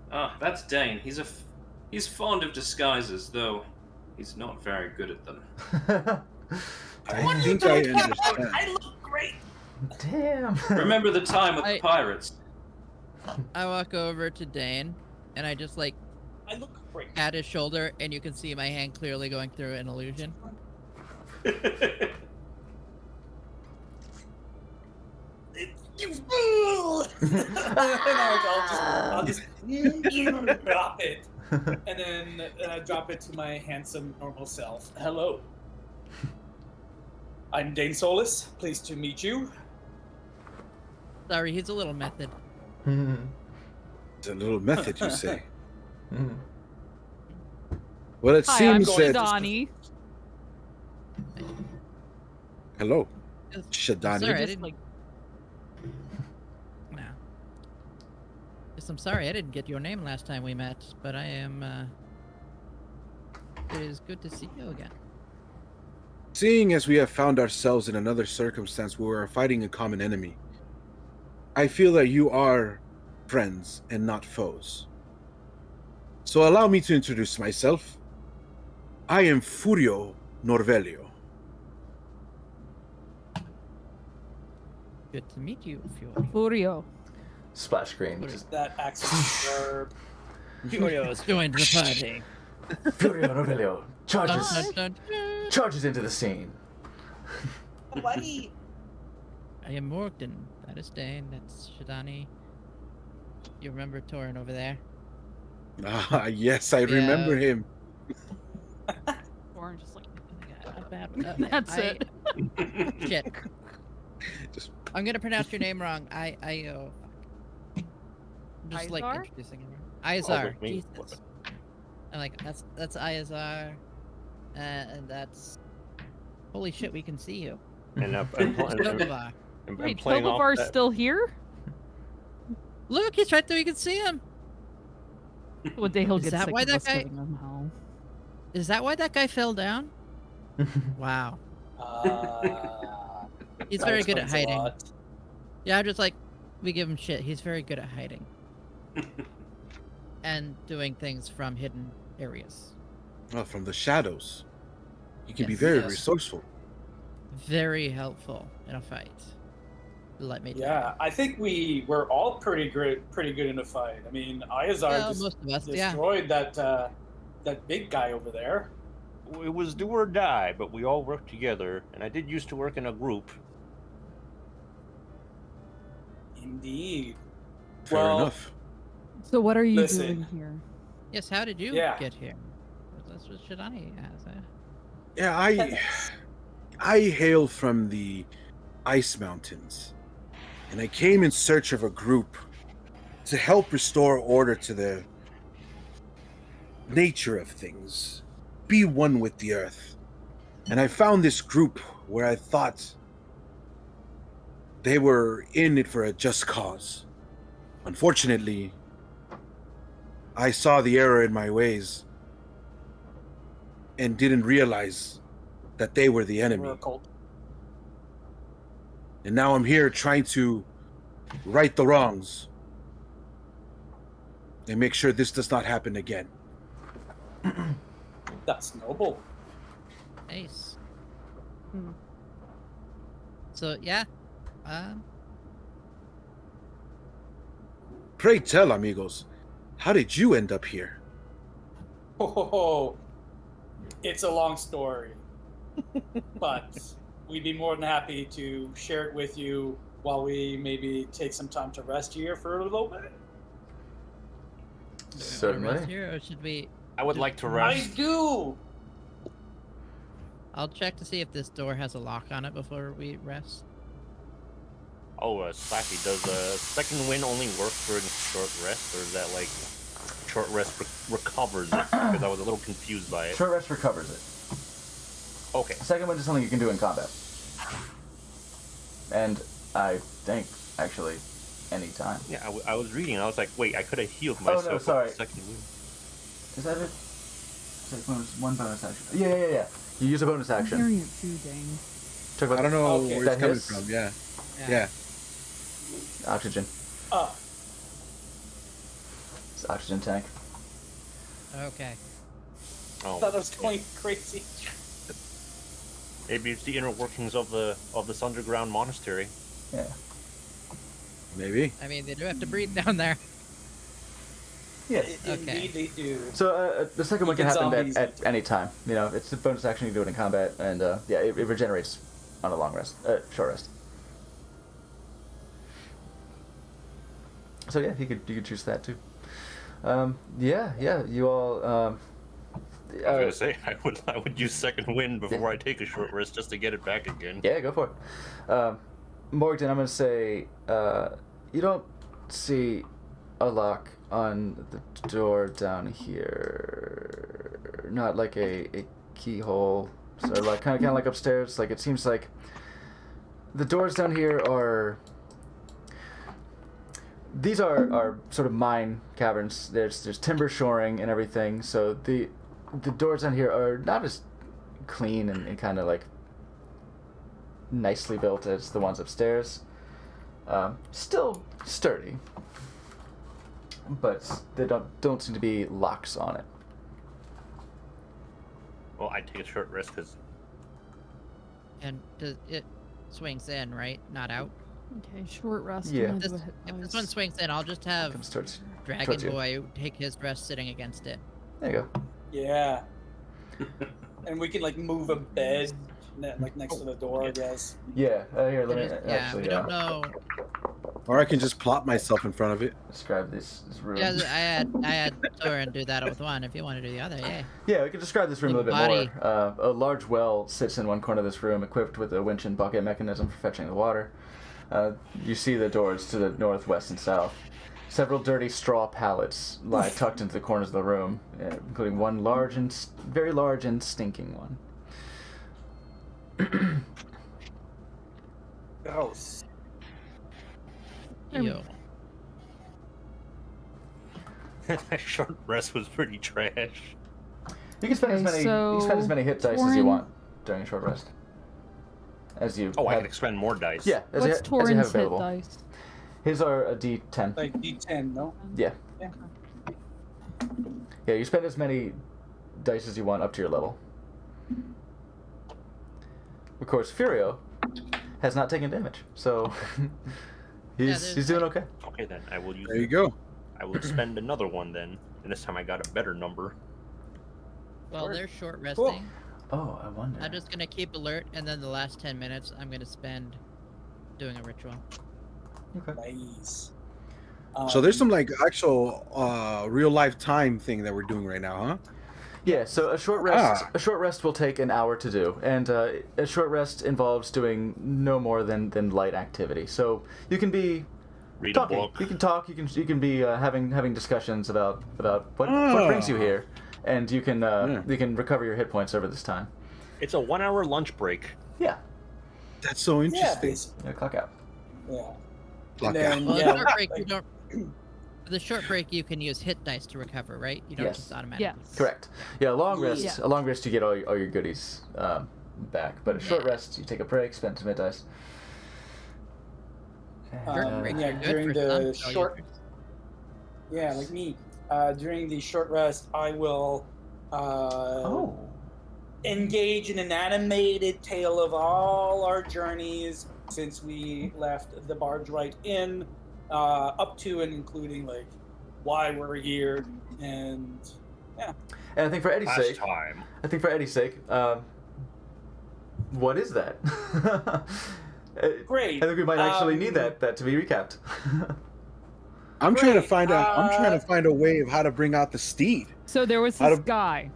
Ah, that's Dane. He's fond of disguises, though he's not very good at them. I think I understand. I look great. Damn. Remember the time with I- the pirates? I walk over to Dane, and I just like I look great. pat his shoulder, and you can see my hand clearly going through an illusion. You fool! And I'll just drop it. And then I drop it to my handsome, normal self. Hello. I'm Dane Solis. Pleased to meet you. Sorry, he's a little method. It's a little method, you say. Well, it Hi, I'm seems that. Donnie. Hello, Just- Shadani. Sorry, I Just didn't. like No. Yes, I'm sorry, I didn't get your name last time we met, but I am. It is good to see you again. Seeing as we have found ourselves in another circumstance where we are fighting a common enemy, I feel that you are friends and not foes. So allow me to introduce myself. I am Furio Norvelio. Good to meet you, Fury. Furio. Splash screen. Fury. Just That accent verb. Furio's joined the party. Furio Novelio Dun, charges dun, dun, dun. charges into the scene. Hawaii. I am Morgden. That is Dane. That's Shadani. You remember Torin over there? Ah, yes, I remember him. Orange is like, Not bad. That's I- it. Shit. Just I'm gonna pronounce your name wrong. Just like Izar? introducing him. Izar. with me. Jesus. I'm like, that's Izar. And that's. Holy shit, we can see you. And I'm Tobavar. Wait, playing off Tobavar's that. still here? Look, he's right there. You can see him. One day he'll Is get that sick why of that us guy- giving him hell. Is that why that guy fell down? Wow. He's That very good at explains a hiding. lot. Yeah, I'm just like, we give him shit. He's very good at hiding. And doing things from hidden areas. oh, from the shadows. You can be Yes. very Yes. resourceful. Very helpful in a fight. Let me tell Yeah, I think we were all pretty good in a fight. I mean, Iazar Well, just most of us, yeah. destroyed that big guy over there. It was do or die, but we all worked together, and I did used to work in a group. Indeed. Fair Well, enough. So what are you Listen. doing here? Yes, how did you Yeah. get here? That's what Shadani has. Yeah, I hail from the Ice Mountains, and I came in search of a group to help restore order to the nature of things, be one with the earth. And I found this group where I thought they were in it for a just cause. Unfortunately, I saw the error in my ways and didn't realize that they were the We're enemy. a cult. And now I'm here trying to right the wrongs and make sure this does not happen again. That's noble. Nice. Hmm. So yeah, Pray tell, amigos, how did you end up here? Oh, it's a long story, but we'd be more than happy to share it with you while we maybe take some time to rest here for a little bit. wanna Certainly. rest here, or should we? I would like to I rest. do. I'll check to see if this door has a lock on it before we rest. Oh, Slappy, does second wind only work for a short rest, or is that like short rest recovers it? Because I was a little confused by it. Short rest recovers it. Okay. Second wind is something you can do in combat. And I think, actually, any time. Yeah, I was reading, and I was like, wait, I could have healed myself. no, with sorry. Second wind. Is that it? One bonus action. Yeah. You use a bonus I'm action. hearing it too, Dane. Talk about I don't know Okay. where That it's coming hits? from. Yeah. Yeah. oxygen. It's oxygen tank. Okay. I Oh, thought I was going crazy. maybe it's the inner workings of this underground monastery. Yeah. Maybe. I mean, they do have to breathe down there. Yes. Okay. Indeed, they do. So the second one You can get happen zombies. at any time. You know, it's a bonus action. You can do it in combat, and yeah, it regenerates on a long rest, short rest. So yeah, you could choose that too. Yeah. You all. I was gonna say I would use second wind before I take a short rest just to get it back again. Yeah, go for it. Morgan, I'm gonna say you don't see a lock on the door down here. Not like a keyhole. So like kind of like upstairs. Like it seems like the doors down here are. These are sort of mine caverns. There's timber shoring and everything. So the doors down here are not as clean and kind of like nicely built as the ones upstairs. Still sturdy, but they don't seem to be locks on it. Well, I take a short rest because And it swings in, right? Not out. Okay, short rest. Yeah. I'm gonna This, do a hit if this dice. one swings in, I'll just have Comes towards Dragon you. Boy take his rest sitting against it. There you go. Yeah. And we can like move a bed like next to the door, I guess. Yeah. Here, let me Yeah, actually we don't know. Or I can just plop myself in front of it. describe this room. Yeah, I had Soren do that with one. If you want to do the other, yeah. Yeah, we can describe this room a The little body. bit more. A large well sits in one corner of this room, equipped with a winch and bucket mechanism for fetching the water. You see the doors to the north, west, and south. Several dirty straw pallets lie tucked into the corners of the room, including one very large and stinking one. Gross. Yo. that short rest was pretty trash. You can spend as Okay, many. You can spend as so many hit dice as you Torin- want during a short rest. As you. Oh, I have, can expend more dice. Yeah, as What's you have Torin's hit available. dice? His are a D10. Like D10, no? Yeah. Yeah. Yeah, you spend as many dice as you want up to your level. Of course, Furio has not taken damage, so there's he's doing okay. Okay, then I will use. There you go. I will spend another one then, and this time I got a better number. Well, they're short resting. Oh, I wonder. I'm just gonna keep alert, and then the last 10 minutes I'm gonna spend doing a ritual. Okay. Nice. So there's some like actual real life time thing that we're doing right now, huh? Yeah, so a short rest. A short rest will take an hour to do, and a short rest involves doing no more than light activity. So you can be Read talking. a book. You can talk. You can be having discussions about what brings you here, and you can you can recover your hit points over this time. It's a 1 hour lunch break. Yeah. That's so Yeah, interesting. basically. Yeah, clock out. Yeah. Clock And then, out. Well, yeah, short break, you don't. For the short break, you can use hit dice to recover, right? You don't Yes. just automatically. Yes. Correct. Yeah, a long rest. Yeah. A long rest, you get all your goodies back. But a short Yeah. rest, you take a break, spend some hit dice. Short breaks yeah, are good during for the some spell short- users. Yeah, like me. During the short rest, I will Oh. engage in an animated tale of all our journeys since we left the Barge Right Inn, up to and including like why we're here, and And I think for Eddie's Last sake, time. what is that? great. I think we might actually need that to be recapped. I'm trying to Great, find out. I'm trying to find a way of how to bring out the steed. So there was How this to- guy.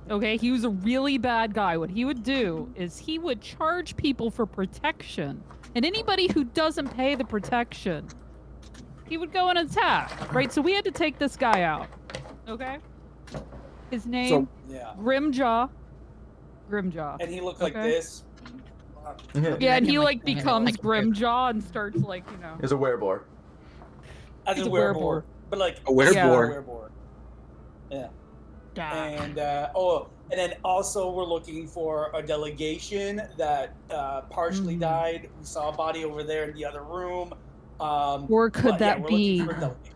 Okay, he was a really bad guy. What he would do is he would charge people for protection. And anybody who doesn't pay the protection, he would go and attack. Right? So we had to take this guy out. Okay? His name, Yeah, Grimjaw. Grimjaw. and he looked like Okay. this. Yeah, and he Imagine, like like, becomes like a bear. Grimjaw and starts like, you know. Is a werebore. As He's a a werebore, werebore. but like A werebore. yeah, werebore. Yeah. Yeah. And and then also we're looking for a delegation that partially Mhm. died. We saw a body over there in the other room. Or could but, that yeah, we're be? looking for a delegation.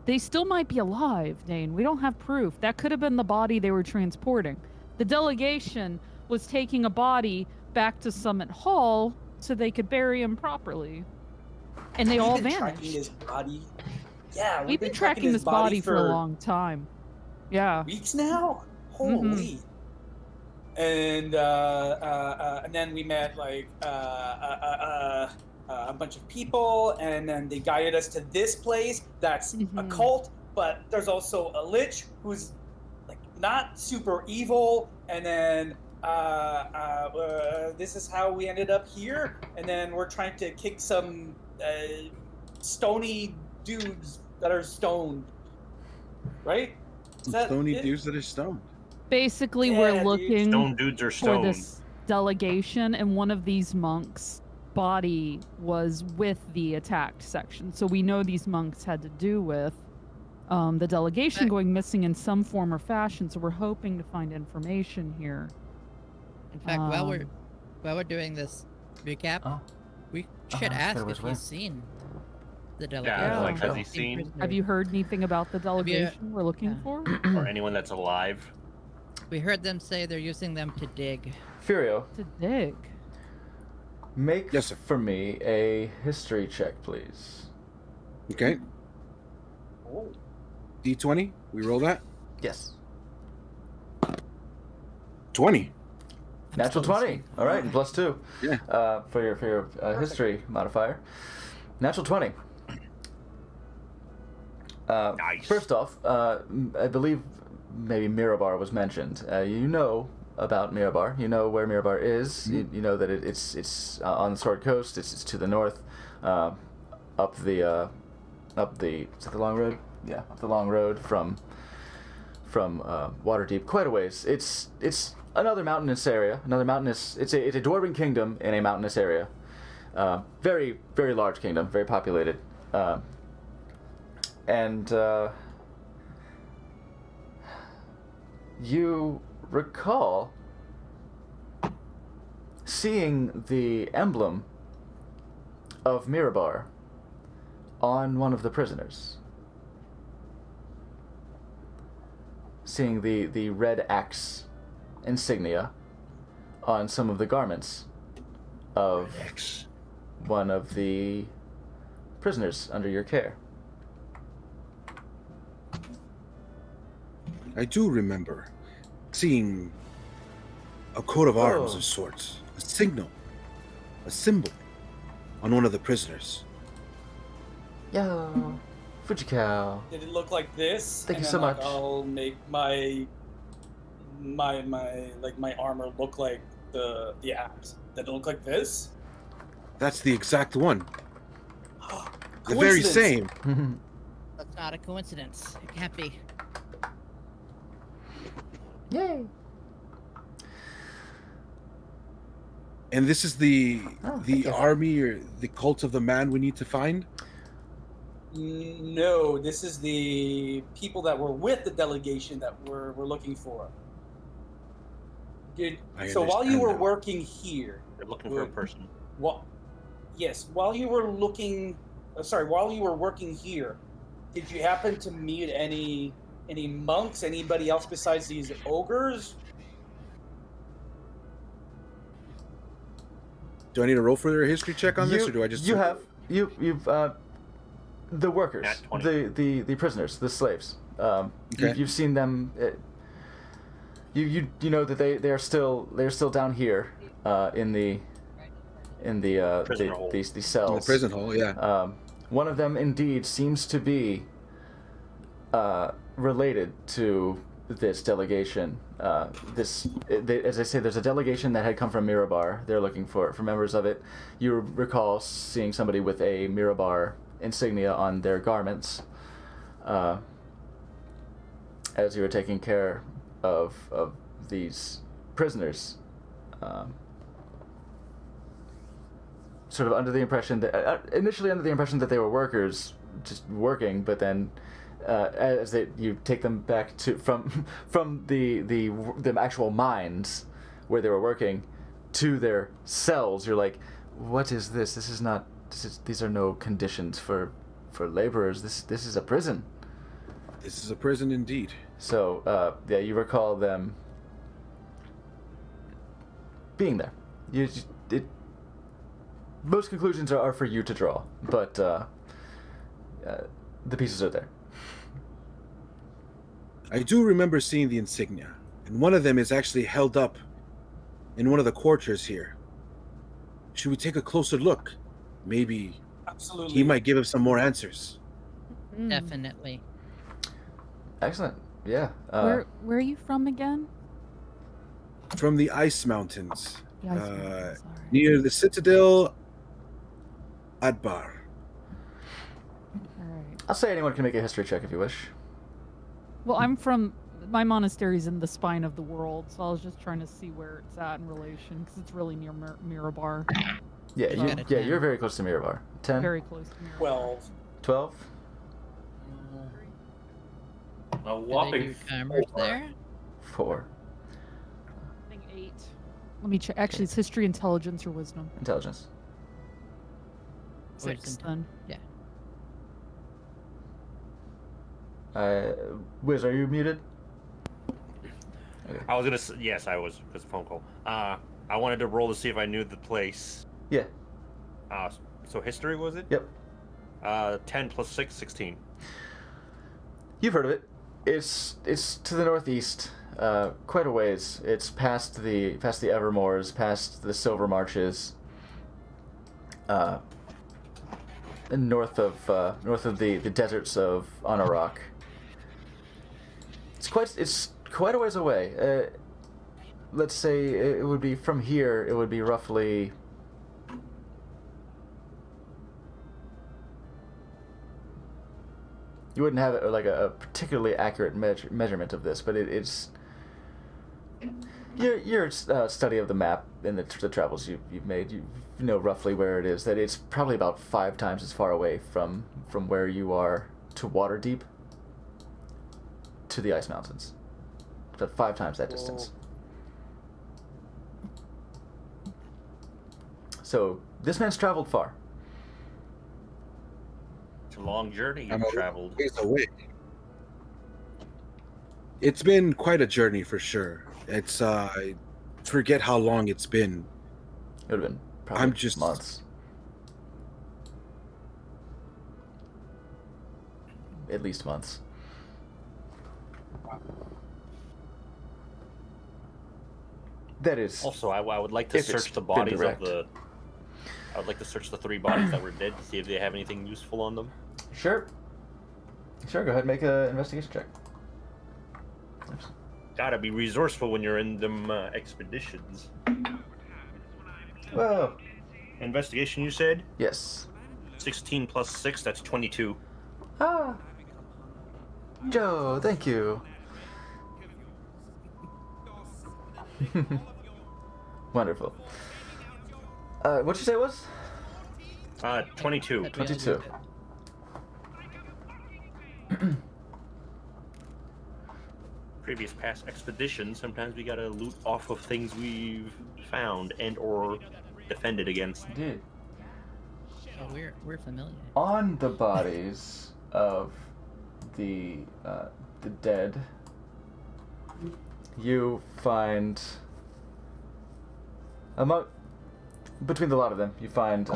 They still might be alive, Dane. We don't have proof. That could have been the body they were transporting. The delegation was taking a body back to Summit Hall so they could bury him properly. And they We've all been tracking vanished. his body. Yeah, We've been tracking this body for a long time. Yeah. weeks now. Mm-hmm. Holy. And then we met like a bunch of people, and then they guided us to this place that's a Mhm. cult, but there's also a lich who's like not super evil, and then this is how we ended up here, and then we're trying to kick some stony dudes that are stoned, right? Is that Stony it? dudes that are stoned. Basically, Yeah, we're dude. looking Stone dudes are for stone. this delegation, and one of these monks' body was with the attacked section. So we know these monks had to do with the delegation going missing in some form or fashion. So we're hoping to find information here. In fact, while Um, we're doing this recap, Oh. we Oh, should that's ask good, if wait. he's seen the delegation. Yeah, like, has he seen? Have you heard anything about the delegation we're looking Yeah. for? Or anyone that's alive? We heard them say they're using them to dig. Furio, To dig. make Yes, sir. for me a history check, please. Okay. Oh. D20. We roll that. Yes. 20. I'm Natural still 20. listening. All right, and +2. Yeah. For your history modifier. Natural 20. Nice. First off, I believe maybe Mirabar was mentioned. You know about Mirabar. You know where Mirabar is. You know that it's on the Sword Coast. It's to the north, up the is it the long road? Yeah, up the long road from Waterdeep, quite a ways. It's another mountainous area. It's a dwarven kingdom in a mountainous area. Very very large kingdom, very populated. And you recall seeing the emblem of Mirabar on one of the prisoners. Seeing the red axe insignia on some of the garments of X. one of the prisoners under your care. I do remember seeing a coat of arms Oh. of sorts, a signal, a symbol on one of the prisoners. Yo, Fujikawa. Did it look like this? Thank And you then, so like, much. I'll make my armor look like the axe. Did it look like this? That's the exact one. The very Coincidence. same. That's not a coincidence. It can't be. Yay. And this is the Oh, thank you. army or the cult of the man we need to find? No, this is the people that were with the delegation that we're looking for. I So while you understand were now. working here, They're looking for a person. while you were looking, while you were working here, did you happen to meet any monks, anybody else besides these ogres? Do I need to roll for a history check on this, or do I just... you've the workers, Nat 20. the prisoners, the slaves. Okay. You've seen them. You know that they're still down here in the Prisoner hole. these In the cells. prison hall, yeah. One of them indeed seems to be related to this delegation. As I say, there's a delegation that had come from Mirabar. They're looking for members of it. You recall seeing somebody with a Mirabar insignia on their garments as you were taking care of these prisoners. Sort of under the impression that initially under the impression that they were workers just working, but then as you take them back to from the actual mines where they were working to their cells, you're like, what is this? These are no conditions for laborers. This is a prison. This is a prison indeed. So you recall them being there. Most conclusions are for you to draw, but the pieces are there. I do remember seeing the insignia, and one of them is actually held up in one of the quarters here. Should we take a closer look? maybe Absolutely. he might give him some more answers. Mm. Definitely. Excellent. Yeah. Where are you from again? From the Ice Mountains, The Ice Mountains, sorry. near the Citadel Adbar. All right. I'll say anyone can make a history check if you wish. Well, I'm from. My monastery's in the spine of the world, so I was just trying to see where it's at in relation, because it's really near Mirabar. Yeah, You got a 10. you're very close to Mirabar. 10? Very close to Mirabar. 12. 12? A Do they whopping do timers 4. there? 4. I think 8. Let me check. Actually, it's history, intelligence, or wisdom. Intelligence. 6 Wisdom. then. Yeah. Wiz, are you muted? I was gonna. Yes, I was. Because of phone call. I wanted to roll to see if I knew the place. Yeah. So history was it? Yep. 10 plus 6, 16. You've heard of it. It's to the northeast, quite a ways. It's past the Evermoors, past the Silver Marches, and north of the deserts of Anarok. It's quite a ways away. Let's say it would be from here. It would be roughly. You wouldn't have like a particularly accurate measurement of this, but it's your study of the map and the travels you've made. You know roughly where it is. That it's probably about 5 times as far away from where you are to Waterdeep to the Ice Mountains. About 5 times that distance. So this man's traveled far. It's a long journey I'm you've a traveled. ways away. It's been quite a journey for sure. It's I forget how long it's been. It would have been probably I'm just- months. At least months. That is. Also, I would like to If it's search the been bodies of direct. the. I would like to search the 3 bodies that were dead to see if they have anything useful on them. Sure. Go ahead and make an investigation check. Oops. Gotta be resourceful when you're in them expeditions. Whoa. Investigation, you said? Yes. 16 plus 6, that's 22. Ah. Joe, thank you. Wonderful. What'd you say it was? 22. That we all 22. did. Previous past expeditions, sometimes we gotta loot off of things we've found and or defended against. Indeed. Oh, we're familiar. On the bodies of the dead, you find between the lot of them, you find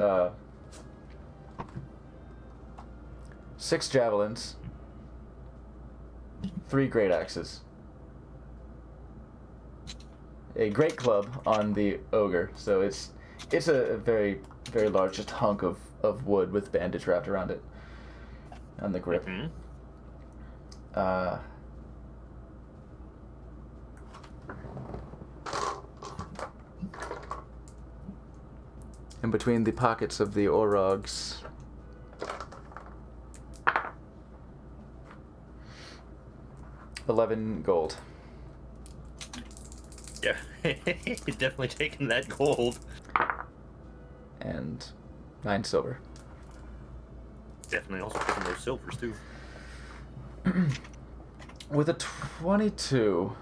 6 javelins, 3 great axes, a great club on the ogre. So it's a very very large just hunk of wood with bandage wrapped around it on the grip. Mhm. In between the pockets of the Orogs, $11 gold. Yeah, definitely taking that gold. And 9 silver. Definitely also taking those silvers too. With a 22,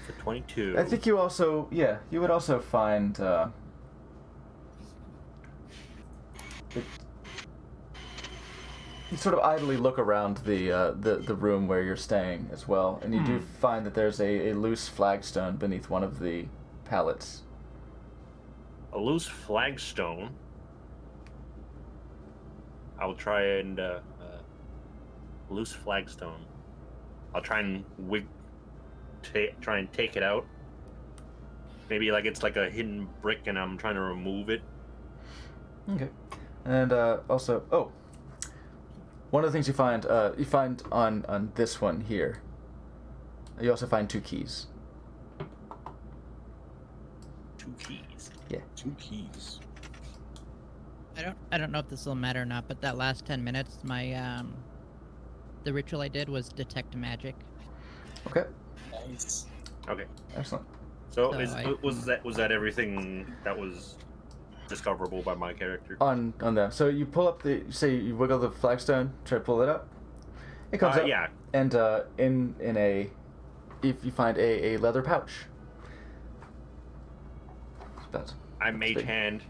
For 22. I think you also, you would also find you sort of idly look around the room where you're staying as well, and you do find that there's a loose flagstone beneath one of the pallets. A loose flagstone. I'll try and loose flagstone. I'll try and try and take it out. Maybe like it's like a hidden brick, and I'm trying to remove it. Okay, and also, one of the things you find on this one here. You also find 2 keys. 2 keys. Yeah. 2 keys. I don't know if this will matter or not, but that last 10 minutes, my the ritual I did was detect magic. Okay. Nice. Okay. Excellent. So So was that everything that was discoverable by my character? On them. So you pull up you wiggle the flagstone, try to pull it up. It comes up. Yeah. And if you find a leather pouch. That's I mage big. hand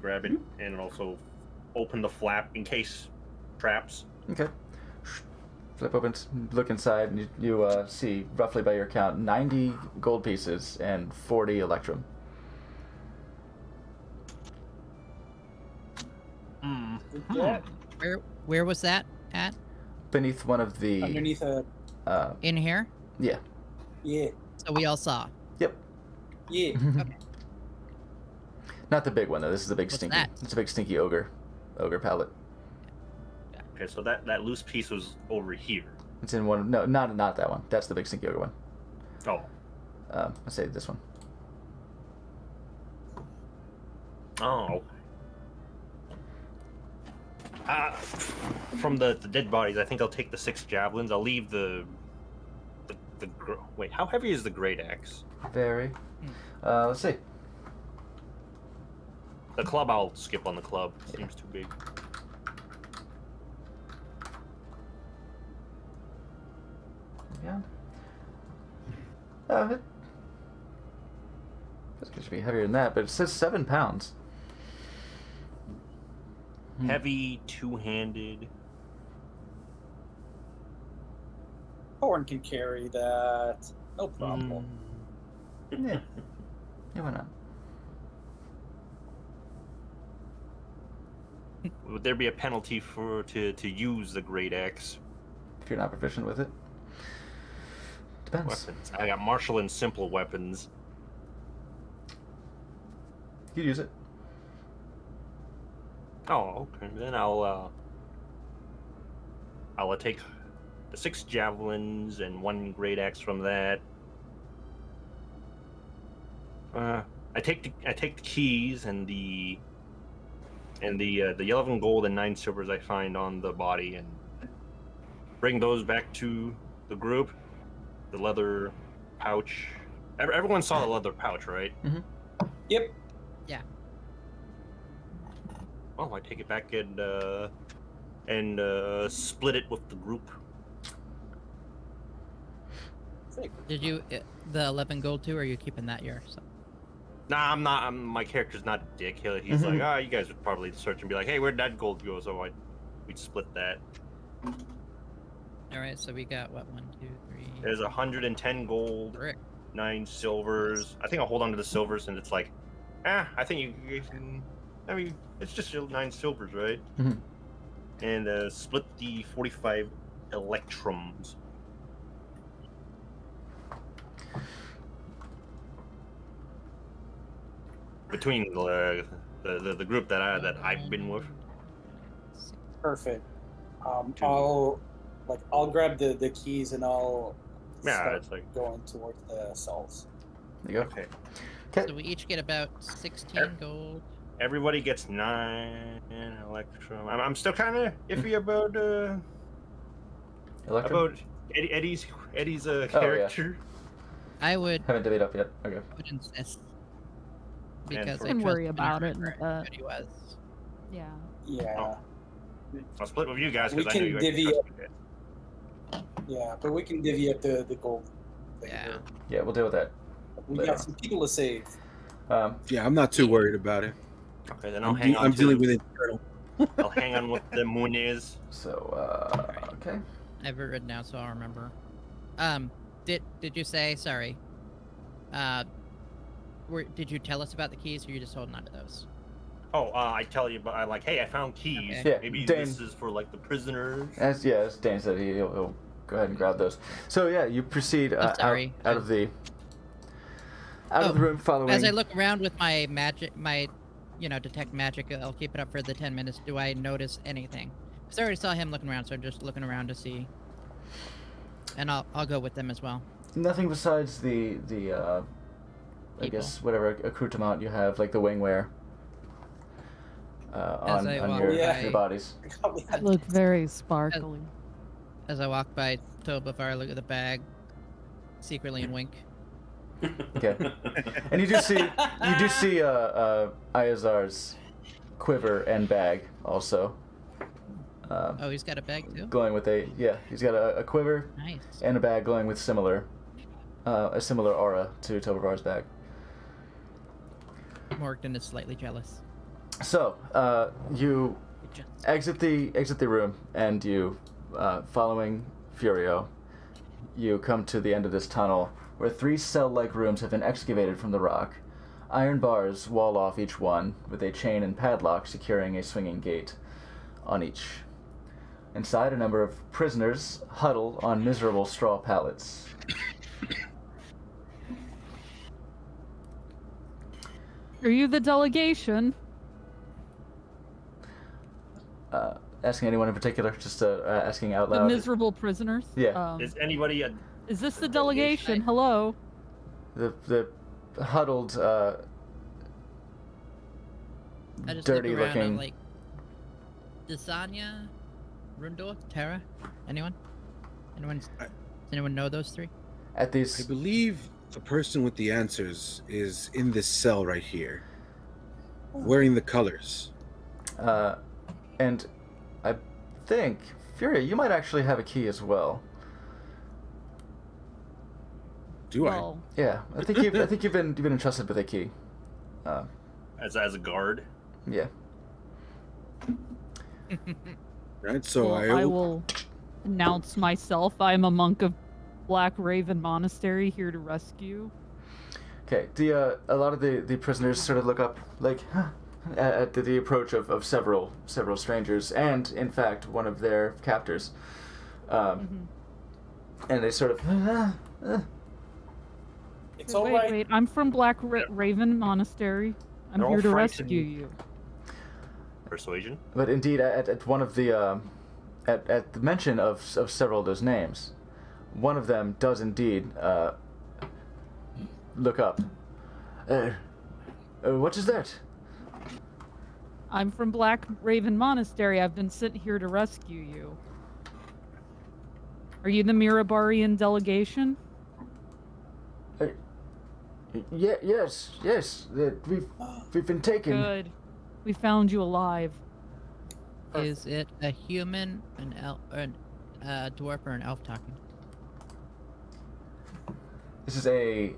grab it and also open the flap in case traps. Okay. Flip open, look inside, and you see, roughly by your count, 90 gold pieces and 40 electrum. Yeah. Where was that at? Beneath one of the... Underneath a. In here? Yeah. Yeah. So we all saw. Yep. Yeah. Okay. Not the big one, though. This is the big What's stinky. that? It's a big stinky ogre pallet. Okay, so that loose piece was over here. It's in one... No, not that one. That's the big stinky ogre one. Oh. Let's say this one. Oh. From the dead bodies, I think I'll take the 6 javelins. I'll leave the wait, how heavy is the great axe? Very. Let's see. The club, I'll skip on the club. Seems too big. Yeah. This should be heavier than that, but it says 7 pounds. Heavy, two-handed. Horn can carry that. No problem. Yeah. Yeah, why not? Would there be a penalty to use the great axe? If you're not proficient with it. Depends. Weapons. I got martial and simple weapons. You use it. Oh, okay. Then I'll take the 6 javelins and 1 great axe from that. I take the keys and the 11 gold and 9 silvers I find on the body and bring those back to the group. The leather pouch. Everyone saw the leather pouch, right? Mm-hmm. Yep. Yeah. Well, I take it back and split it with the group. Did you the 11 gold too, or are you keeping that yours? Nah, I'm not. My character's not a dick. He's like, you guys would probably search and be like, hey, where'd that gold go? So we'd split that. All right, so we got what, 1, 2, 3. There's 110 gold, Brick. 9 silvers. I think I'll hold on to the silvers, and it's like, I think you can. I mean, it's just 9 silvers, right? Mm-hmm. And split the 45 electrums. Between the group that I've been with. Perfect. I'll grab the keys and I'll start it's like going towards the cells. There you go. Okay. So we each get about 16 gold. Everybody gets 9 electrum. I'm still kind of iffy about Electrum? Eddie's character. I would Haven't divvied up yet. Okay. insist because for- I Don't trust worry him about for it, how but- good he was. Yeah. Yeah. I'll split with you guys We because I know can you divvy guys up. trust me. Yeah, but we can divvy up the gold. thing Yeah. here. Yeah, we'll deal with that. We Later. got some people to save. Yeah, I'm not too worried about it. Okay, then I'll hang on. I'm dealing with internal. I'll hang on with the Muniz. So, okay. I have it written down, so I'll remember. Did you say, sorry? Did you tell us about the keys, or you just holding on to those? Oh, I tell you, but I like, hey, I found keys. Okay. Yeah, Maybe Dane- this is for like the prisoners. As Dane said, he'll go ahead and grab those. So yeah, you proceed sorry. out of the room, following. As I look around with my magic, detect magic, I'll keep it up for the 10 minutes. Do I notice anything? Because I already saw him looking around, so I'm just looking around to see. And I'll go with them as well. Nothing besides the I guess whatever accoutrement you have, like the wingwear. On I walk your by- bodies. Look very sparkly. As I walk by Tobafar, I look at the bag, secretly and wink. Okay. And you do see Iazar's quiver and bag also. Oh, he's got a bag too? Glowing with he's got a quiver Nice. and a bag glowing with a similar aura to Tobavar's bag. Morgan is slightly jealous. So, you exit the room, and you, following Furio, you come to the end of this tunnel, where 3 cell-like rooms have been excavated from the rock. Iron bars wall off each one, with a chain and padlock securing a swinging gate on each. Inside, a number of prisoners huddle on miserable straw pallets. Are you the delegation? Asking anyone in particular, just asking out The loud. miserable prisoners? Yeah. Is anybody a Is this the delegation? Hello? The huddled, I just dirty look around, looking. I'm like, Desanya, Rundor, Terra? Anyone? Does anyone know those 3? At I these, believe the person with the answers is in this cell right here, wearing the colors. and I think Furia, you might actually have a key as well. Do Well, Yeah, I think you've been entrusted with a key. as a guard? Yeah. I? Right. So well, I will announce myself. I'm a monk of Black Raven Monastery, here to rescue. Okay. A lot of the prisoners sort of look up, like, at the approach of several strangers, and in fact one of their captors. And they sort of. It's all right. Wait, I'm from Black Raven Monastery. I'm They're here all to frightened. rescue you. Persuasion? But indeed, at one of the at the mention of several of those names, one of them does indeed look up. What is that? I'm from Black Raven Monastery. I've been sent here to rescue you. Are you the Mirabarian delegation? Yes. We've been taken. Good. We found you alive. Is it a human, an elf, a dwarf, or an elf talking? This is a.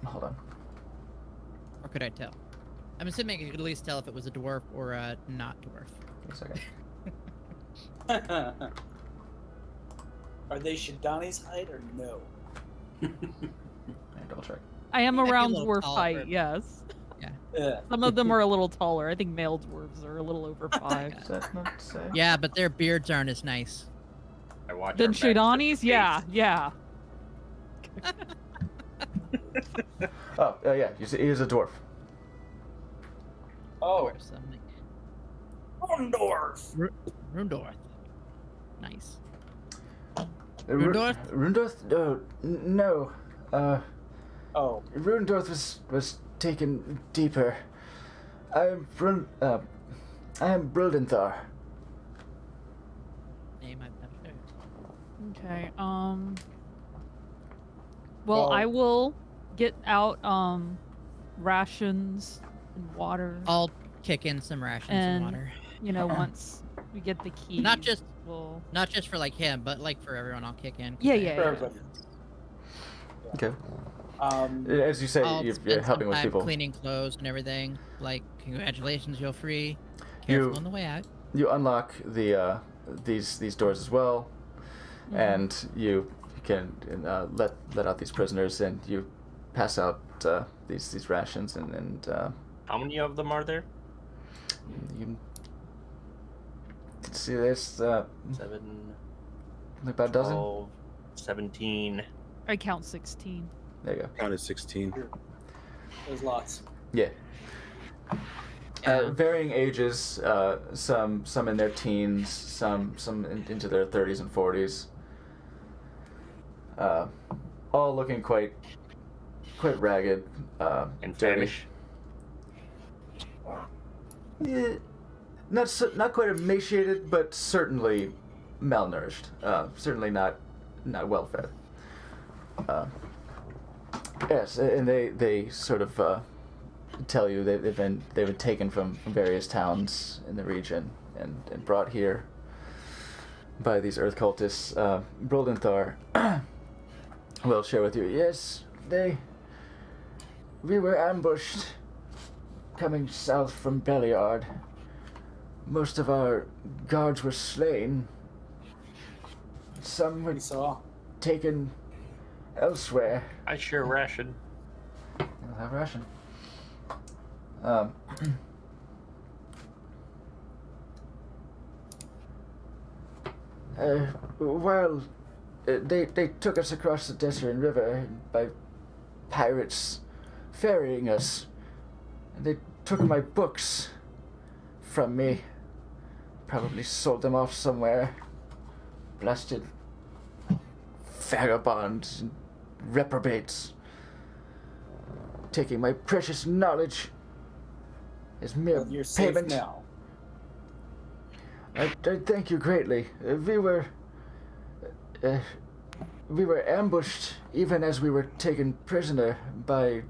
Hold on. Or could I tell? I'm assuming I could at least tell if it was a dwarf or a not dwarf. Give me a second. Are they Shadani's height or no? Double check. I am Might be a around little dwarf tall height, for- yes. Yeah. Some of them are a little taller. I think male dwarves are a little over 5. Is that not to say? Yeah, but their beards aren't as nice. I watch Then our backs to Shadani's? face. Yeah. Oh, yeah. He is a dwarf. Oh, Dwarfs, I'm like, Rundorf. Rundorth. Nice. Rundorth? Rundorth? No. Oh, Rundorth was taken deeper. I am Brildenthar. Name I've never heard. Okay, Well, Well- I will get out, rations and water. I'll kick in some rations And- and water. Once we get the key. Not just We'll... Not just for like him, but like for everyone. I'll kick in. 'cause Yeah, I- yeah, for everybody. Okay. As you say, I'll you're spend helping some with time people. cleaning clothes and everything. Like, congratulations, you're free. You- Careful on the way out. You unlock the these doors as well, and you can let out these prisoners, and you pass out these rations, and How many of them are there? you can see there's 7, about a dozen. 12, 17. I count 16. There you go. Counted 16. There's lots. Yeah. Yeah. Varying ages, some in their teens, some into their 30s and 40s. All looking quite ragged, And dirty. famished. Yeah, not quite emaciated, but certainly malnourished. Certainly not well fed. Yes, and they sort of tell you they've been taken from various towns in the region and brought here by these earth cultists. Broldenthar will share with you. Yes, we were ambushed coming south from Beliard. Most of our guards were slain. Some were We saw. taken elsewhere. I share ration. I'll have ration. Well, they took us across the Desert River by pirates ferrying us. They took my books from me. Probably sold them off somewhere. Blasted vagabonds and reprobates. Taking my precious knowledge as mere Well, you're safe payment. now. I thank you greatly. We were ambushed even as we were taken prisoner by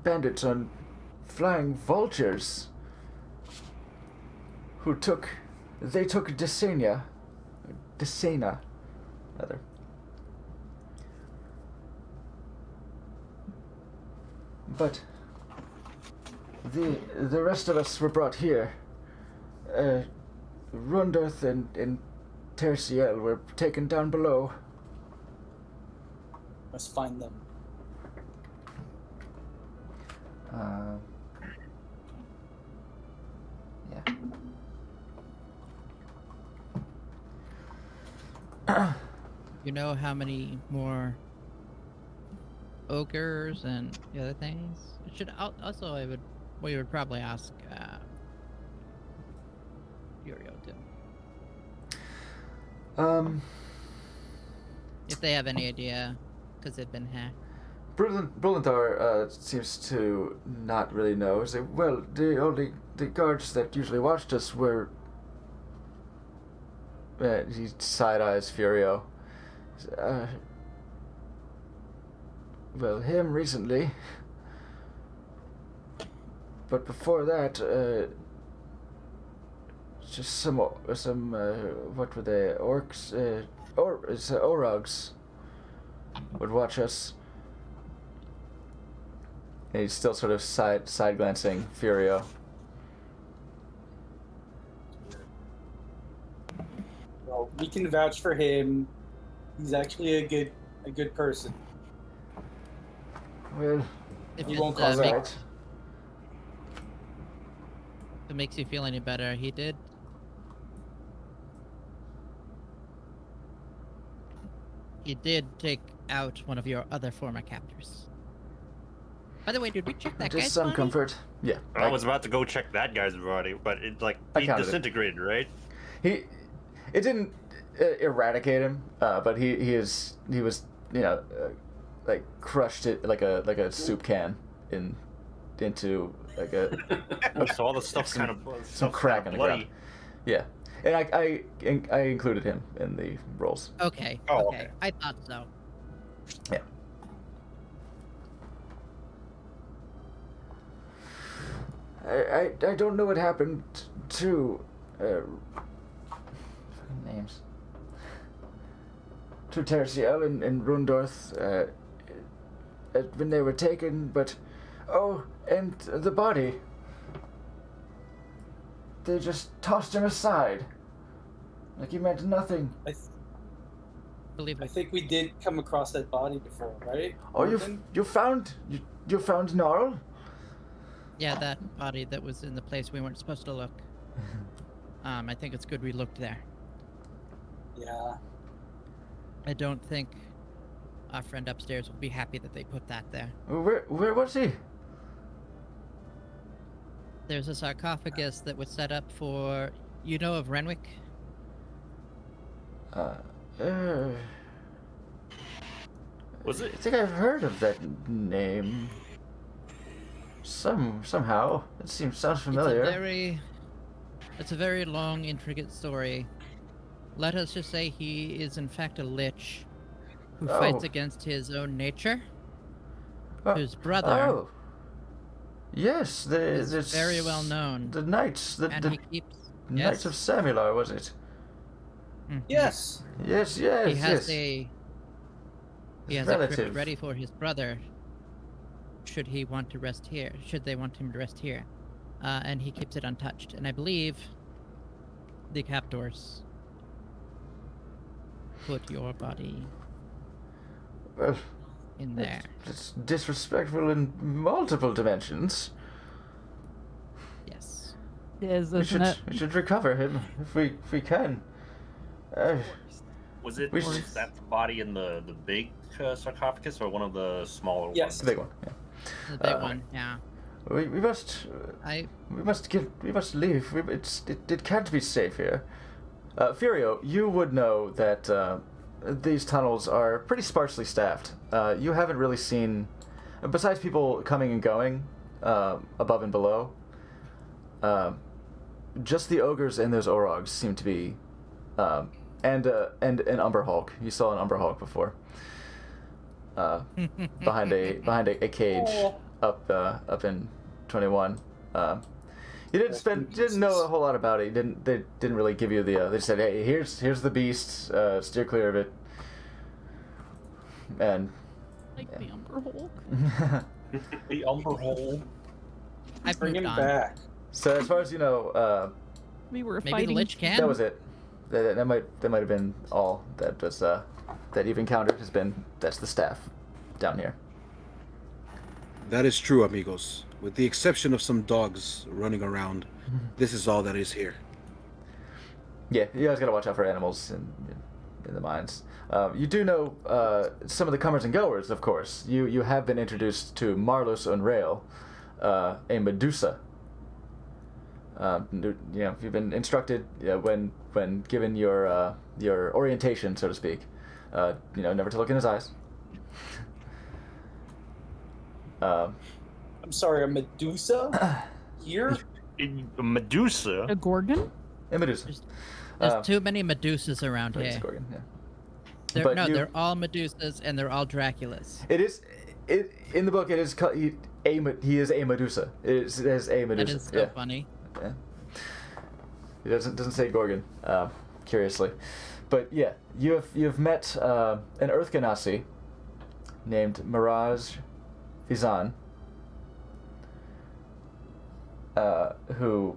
bandits on flying vultures who took Desena, rather. But the rest of us were brought here. Rundorth and Terciel were taken down below. Let's find them. Yeah. You know how many more ogres and the other things? We would probably ask Uriel too. If they have any idea, because they've been hacked. Brulenthar seems to not really know. Say, well, the guards that usually watched us were. He side eyes Furio. Well, him recently. But before that, just some what were they? Orcs, Orogs would watch us. And he's still sort of side glancing Furio. Well, we can vouch for him. He's actually a good person. Well, If He it, won't cause all that. right. if it makes you feel any better, he did. He did take out one of your other former captors. By the way, did we check that Just guy's some body? comfort. Yeah. I was about to go check that guy's body, but he I counted it. disintegrated, right? It didn't eradicate him, but he was like crushed it like a soup can into like a So all the stuff's Some- kind of some crack in the ground. Yeah, and I included him in the rolls. Okay. Oh, okay. okay. I thought so. Yeah. I don't know what happened to names to Terciel and Rundorth. when they were taken, but oh, and the body. They just tossed him aside, like he meant nothing. I Believe me. think we did come across that body before, right? Oh, Morgan? you found Gnarl? Yeah, that body that was in the place we weren't supposed to look. I think it's good we looked there. Yeah. I don't think our friend upstairs will be happy that they put that there. Where was he? There's a sarcophagus that was set up for, you know, of Renwick. Was I it? think I've heard of that name. Somehow it sounds familiar. It's a very long, intricate story. Let us just say he is in fact a lich who fights Oh. against his own nature. Oh, Whose brother Oh. Yes, is very well known, The knights, and the he keeps. Knights of Samular, was it? Mhm. Yes. Yes, He yes, has yes. a. He His has a relative. crypt ready for his brother. Should he want to rest here? Should they want him to rest here? And he keeps it untouched. And I believe the captors put your body Well, in there. it's disrespectful in multiple dimensions. Yes. It is, We isn't it? should recover him if we can. Was it We was should- that the body in the big sarcophagus or one of the smaller Yes. The big one. Yeah. The big Uh, one, yeah. We must we must leave. It can't be safe here. Furio, you would know that these tunnels are pretty sparsely staffed. You haven't really seen, besides people coming and going above and below, just the ogres and those orogs seem to be, and an Umber Hulk. You saw an Umber Hulk before. Behind a cage up in 21. You didn't know a whole lot about it. They didn't really give you the. They said, hey, here's the beast. Steer clear of it. And Like the Umber Hulk. The Umber Hole. I've Bring moved him on. back. so as far as you know, We were Maybe fighting. the Lich can. that was it. That might have been all that was that you've encountered has been. That's the staff down here. That is true, amigos. With the exception of some dogs running around, this is all that is here. Yeah, you guys gotta watch out for animals in the mines. You do know some of the comers and goers, of course. You have been introduced to Marlos Unrail, a Medusa. You've been instructed when given your orientation, so to speak. Never to look in his eyes. I'm sorry, a Medusa? Here? Medusa. A Gorgon? A Medusa. There's too many Medusas around Medusa here. Gorgon, yeah. They're all Medusas and they're all Draculas. It is. In the book, it is he is a Medusa. It says a Medusa. That is so funny. Yeah. It doesn't say Gorgon, curiously, but yeah, you've met an Earth Ganassi named Mirage Vizan, who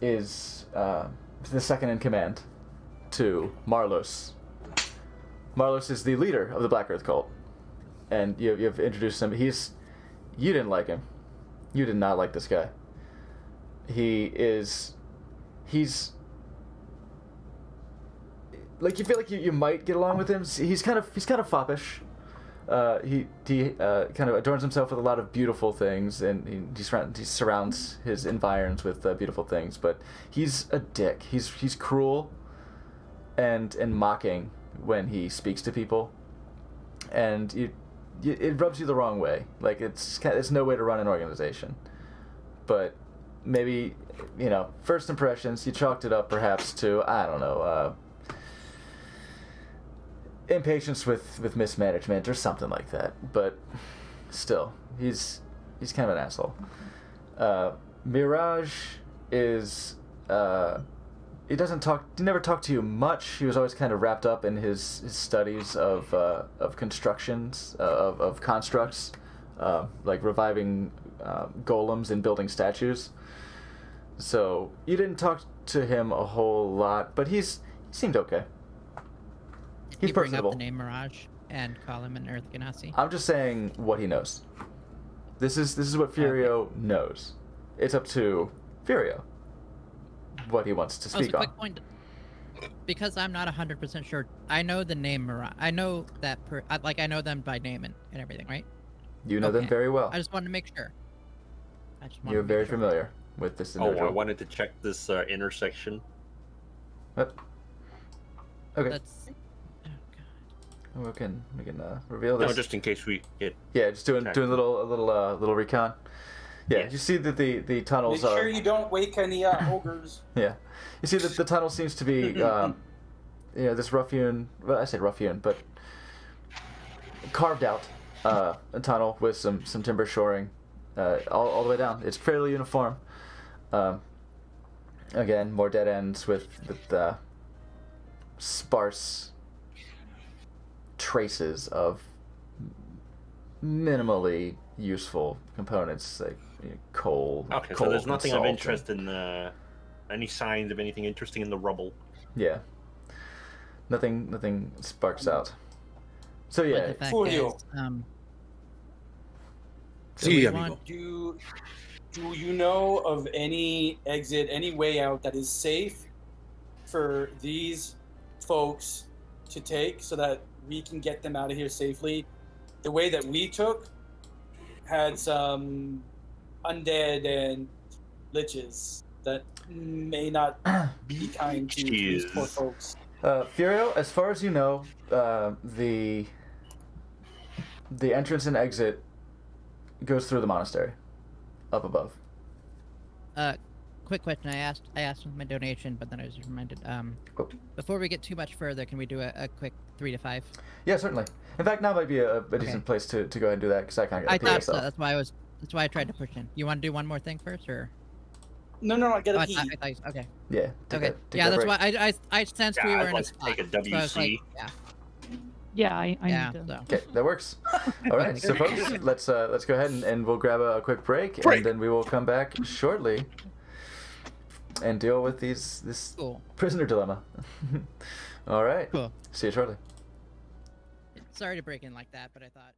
is the second in command to Marlos. Marlos is the leader of the Black Earth cult, and you've introduced him. You didn't like him. You did not like this guy. He's like, you feel like you might get along with him. He's kind of foppish. He kind of adorns himself with a lot of beautiful things, and he surrounds his environs with beautiful things. But he's a dick. He's cruel and mocking when he speaks to people, and it rubs you the wrong way. Like it's no way to run an organization. But maybe, first impressions, you chalked it up perhaps to, I don't know, impatience with mismanagement or something like that. But still, he's kind of an asshole. Mirage is he doesn't talk. He never talked to you much. He was always kind of wrapped up in his studies of constructions of constructs, like reviving golems and building statues. So you didn't talk to him a whole lot, but he seemed okay. He's you bring personable. up the name Mirage and call him an Earth Ganassi. I'm just saying what he knows. This is what Furio knows. It's up to Furio what he wants to Oh, so speak on. quick point. Because I'm not 100% sure, I know the name Mirage. I know that I know them by name and everything, right? You know them Okay. very well. I just wanted to make sure. You're very familiar with this Oh, I individual. wanted to check this intersection. Yep. Okay. Let's. Oh We can reveal No, this. just in case we get. Yeah, just doing Okay. a little recon. Yeah, Yeah. you see that the tunnels Make are. sure you don't wake any ogres. Yeah, you see that the tunnel seems to be, this rough-hewn. Well, I say rough-hewn, but carved out a tunnel with some timber shoring, all the way down. It's fairly uniform. Again, more dead ends with sparse traces of minimally useful components like coal. Okay, coal so there's and nothing salt of and- interest in any signs of anything interesting in the rubble. Yeah. Nothing sparks out. So But yeah, the fact Fulio. is, See, we amigo. want- Do you know of any exit, any way out that is safe for these folks to take so that we can get them out of here safely? The way that we took had some undead and liches that may not be kind to these poor Jeez. folks. Furio, as far as you know, the entrance and exit goes through the monastery, up above. Quick question. I asked with my donation, but then I was reminded. Oh. Before we get too much further, can we do a quick 3 to 5? Yeah, certainly. In fact, now might be a decent place to go ahead and do that because I kind of I got to pee thought so. myself. That's why I tried to push in. You want to do one more thing first, or? No, I Oh, gotta I pee. okay. Yeah. Take Okay. that Yeah, that's break. why I sensed we Yeah, were I'd in a like to spot. take a So I was like, WC. yeah. Yeah, I Yeah. need to. So. Okay, that works. All right, so folks, let's go ahead and we'll grab a quick break, Break. and then we will come back shortly and deal with this Cool. prisoner dilemma. All right. Cool. See you shortly. Sorry to break in like that, but I thought.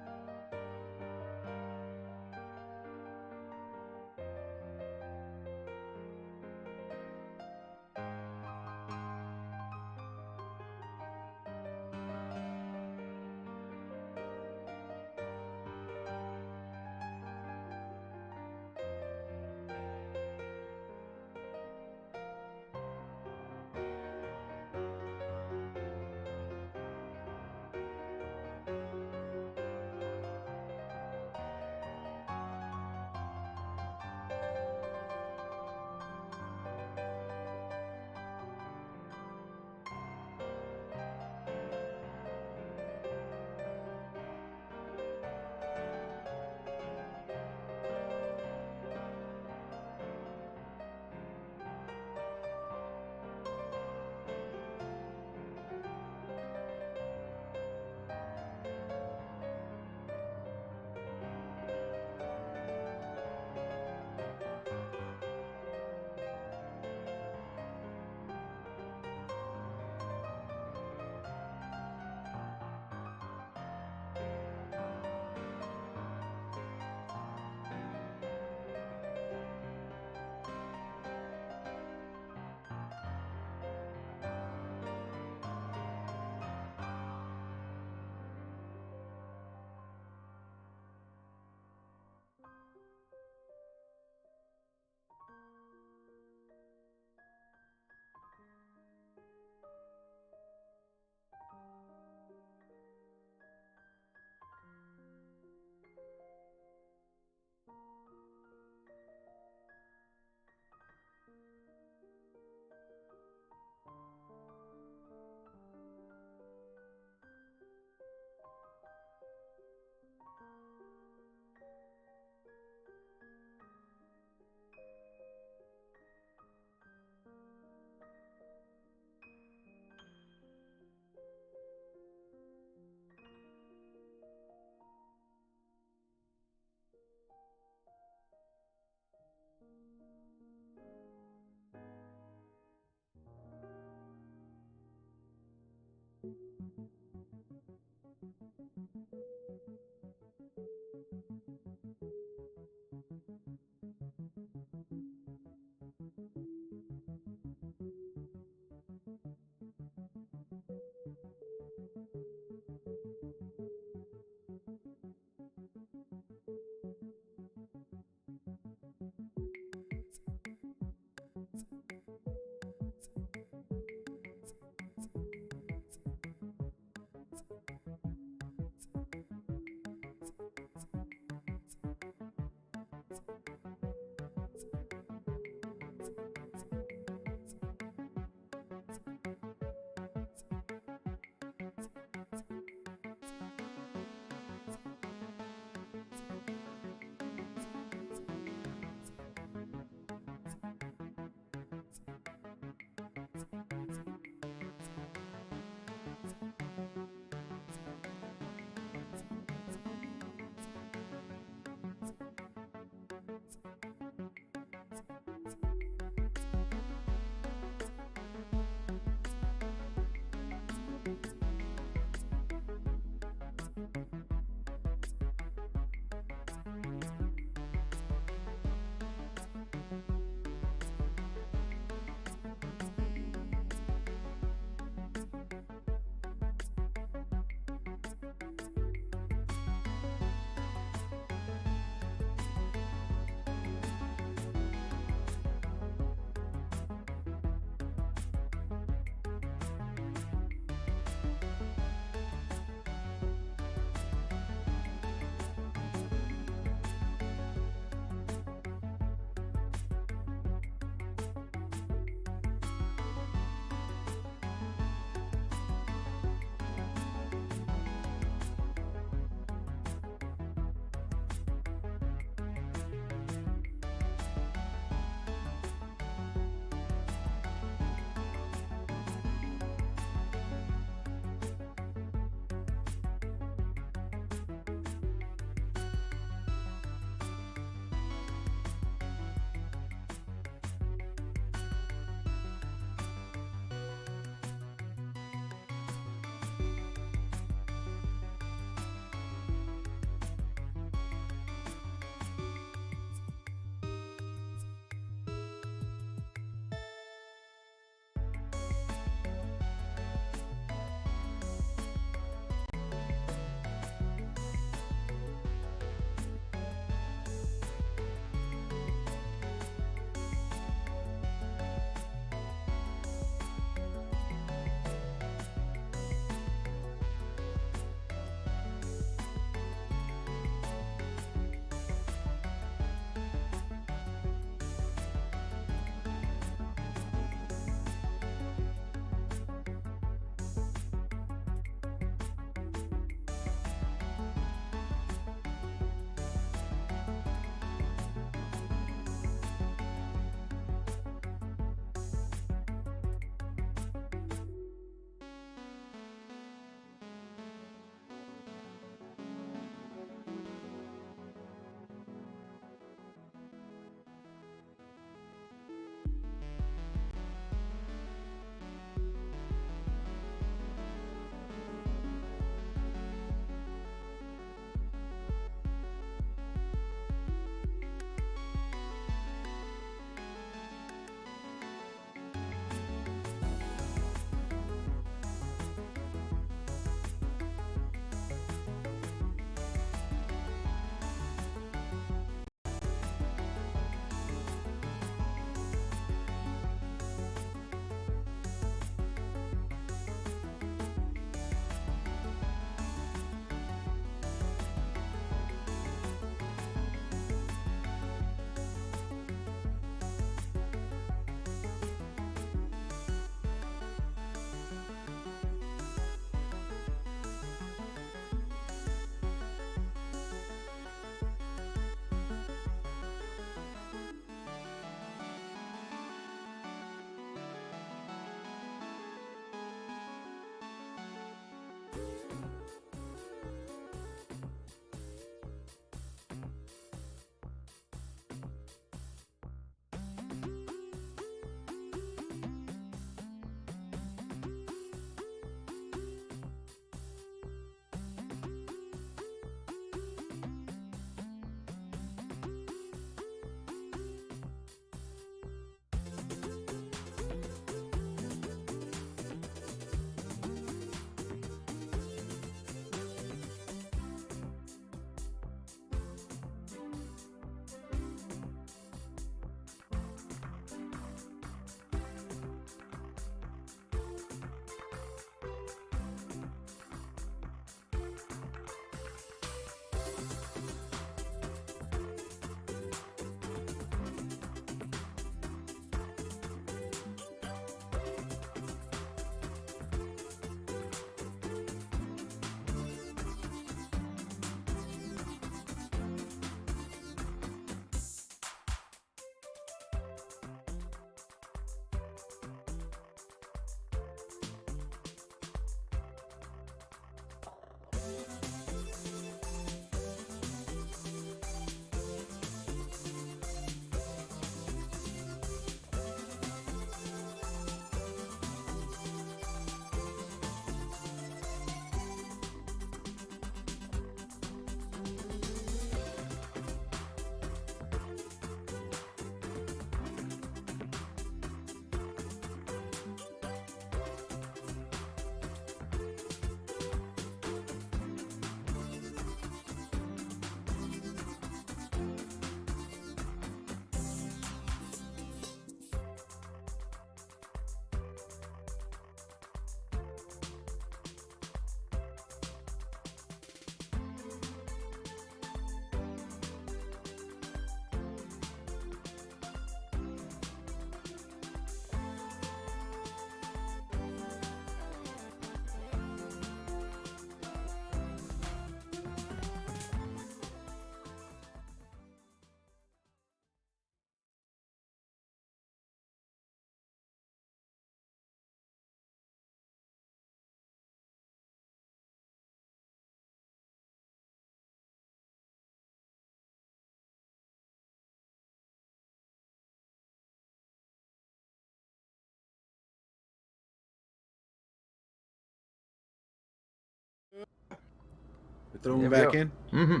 Throw him There we back go. in. Mm-hmm.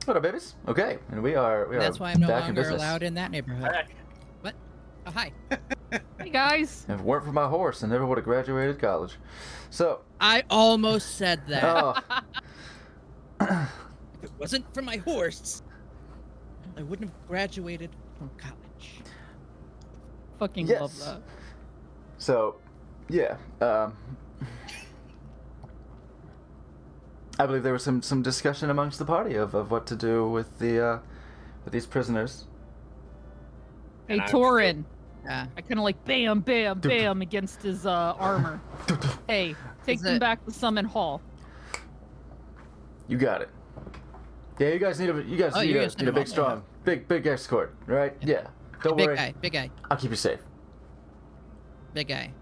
What up, babies? Okay, and we are That's why I'm no back in longer business. allowed in that neighborhood. What? Oh, hi. Hey guys. If it weren't for my horse, I never would have graduated college. So, I almost said that. oh, If it wasn't for my horse, I wouldn't have graduated from college. Fucking Yes. love that. so, yeah. I believe there was some discussion amongst the party of what to do with these prisoners. Hey And I'm Torin. Yeah. I kind of like bam, bam, bam against his armor. Hey, take Is them it- back to Summon Hall. You got it. Yeah, you guys need a Oh, need you're a, gonna need send a them big all, strong, big escort, right? Yeah. Don't Big worry. guy, big guy, I'll keep you safe. big guy.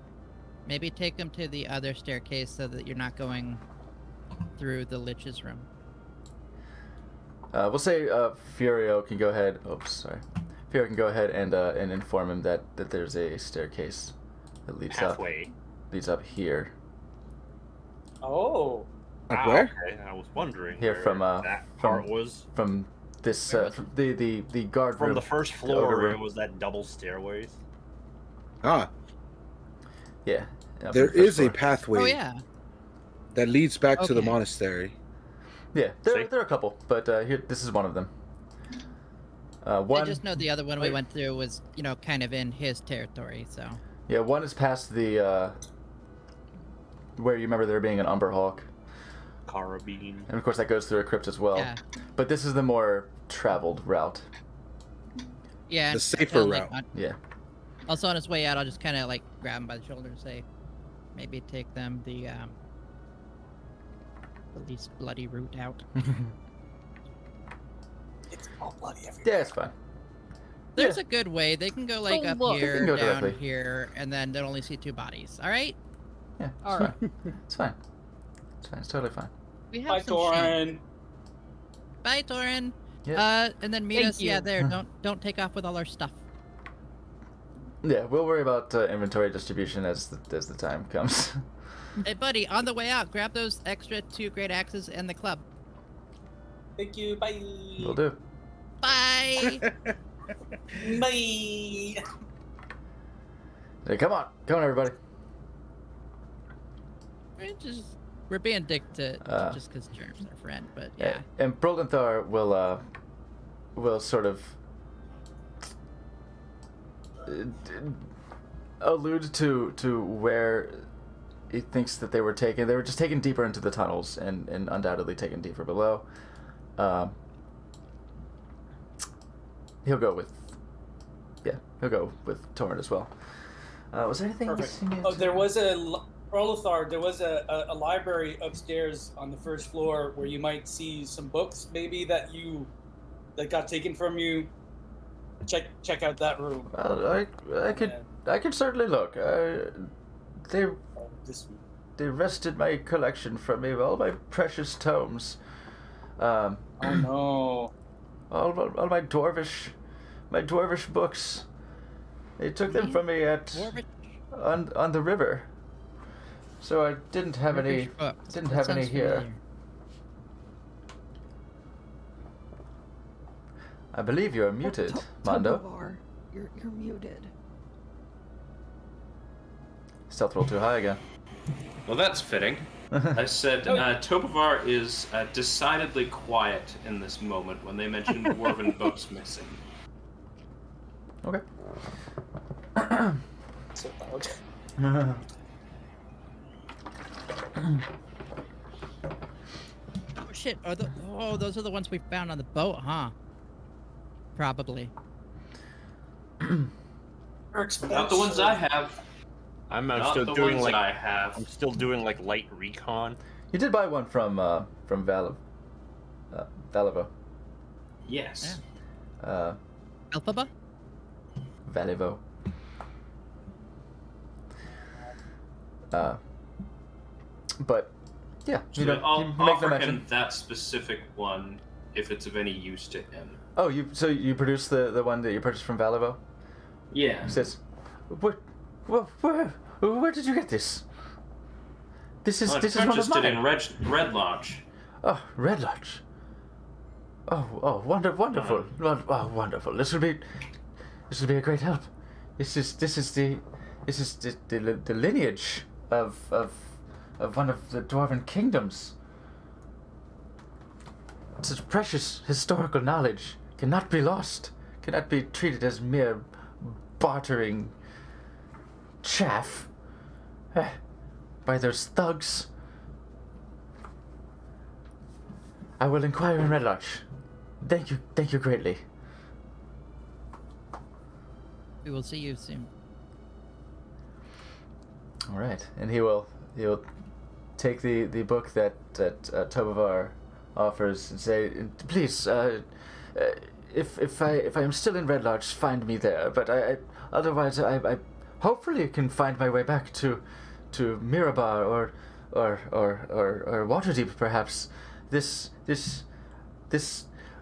Maybe take him to the other staircase so that you're not going through the Lich's room. We'll say Furio can go ahead. Oops, sorry. Furio can go ahead and inform him that there's a staircase that Halfway. leads up here. Oh. Like where? Okay. I was wondering Here where from, that part was. From this Where was from the guard From room. the first ogre floor, room. it was that double stairways. Ah, Yeah. from there the first is a floor. pathway Oh yeah. that leads back to the Okay. monastery. Yeah, See? there are a couple, but here this is one of them. I One. just know the other one we went through was, kind of in his territory. So Yeah, one is past the where you remember there being an Umber Hawk, Carabine. and of course that goes through a crypt as well. yeah, But this is the more traveled route. yeah. The and safer tell him, like, route. Yeah. Also on his way out, I'll just kind of like grab him by the shoulder and say, maybe take them the least bloody route out. It's all bloody everywhere. Yeah, it's fine. There's a good way. They can go like Oh, up look. They here, can go down directly. here, and then they'll only see 2 bodies. All right? Yeah, it's All fine. It's fine. It's fine. It's totally fine. We have Bye, some shame. Torin. Bye, Torin. Yeah. And then meet Thank us. Yeah, you. there. Don't take off with all our stuff. Yeah, we'll worry about inventory distribution as the time comes. Hey, buddy, on the way out, grab those extra 2 great axes and the club. Thank you. Bye. We'll do. Bye. Bye. Hey, come on, everybody. We're being dick to just because Germ's our friend, but yeah. And Broldenthar will sort of allude to where he thinks that they were taken. They were just taken deeper into the tunnels and undoubtedly taken deeper below. He'll go with Torrent as well. Was there anything else Perfect. you needed Oh, to- there was Prolothar, there was a library upstairs on the first floor where you might see some books maybe that got taken from you. Check out that room. Well, I could certainly look. They Oh, this room. They wrested my collection from me, all my precious tomes. Oh no. All my dwarvish books. They took them from me on the river. So I didn't have any here. I believe you're muted, Mondo. Tobovar, you're muted. Stealth roll too high again. Well, that's fitting. I said Topovar is decidedly quiet in this moment when they mention dwarven books missing. Okay. So loud. Oh shit! Those are the ones we found on the boat, huh? Probably. Not the ones I have. I'm Not still the doing ones like I have. I'm still doing like light recon. You did buy one from Valivo. Yes. Alphaba? Valivo. But yeah, So you don't I'll you make offer no him mention. that specific one if it's of any use to him. Oh, you produced the one that you purchased from Valivo? Yeah. He says, where did you get this? This is I this is one of purchased it mine. in Red Lodge. Oh, Red Lodge. Oh, wonderful. Oh, wonderful. This will be a great help. This is the lineage of one of the Dwarven kingdoms. Such precious historical knowledge cannot be lost, cannot be treated as mere bartering chaff by those thugs. I will inquire in Red Lodge. Thank you greatly. We will see you soon. All right, and he'll take the book that Tobovar offers and say, please, if I am still in Red Lodge, find me there. But I otherwise I hopefully can find my way back to Mirabar or Waterdeep perhaps. This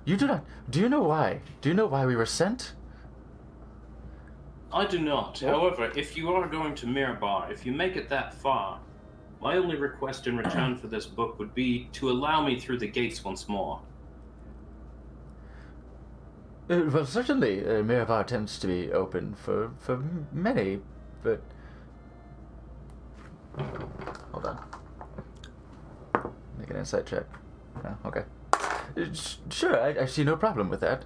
you do not. Do you know why? Do you know why we were sent? I do not. Well- However, if you are going to Mirabar, if you make it that far, my only request in return for this book would be to allow me through the gates once more. Well, certainly, Mirabar tends to be open for many, but hold on. Make an insight check. No, okay. Sure, I see no problem with that.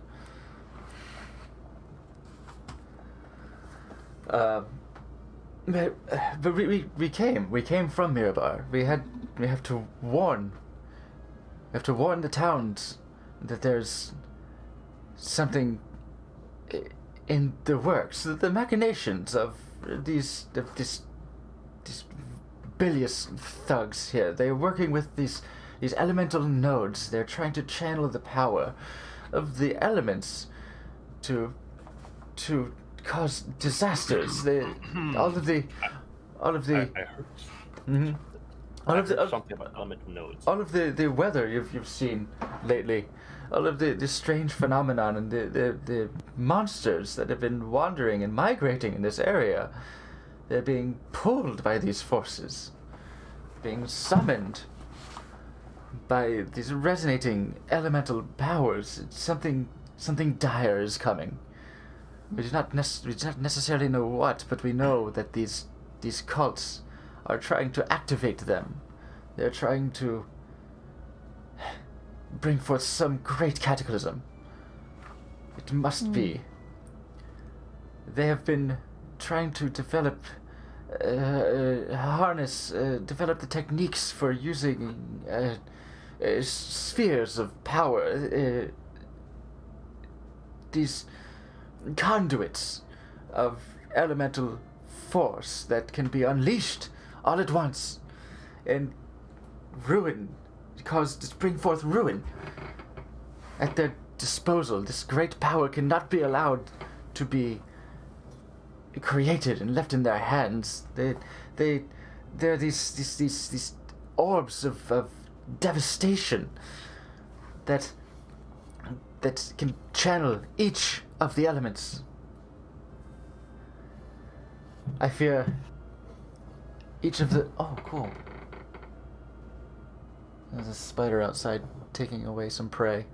But we came from Mirabar. We have to warn the towns that there's something in the works. The machinations of these bilious thugs here. They're working with these elemental nodes. They're trying to channel the power of the elements to cause disasters. All of the I heard mhm. something about elemental nodes. All of the weather you've seen lately, all of the strange phenomenon and the monsters that have been wandering and migrating in this area, they're being pulled by these forces, being summoned by these resonating elemental powers. Something dire is coming. We do not necessarily know what, but we know that these cults are trying to activate them. They're trying to bring forth some great cataclysm. It must be. They have been trying to develop develop the techniques for using spheres of power, these conduits of elemental force that can be unleashed all at once and bring forth ruin at their disposal. This great power cannot be allowed to be created and left in their hands. They're these orbs of devastation that can channel each of the elements. I fear each of the... Oh, cool. There's a spider outside taking away some prey.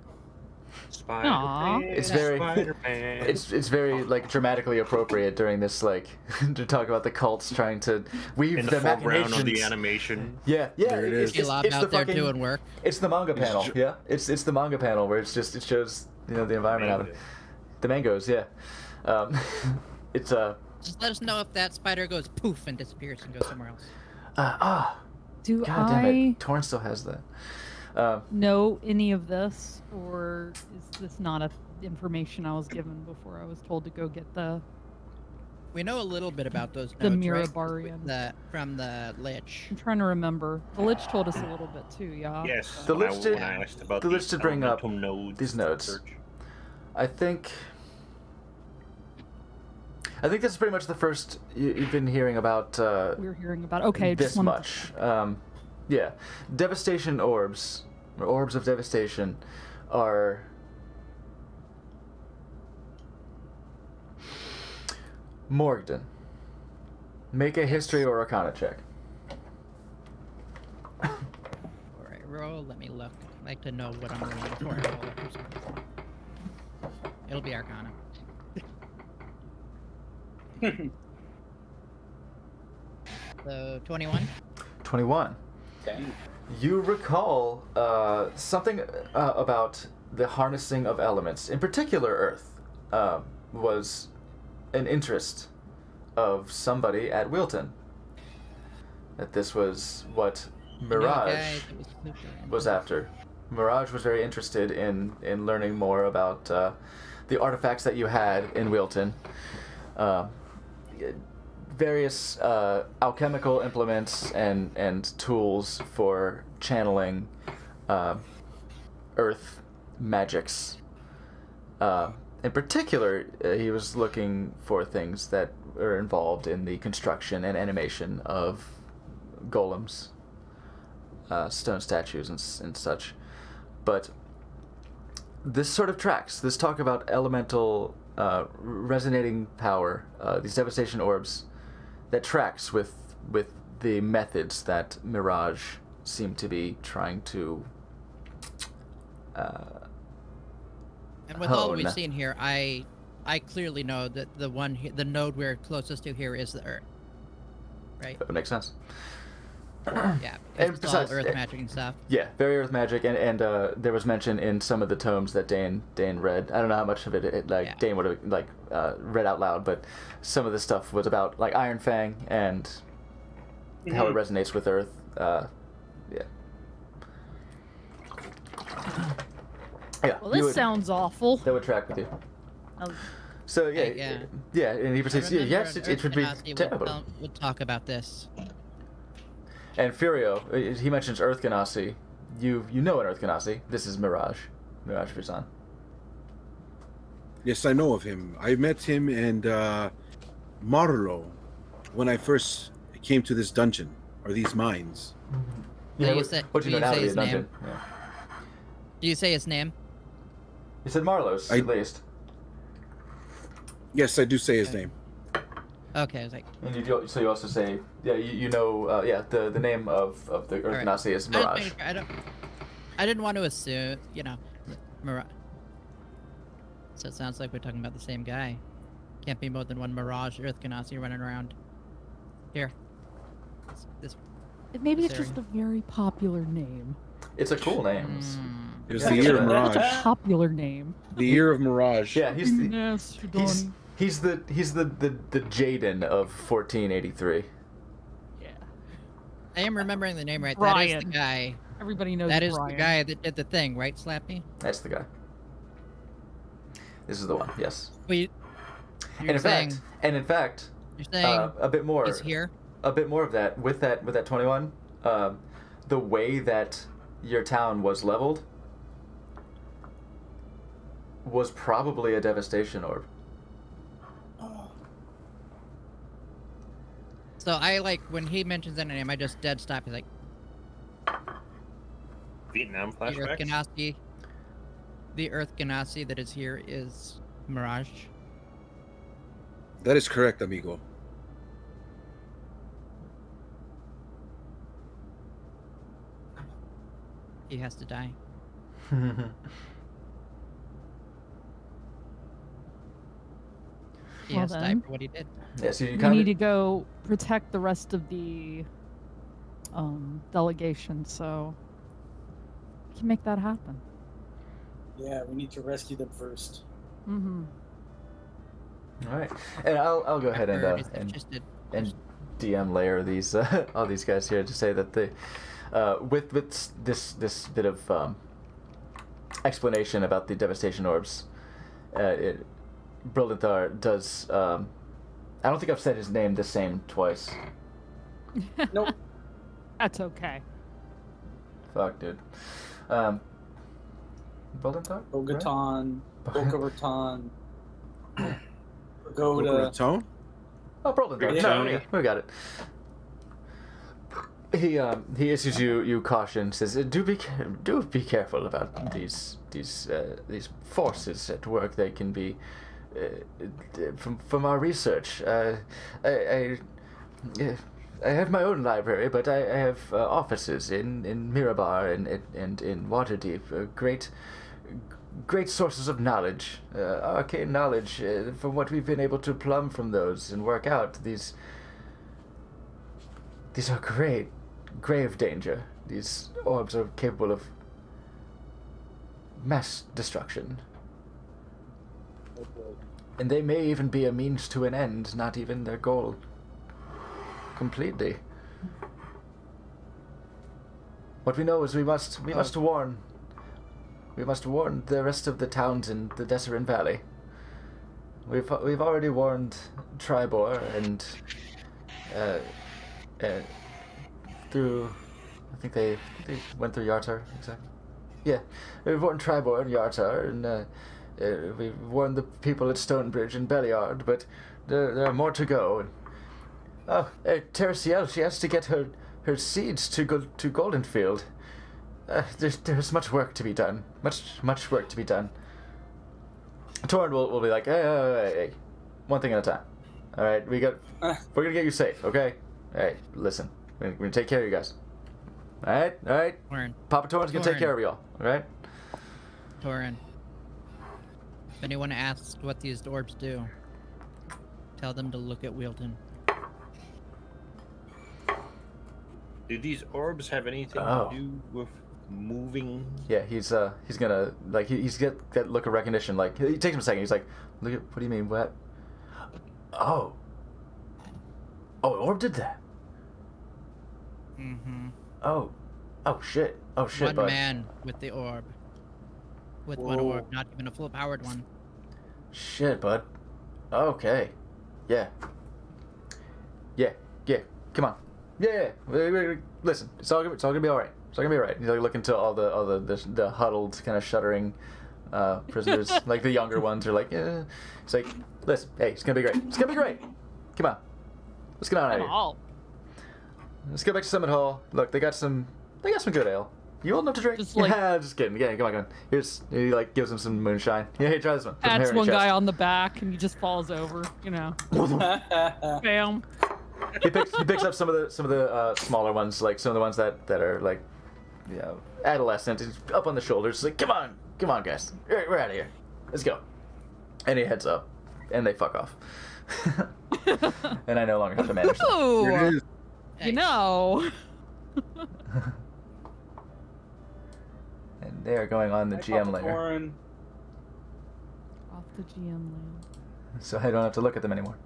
Spider-Man. It's very... Spider-Man. It's very, like, dramatically appropriate during this, like, to talk about the cults trying to weave In the the foreground machinations. of the animation. Yeah, There it is. It's out there doing work. It's the manga panel, yeah. It's the manga panel where it shows the environment out of it. The mangoes, yeah. It's Just let us know if that spider goes poof and disappears and goes somewhere else. Do God damn I it. Torn still has that. know any of this, or is this not information I was given before I was told to go get the... We know a little bit about those The nodes, right? Mirabarian. From the Lich. I'm trying to remember. The Lich told us a little bit too, yeah. Yes. The when Lich did- when I asked about the Lich these did bring up elemental nodes these nodes. search. I think that's pretty much the first you've been hearing about We're hearing about... Okay, this just wanted much. Yeah. Devastation orbs, or orbs of devastation, are... Morgden. Make a history or arcana check. Alright, roll. Let me look. like to know what I'm rolling for. at all. It'll be Arcana. So 21. 21. Okay. You recall something about the harnessing of elements. In particular, Earth was an interest of somebody at Wilton. That this was what Mirage was after. Mirage was very interested in learning more about the artifacts that you had in Wilton. Various alchemical implements and tools for channeling earth magics. In particular, he was looking for things that are involved in the construction and animation of golems, stone statues and such. But this sort of tracks. This talk about elemental resonating power, these devastation orbs, that tracks with the methods that Mirage seemed to be trying to And with all hone. we've seen here, I clearly know that the node we're closest to here is the Earth. Right? That would make sense. Yeah. And It's all besides, Earth magic and stuff. Yeah, very earth magic, and there was mention in some of the tomes that Dane read. I don't know how much of it Yeah. Dane would have read out loud, but some of the stuff was about like Iron Fang and how it resonates with Earth. Yeah. Yeah. Well, this sounds awful. That would track with you. Oh, So yeah, Yeah. yeah, and he I proceeds. remember Yes, an it would be Earth Ganassi terrible. would talk about this. And Furio, he mentions Earth Ganassi. You know an Earth Ganassi. This is Mirage Vizan. Yes, I know of him. I met him and Marlo when I first came to this dungeon or these mines. Yeah, you what said- what do you you know now say to be a his name? dungeon? Yeah. Do you say his name? You said Marlos, at least. Yes, I do say his Okay. name. Okay, I was like, And you also say, yeah, you know, the name of the Earth Alright. Ganassi is Mirage. I didn't want to assume, Mirage. So it sounds like we're talking about the same guy. Can't be more than one Mirage Earth Ganassi running around. Here. This. maybe it's Sorry. just a very popular name. It's a cool name. It was Yeah. the year of It's a Mirage. popular name. The year of Mirage. Yeah, he's the Yes, he's the Jaden of 1483. Yeah. I am remembering the name right. That is the Brian. guy. Everybody knows That is Brian. the guy that did the thing, right, Slappy? That's the guy. This is the one. Yes. Wait. And in fact, You're saying a bit more. he's here? A bit more of that with that 21. The way that your town was leveled was probably a devastation orb. So I when he mentions that name, I just dead stop. He's like, Vietnam the Earth flashbacks. Ganassi. The Earth Ganassi that is here is Mirage. That is correct, amigo. He has to die. He Well has to die then. for what he did. Yeah, so you We kind need of to go protect the rest of the delegation, so we can make that happen. Yeah, we need to rescue them first. Mm-hmm. all right, and I'll go ahead After and he's interested. and DM layer these all these guys here to say that they with this bit of explanation about the devastation orbs, Brildanthar does. I don't think I've said his name the same twice. Nope. That's okay. Fuck, dude. Brildanthar? Bogaton, Boca Raton, Boca Pagoda. Raton? Oh, Brildanthar. Gratoni. Yeah, we got it. He issues you caution. Says, do be careful about these forces at work. They can be from our research. have my own library, but I have offices in Mirabar and in Waterdeep. Great sources of knowledge, arcane knowledge, from what we've been able to plumb from those and work out. These are grave danger. These orbs are capable of mass destruction. And they may even be a means to an end, not even their goal. Completely. What we know is we must warn the rest of the towns in the Desserin Valley. We've already warned Tribor and through, I think they went through Yartar, exactly. Yeah, we've warned Tribor and Yartar, and we've warned the people at Stonebridge and Belliard, but there are more to go. Teresiel, she has to get her seeds to go to Goldenfield. There's much work to be done. Much work to be done. Torn will be like, hey, one thing at a time. All right, we're gonna get you safe, okay? Hey, listen, we're gonna take care of you guys. All right. Torn. Papa Torn's gonna take Torn. care of y'all. All right. Torin. If anyone asks what these orbs do, tell them to look at Wielton. Do these orbs have anything Oh. to do with moving? Yeah, he's gonna like he's get that look of recognition. Like he takes him a second. He's like, look at, what do you mean what? Oh, Orb did that. Mm-hmm. Oh shit. One bud. man with the orb. With one Whoa. orb, not even a full-powered one. Shit, bud. Okay. Yeah. Come on. Yeah. Wait. Listen, it's all gonna be all right. It's all gonna be all right. He's like looking to all the huddled, kind of shuddering prisoners, like the younger ones are like, yeah. It's like, listen, hey, it's gonna be great. It's gonna be great. Come on. Let's get on out of here. Oh, Let's go back to Summit Hall. Look, they got some good ale. You old enough to drink? Just like- Yeah, just kidding. Yeah, come on. He like gives him some moonshine. Yeah, hey, try this one. Put some hair pats in your one chest. guy on the back and he just falls over. You know, bam. He picks up some of the smaller ones, like some of the ones that are like, you know, adolescent. He's up on the shoulders. He's like, come on, guys, we're out of here. Let's go. And he heads up, and they fuck off. And I no longer have to manage them. Here it Oh, is. you know. And they are going on the GM layer, Torn. Off the GM land. so I don't have to look at them anymore.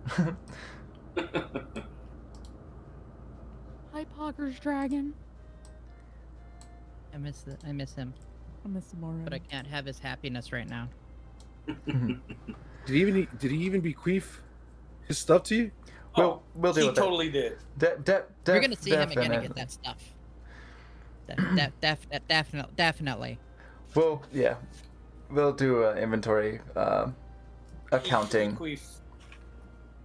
Hi, Pogger's dragon. I miss him, I miss him already. but I can't have his happiness right now. Did he even bequeath his stuff to you? We'll deal he with that. totally did. You're gonna see him again and get that stuff. Definitely. Well, yeah, we'll do inventory accounting Bequeath.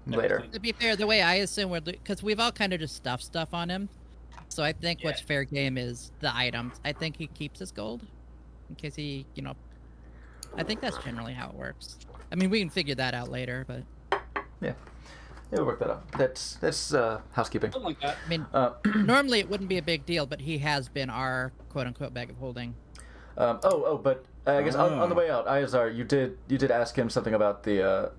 later. To be fair, the way I assume because we've all kind of just stuffed stuff on him, so I think what's fair game is the items. I think he keeps his gold in case he, I think that's generally how it works. I mean, we can figure that out later, but Yeah, we'll work that out. That's housekeeping. Something like that. I mean, normally it wouldn't be a big deal, but he has been our quote-unquote bag of holding. But I guess on the way out, Iazar, you did ask him something about the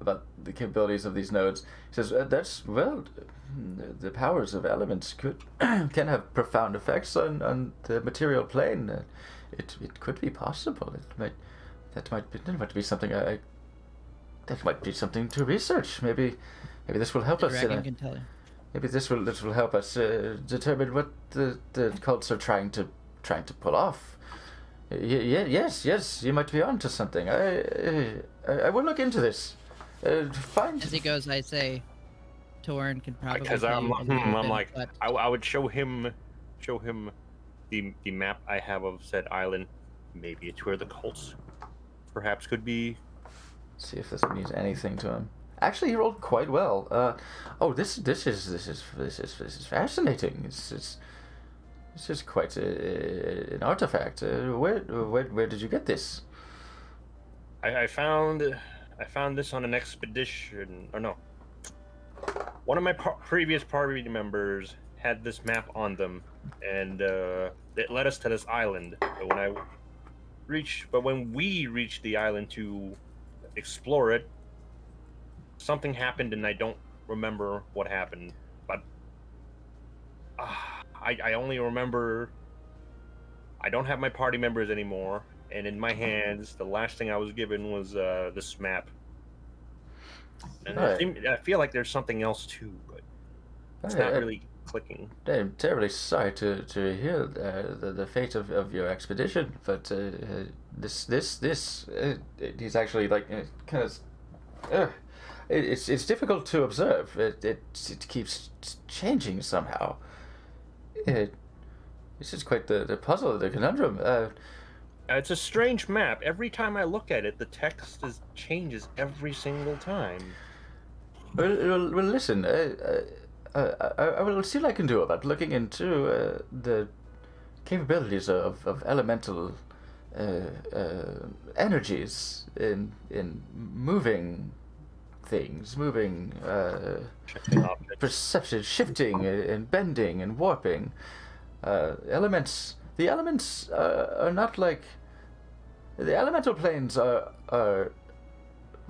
capabilities of these nodes. He says the powers of elements can have profound effects on the material plane. It could be possible. That might be something that might be something to research. Maybe this will help The us. dragon can tell you. Maybe this will help us determine what the cults are trying to pull off. Yes, you might be onto something. I will look into this. As he goes, I say, Torn can probably. Because tell I'm, you a little I'm bit, like, but I would show him the map I have of said island. Maybe it's where the cults perhaps could be. See if this means anything to him. Actually, he rolled quite well. This is fascinating. This is quite an artifact. Where did you get this? I found this on an expedition. Or no, one of my previous party members had this map on them, and it led us to this island. But when we reached the island to explore it, something happened, and I don't remember what happened. But I only remember I don't have my party members anymore, and in my hands, the last thing I was given was this map. And I feel like there's something else too, but it's not really clicking. I'm terribly sorry to hear the fate of your expedition, but he's actually like kind of. It's difficult to observe. It keeps changing somehow. This is quite the puzzle, the conundrum. It's a strange map. Every time I look at it, the text changes every single time. Well, listen. I will see what I can do about looking into the capabilities of elemental energies in moving things, perception, shifting and bending and warping. The elements are not like the elemental planes are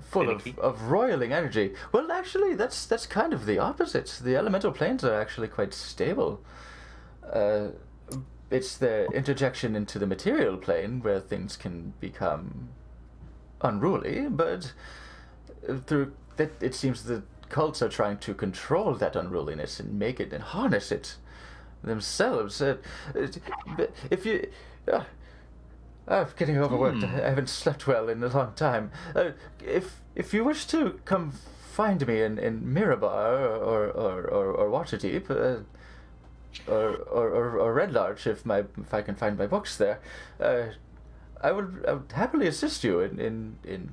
full of roiling energy. Well, actually, that's kind of the opposite. The elemental planes are actually quite stable. It's the interjection into the material plane where things can become unruly, but through that, it seems the cults are trying to control that unruliness and make it and harness it themselves. If you... I'm getting overworked. I haven't slept well in a long time. If you wish to come find me in Mirabar or Waterdeep, or Red Larch, if I can find my books there, I would happily assist you in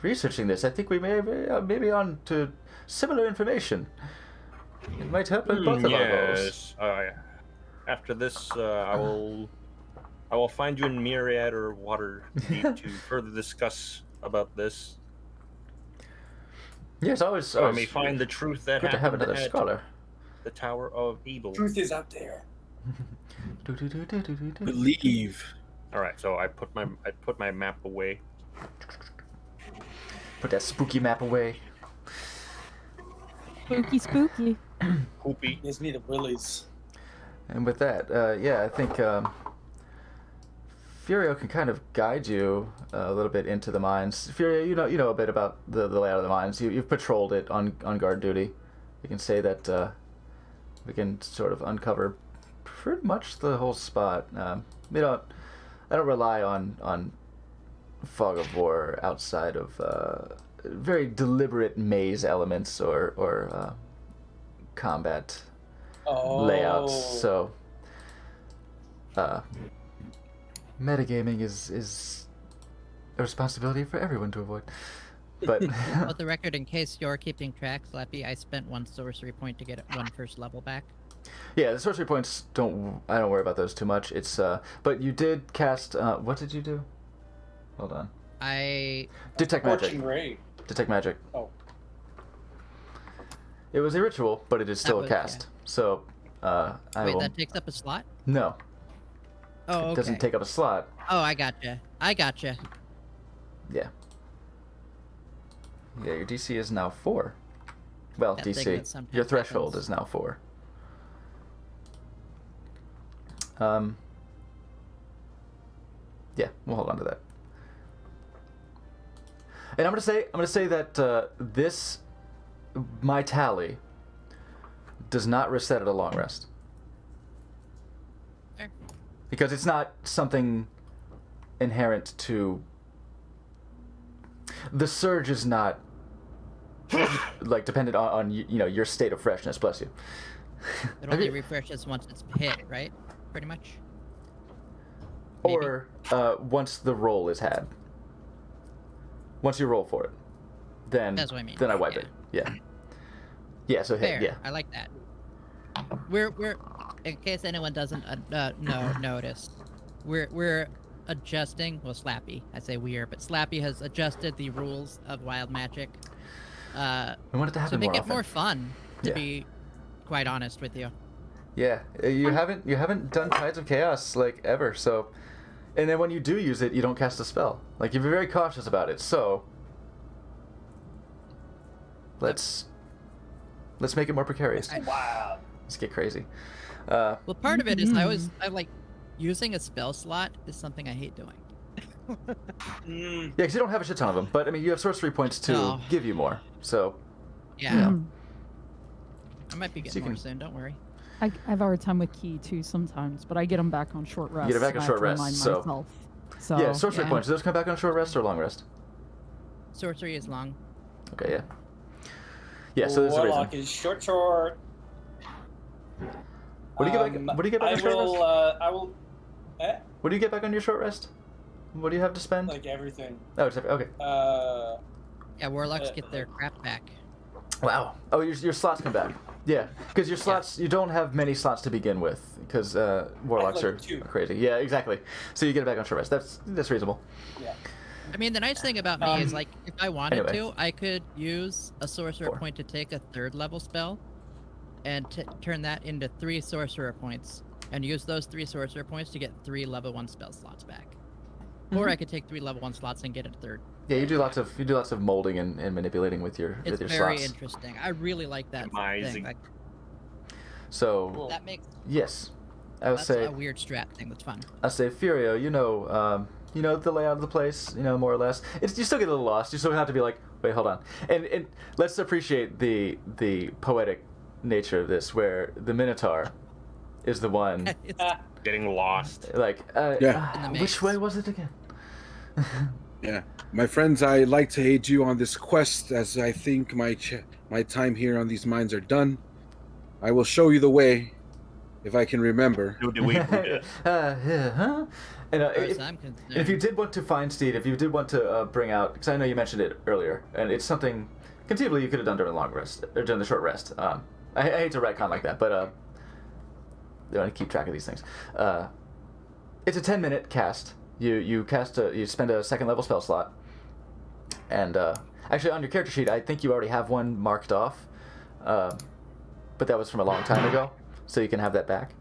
researching this. I think we may be on to similar information. It might help in both of our goals. After this, I will find you in Myriad or Waterdeep to further discuss about this. Yes, always. I may find the truth that good to have happened another at scholar. the Tower of Evil. Truth is out there. Believe. All right, so I put my map away. Put that spooky map away. Spooky. Poopy. Gives me the willies. And with that, I think Furio can kind of guide you a little bit into the mines. Furio, you know a bit about the layout of the mines. You've patrolled it on guard duty. You can say that we can sort of uncover pretty much the whole spot. I don't rely on Fog of War outside of very deliberate maze elements or combat layouts. So metagaming is a responsibility for everyone to avoid. But For the record, in case you're keeping track, Slappy, I spent 1 sorcery point to get 1 first level back. yeah, the sorcery points I don't worry about those too much. It's but you did cast what did you do? Hold on. I Detect magic. Fortune Ray. Detect magic. Oh. It was a ritual, but it is still a cast. So I wait, will... that takes up a slot? No. Oh, okay. It doesn't take up a slot. Oh, I gotcha. Yeah. Yeah, your DC is now 4. Well, That thing DC. that sometimes Your threshold happens. is now 4. Yeah, we'll hold on to that. And I'm gonna say that my tally does not reset at a long rest. Fair. Because it's not something inherent to... The surge is not like dependent on your state of freshness, bless you. It only refreshes once it's hit, right? Pretty much. Or once the roll is had. Once you roll for it, then That's what I mean. then I wipe Yeah. it. Yeah. Yeah. So Fair. hit. Yeah. I like that. We're in case anyone doesn't notice, we're adjusting. Well, Slappy, I say we're, but Slappy has adjusted the rules of wild magic. We want it to happen to make more it often. more fun. To Yeah. be quite honest with you. Yeah, you haven't done Tides of Chaos like ever, so, and then when you do use it, you don't cast a spell. Like you're very cautious about it. So let's make it more precarious. Wow. Let's get crazy. Well, part of it is I like using a spell slot is something I hate doing. Yeah, because you don't have a shit ton of them, but I mean you have sorcery points to No. give you more. So Yeah. Mm. I might be So you getting more can- soon. Don't worry. I have a hard time with Key too sometimes, but I get them back on short rest. get it back and on I short have to rest, remind so- myself. So yeah, sorcery yeah. points. Do those come back on short rest or long rest? Sorcery is long. Okay, yeah. Yeah, so there's a Warlock reason. is short. What do you get back? What do you get back on short rest? I will. What do you get back on your short rest? What do you have to spend? Like everything. Oh, it's okay. Yeah, warlocks get their crap back. Wow. Oh, your slots come back. Yeah, because your slots, you don't have many slots to begin with, because warlocks like are two. crazy. Yeah, exactly. So you get it back on short rest. That's reasonable. Yeah. I mean, the nice thing about me is like if I wanted anyway. to, I could use a sorcerer 4. point to take a 3rd level spell, and turn that into 3 sorcerer points, and use those 3 sorcerer points to get 3 level 1 spell slots back. Or I could take 3 level 1 slots and get a 3rd. Yeah, you do lots of molding and manipulating with your It's your very slots. interesting. I really like that thing. Amazing. Like, So that makes yes, I would that's say a weird strat thing that's fun. I say Furio, you know the layout of the place, you know, more or less. It's, you still get a little lost. You still have to be like, wait, hold on, and let's appreciate the poetic nature of this, where the Minotaur is the one It's, Getting lost. like, Yeah. In the which maze. way was it again? Yeah, my friends, I'd like to aid you on this quest, as I think my time here on these mines are done. I will show you the way, if I can remember. Do we? Yeah, huh? And as far as if, I'm concerned. if you did want to find Steed, if you did want to bring out, because I know you mentioned it earlier, and it's something conceivably you could have done during the long rest or during the short rest. I hate to retcon like that, but I want to keep track of these things. It's a 10-minute cast. You cast you spend a 2nd level spell slot, and actually on your character sheet I think you already have one marked off, but that was from a long time ago, so you can have that back.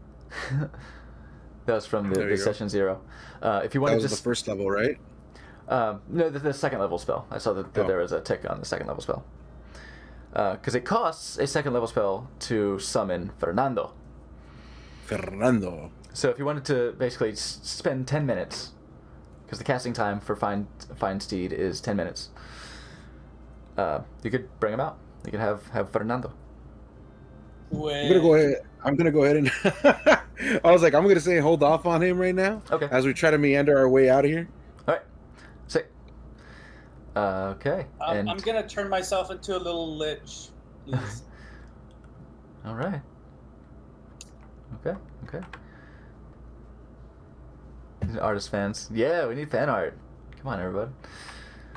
That was from There the you go. session 0. If you That want was to the just first level, right? no, the 2nd level spell. I saw that there was a tick on the 2nd level spell. Because it costs a 2nd level spell to summon Fernando. Fernando. So if you wanted to basically spend 10 minutes, because the casting time for Find Steed is 10 minutes, you could bring him out. You could have Fernando. I'm gonna go ahead and I was like, I'm gonna say hold off on him right now. Okay. As we try to meander our way out of here. All right. Sick. Okay. And I'm gonna turn myself into a little lich. Please. all right. Okay. These are artist fans. Yeah, we need fan art. Come on, everybody.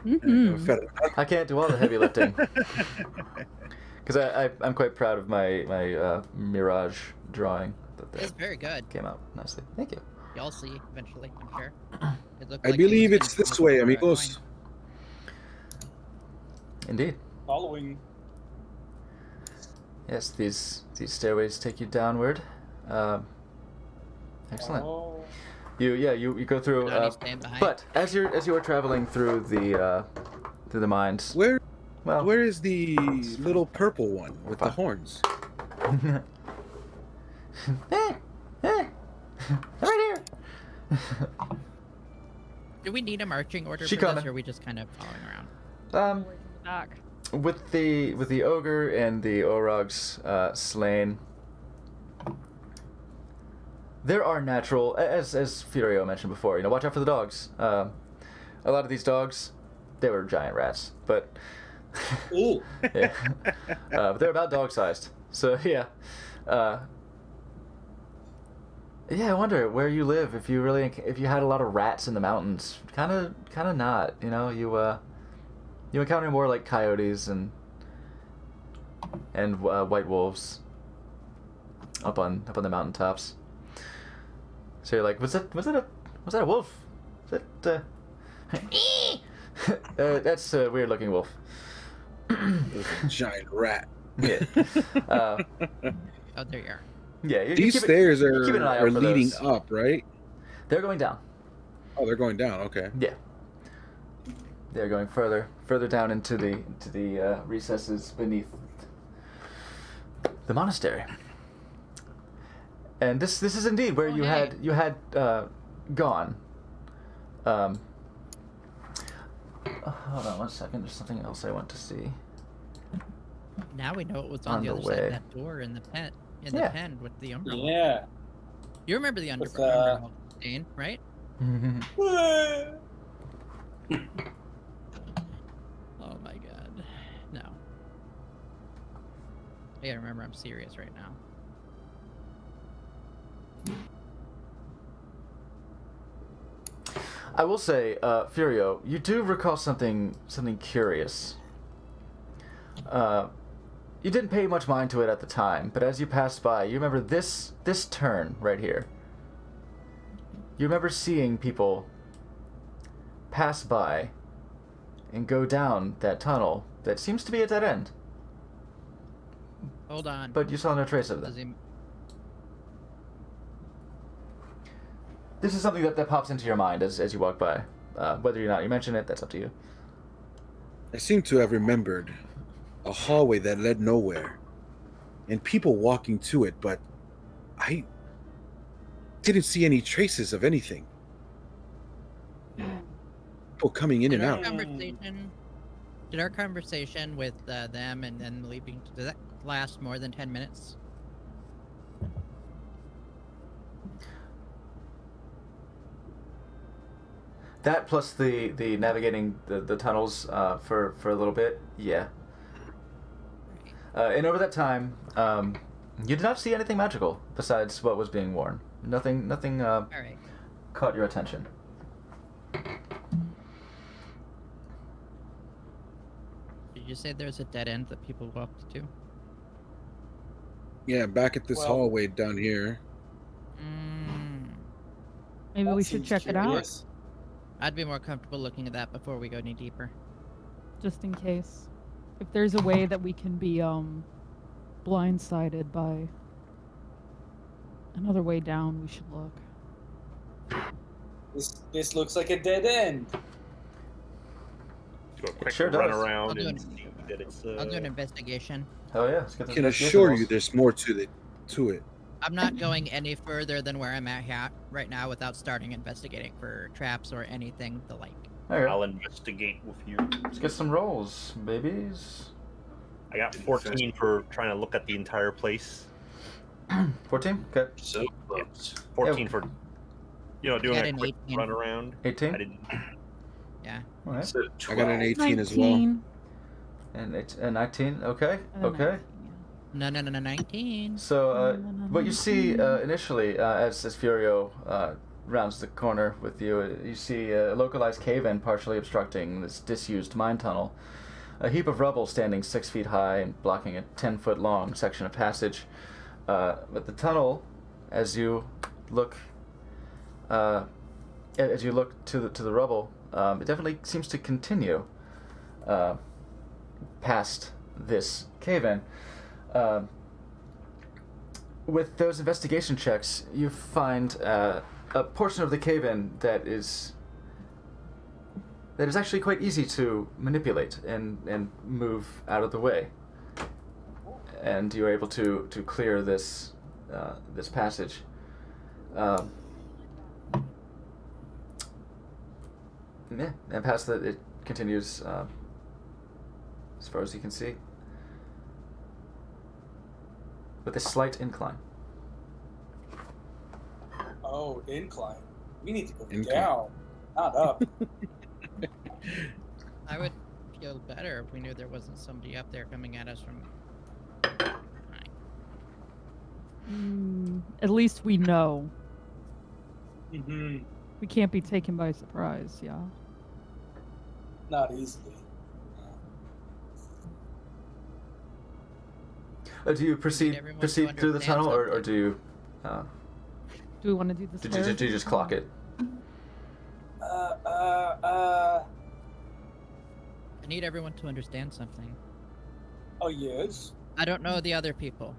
Mhm. I can't do all the heavy lifting. Because I'm quite proud of my Mirage drawing that It's very good. came out nicely. Thank you. Y'all see eventually, I'm sure. It looked I like it believe was it's gonna this come way, over a amigos. coin. Indeed. Following. Yes, these stairways take you downward. Excellent. Oh. You go through. Johnny's staying behind. But as you are traveling through the mines. Where Well. where is the little purple one with the Fine. horns? Right here. Do we need a marching order She for this, coming. or are we just kind of following around? Back. With the ogre and the orogs slain, there are natural, as Furio mentioned before. You know, watch out for the dogs. A lot of these dogs, they were giant rats, but Ooh. yeah, but they're about dog sized. So yeah, yeah. I wonder where you live. If you had a lot of rats in the mountains, kind of not. You know, you encounter more like coyotes and white wolves up on the mountaintops. So you're like, was that a wolf? Was that that's a weird looking wolf. Giant rat. Yeah. Oh, there you are. Yeah, These stairs keep an eye out are for leading those. up, right? They're going down. Oh, they're going down. Okay. Yeah. They're going further down into the recesses beneath the monastery. And this is indeed where you had gone. Hold on 1 second. There's something else I want to see. Now we know what was On on the the other side way. of that door in the pen. In Yeah. the pen with the umbrella. Yeah. You remember the With, umbrella, Dane, right? Oh my god. No. I gotta remember I'm serious right now. I will say, Furio, you do recall something curious. You didn't pay much mind to it at the time, but as you passed by, you remember this turn right here. You remember seeing people pass by and go down that tunnel that seems to be a dead end, Hold on. but you saw no trace of Does them. he... This is something that pops into your mind as you walk by. Whether or not you mention it, that's up to you. I seem to have remembered a hallway that led nowhere, and people walking to it, but I didn't see any traces of anything. People coming in Did and our out. conversation with them and then leaving, did that last more than 10 minutes? That plus the navigating the tunnels for a little bit, yeah. And over that time, you did not see anything magical besides what was being worn. Nothing Alright. caught your attention. Did you say there's a dead end that people walked to? Yeah, back at this Well- hallway down here. Maybe That we should seems check it out, curious. I'd be more comfortable looking at that before we go any deeper. just in case. If there's a way that we can be blindsided by another way down, we should look. This looks like a dead end. Do a quick sure run does. I'll around do and an- see that it's. I'll do an investigation. Oh yeah, let's get I the can investigation assure rolls. you there's more to it. I'm not going any further than where I'm at right now without starting investigating for traps or anything the like. All right, I'll investigate with you. let's get some rolls, babies. I got 14 for trying to look at the entire place. 14. Okay. So close. 14 for, doing Got a an quick 18. run around. 18. I didn't. Yeah. All right. So I got an 12. 18 as well. 19. And 19. Okay. And then Okay. 19, No, 19. So, what you see initially, as Furio rounds the corner with you, you see a localized cave-in partially obstructing this disused mine tunnel. A heap of rubble standing 6 feet high and blocking a 10-foot-long section of passage. But the tunnel, as you look to the rubble, it definitely seems to continue past this cave-in. With those investigation checks, you find a portion of the cave-in that is actually quite easy to manipulate and move out of the way. And you're able to clear this this passage. Yeah, and past that, it continues as far as you can see, with a slight incline. Oh, incline. We need to go Incline. down, not up. I would feel better if we knew there wasn't somebody up there coming at us from. At least we know. Hmm. We can't be taken by surprise, yeah. Not easily. Do you proceed everyone to through the understand tunnel, or something. do you Do we want to do this? did you just clock it? I need everyone to understand something. Oh, yes. I don't know the other people.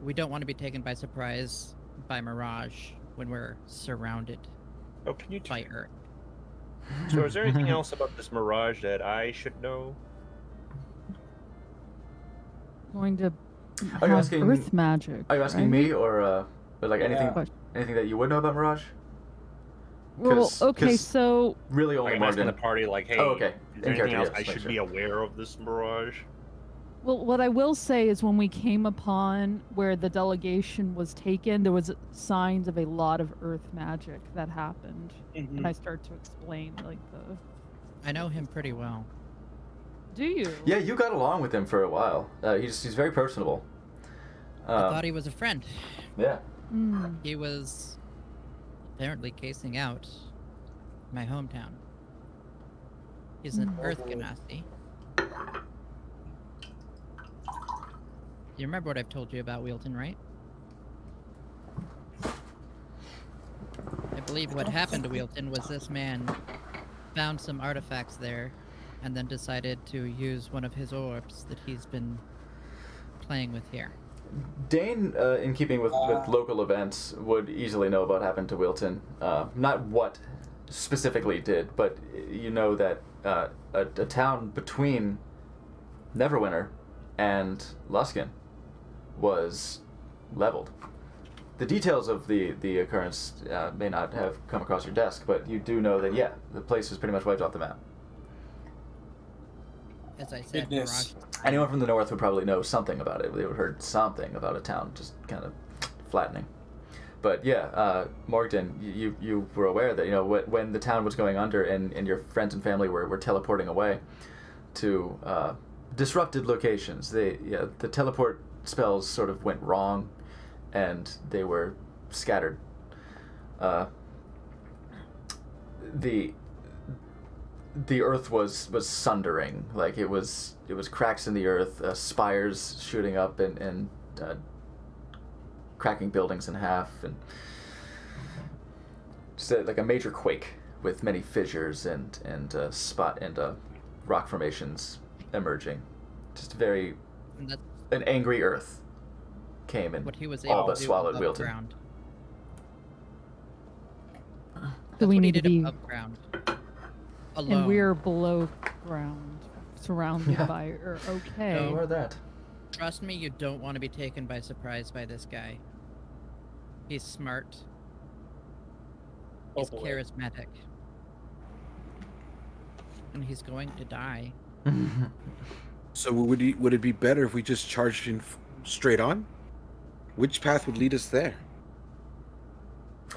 We don't want to be taken by surprise by Mirage when we're surrounded Oh, can you? by Earth. So, is there anything else about this mirage that I should know? Going to Are you have asking- Earth magic. Are you asking right? me or like anything What? anything that you would know about Mirage? Well, 'Cause- okay, 'cause so really only I'm asking Morgan. the party, like, hey, Oh, okay. is there In anything character, else yes, I make should sure. be aware of this mirage? well, what I will say is when we came upon where the delegation was taken, there was signs of a lot of Earth magic that happened, and I start to explain like the. I know him pretty well. Do you? Yeah, you got along with him for a while. He's very personable. I thought he was a friend. Yeah. Mm. He was apparently casing out my hometown. He's an Earth Ganassi. You remember what I've told you about Wheelton, right? I believe what happened to Wheelton was this man found some artifacts there and then decided to use one of his orbs that he's been playing with here. Dane, in keeping with local events, would easily know about what happened to Wilton. Not what specifically did, but you know that a town between Neverwinter and Luskin was leveled. The details of the occurrence may not have come across your desk, but you do know that, yeah, the place was pretty much wiped off the map. As I said, Goodness. Mirage. Anyone from the north would probably know something about it. They would have heard something about a town just kind of flattening. But yeah, Morgan, you were aware that, you know, when the town was going under and your friends and family were teleporting away to disrupted locations, the teleport spells sort of went wrong and they were scattered. The earth was sundering, like it was cracks in the earth, spires shooting up and cracking buildings in half, and just like a major quake with many fissures and rock formations emerging. Just very And that's an angry earth came and what he was all able but to do swallowed above Wilton. ground. So That's we what he need to did be, above ground. Alone. and we're below ground, surrounded Yeah. by Earth. Okay. No. Or that. Trust me, you don't want to be taken by surprise by this guy. He's smart. Oh, He's boy. charismatic. And he's going to die. So would it be better if we just charged in straight on? Which path would lead us there?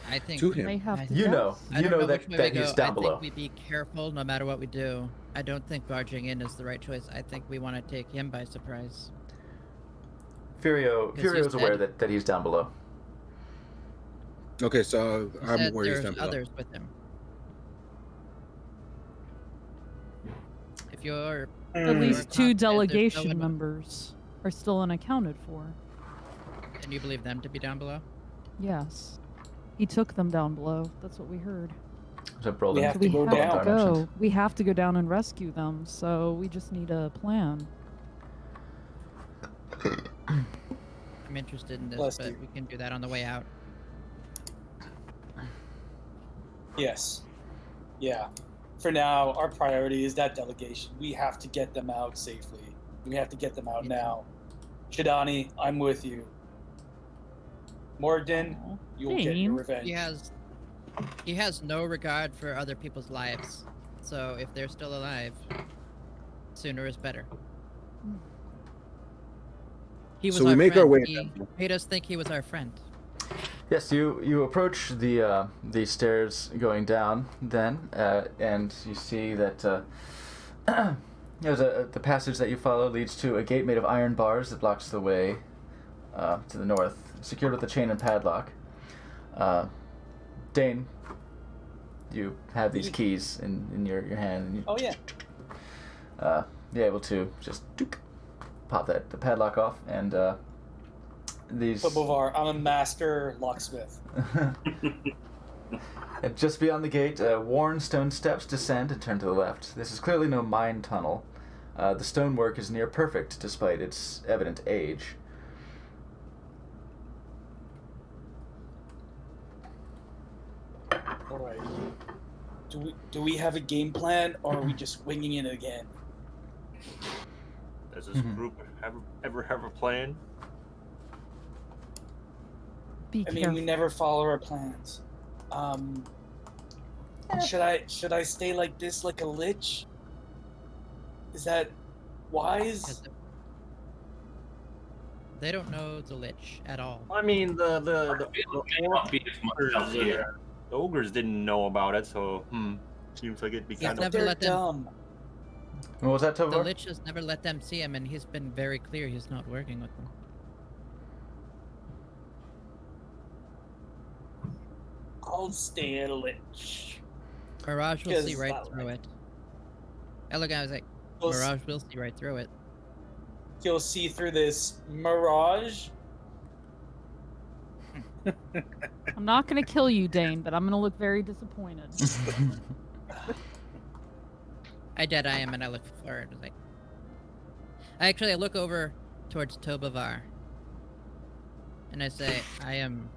I think To We may him. have to You guess. know, I don't know that which way we he's go. down I below. think we be careful no matter what we do. I don't think barging in is the right choice. I think we want to take him by surprise. Furio's he's aware dead. that he's down below. Okay, so He I'm said where he's there's down below. others with him. If you're At least confident two there's no delegation one- members are still unaccounted for. and you believe them to be down below, Yes. He took them down below. That's what we heard. So roll We them. have So to we go have down. to go. We have to go down and rescue them. So we just need a plan. I'm interested in this, Bless but you. we can do that on the way out. Yes. Yeah. For now, our priority is that delegation. We have to get them out safely. We have to get them out Yeah. now. Shidani, I'm with you. Morgan, Aw, you will get your Dane. revenge. He has no regard for other people's lives. So if they're still alive, sooner is better. He was So we our make our friend. way He down. made us think he was our friend. Yes, you approach the stairs going down then, and you see that the passage that you follow leads to a gate made of iron bars that blocks the way to the north, secured with a chain and padlock. Dane, you have these keys in your hand, and you, Oh, yeah. you're able to just pop the padlock off, and these. But Bovar, I'm a master locksmith. And just beyond the gate, worn stone steps descend and turn to the left. This is clearly no mine tunnel. The stonework is near perfect despite its evident age. All right. Do we have a game plan, or are we just winging it again? Does this group ever have a plan? Be I careful. mean, we never follow our plans. Should I stay like this, like a lich? Is that wise? They don't know the Lich at all. I mean, the May not be as much out here. the ogres didn't know about it, so seems like it'd be Yeah, kind never of. let them. Dumb. What was that, The Tovar? Lich has never let them see him, and he's been very clear he's not working with them. I'll stay a lich. Mirage will see Because right that through way. it. Elegant was like, He'll, Mirage will see right through it. he'll see through this mirage. I'm not gonna kill you, Dane, but I'm gonna look very disappointed. I Deadeye him and I look forward. Like, I look over towards Tobavar, and I say, I am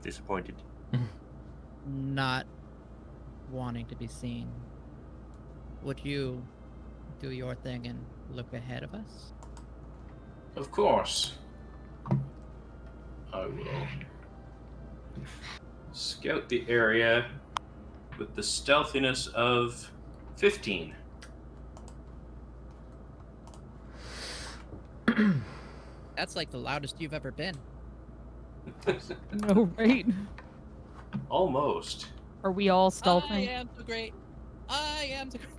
Disappointed. not wanting to be seen. Would you do your thing and look ahead of us? Of course. I will scout the area with the stealthiness of 15. That's like the loudest you've ever been. No, right? Almost. Are we all I stealthing? am so great. I am so great.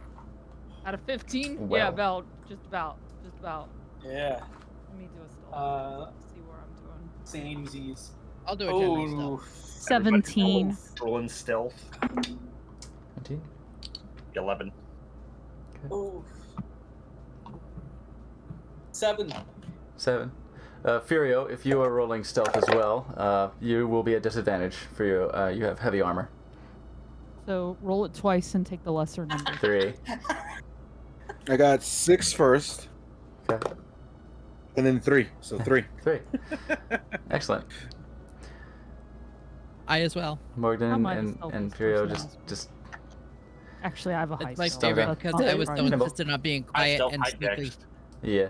Out of 15? Well. Yeah, about. Just about. Yeah. Let me do a stealth. See where I'm doing. Samesies. I'll do a generous Oh, stealth. 17. Rolling stealth. 19? 11. oh. 7. 7. Furio, if you are rolling stealth as well, you will be at disadvantage for you. You have heavy armor. So roll it twice and take the lesser number. 3. I got 6 first, Okay. and then 3. So 3. 3. Excellent. I as well. Morgan might and stealth and is Furio personality. just Actually, I have a high It's my stealth. favorite Okay. because I was so Right. insistent on being quiet stealth and high sneaky. dex. yeah.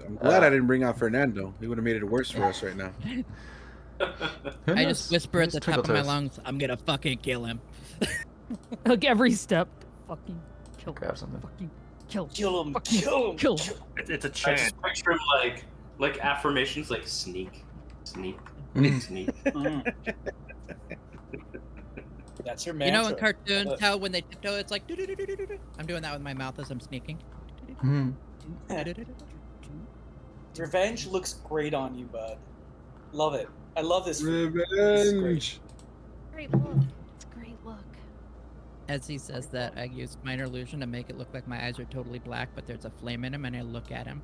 I'm glad I didn't bring out Fernando. He would have made it worse for us right now. I just whisper at the top of my lungs. lungs, I'm gonna fucking kill him. Like every step. Fucking kill. Grab something. Fucking kill. Kill him. Fucking Kill him. kill. It's a I chant. just picture him like affirmations like sneak, sneak, Mm. sneak. Mm. That's your You mantra. know in cartoons how when they tiptoe it's like do-do-do-do-do-do. I'm doing that with my mouth as I'm sneaking. Hmm. Revenge looks great on you, bud. Love it. I love this. Revenge. Great look. It's a great look. As he says that, I use minor illusion to make it look like my eyes are totally black, but there's a flame in them, and I look at him.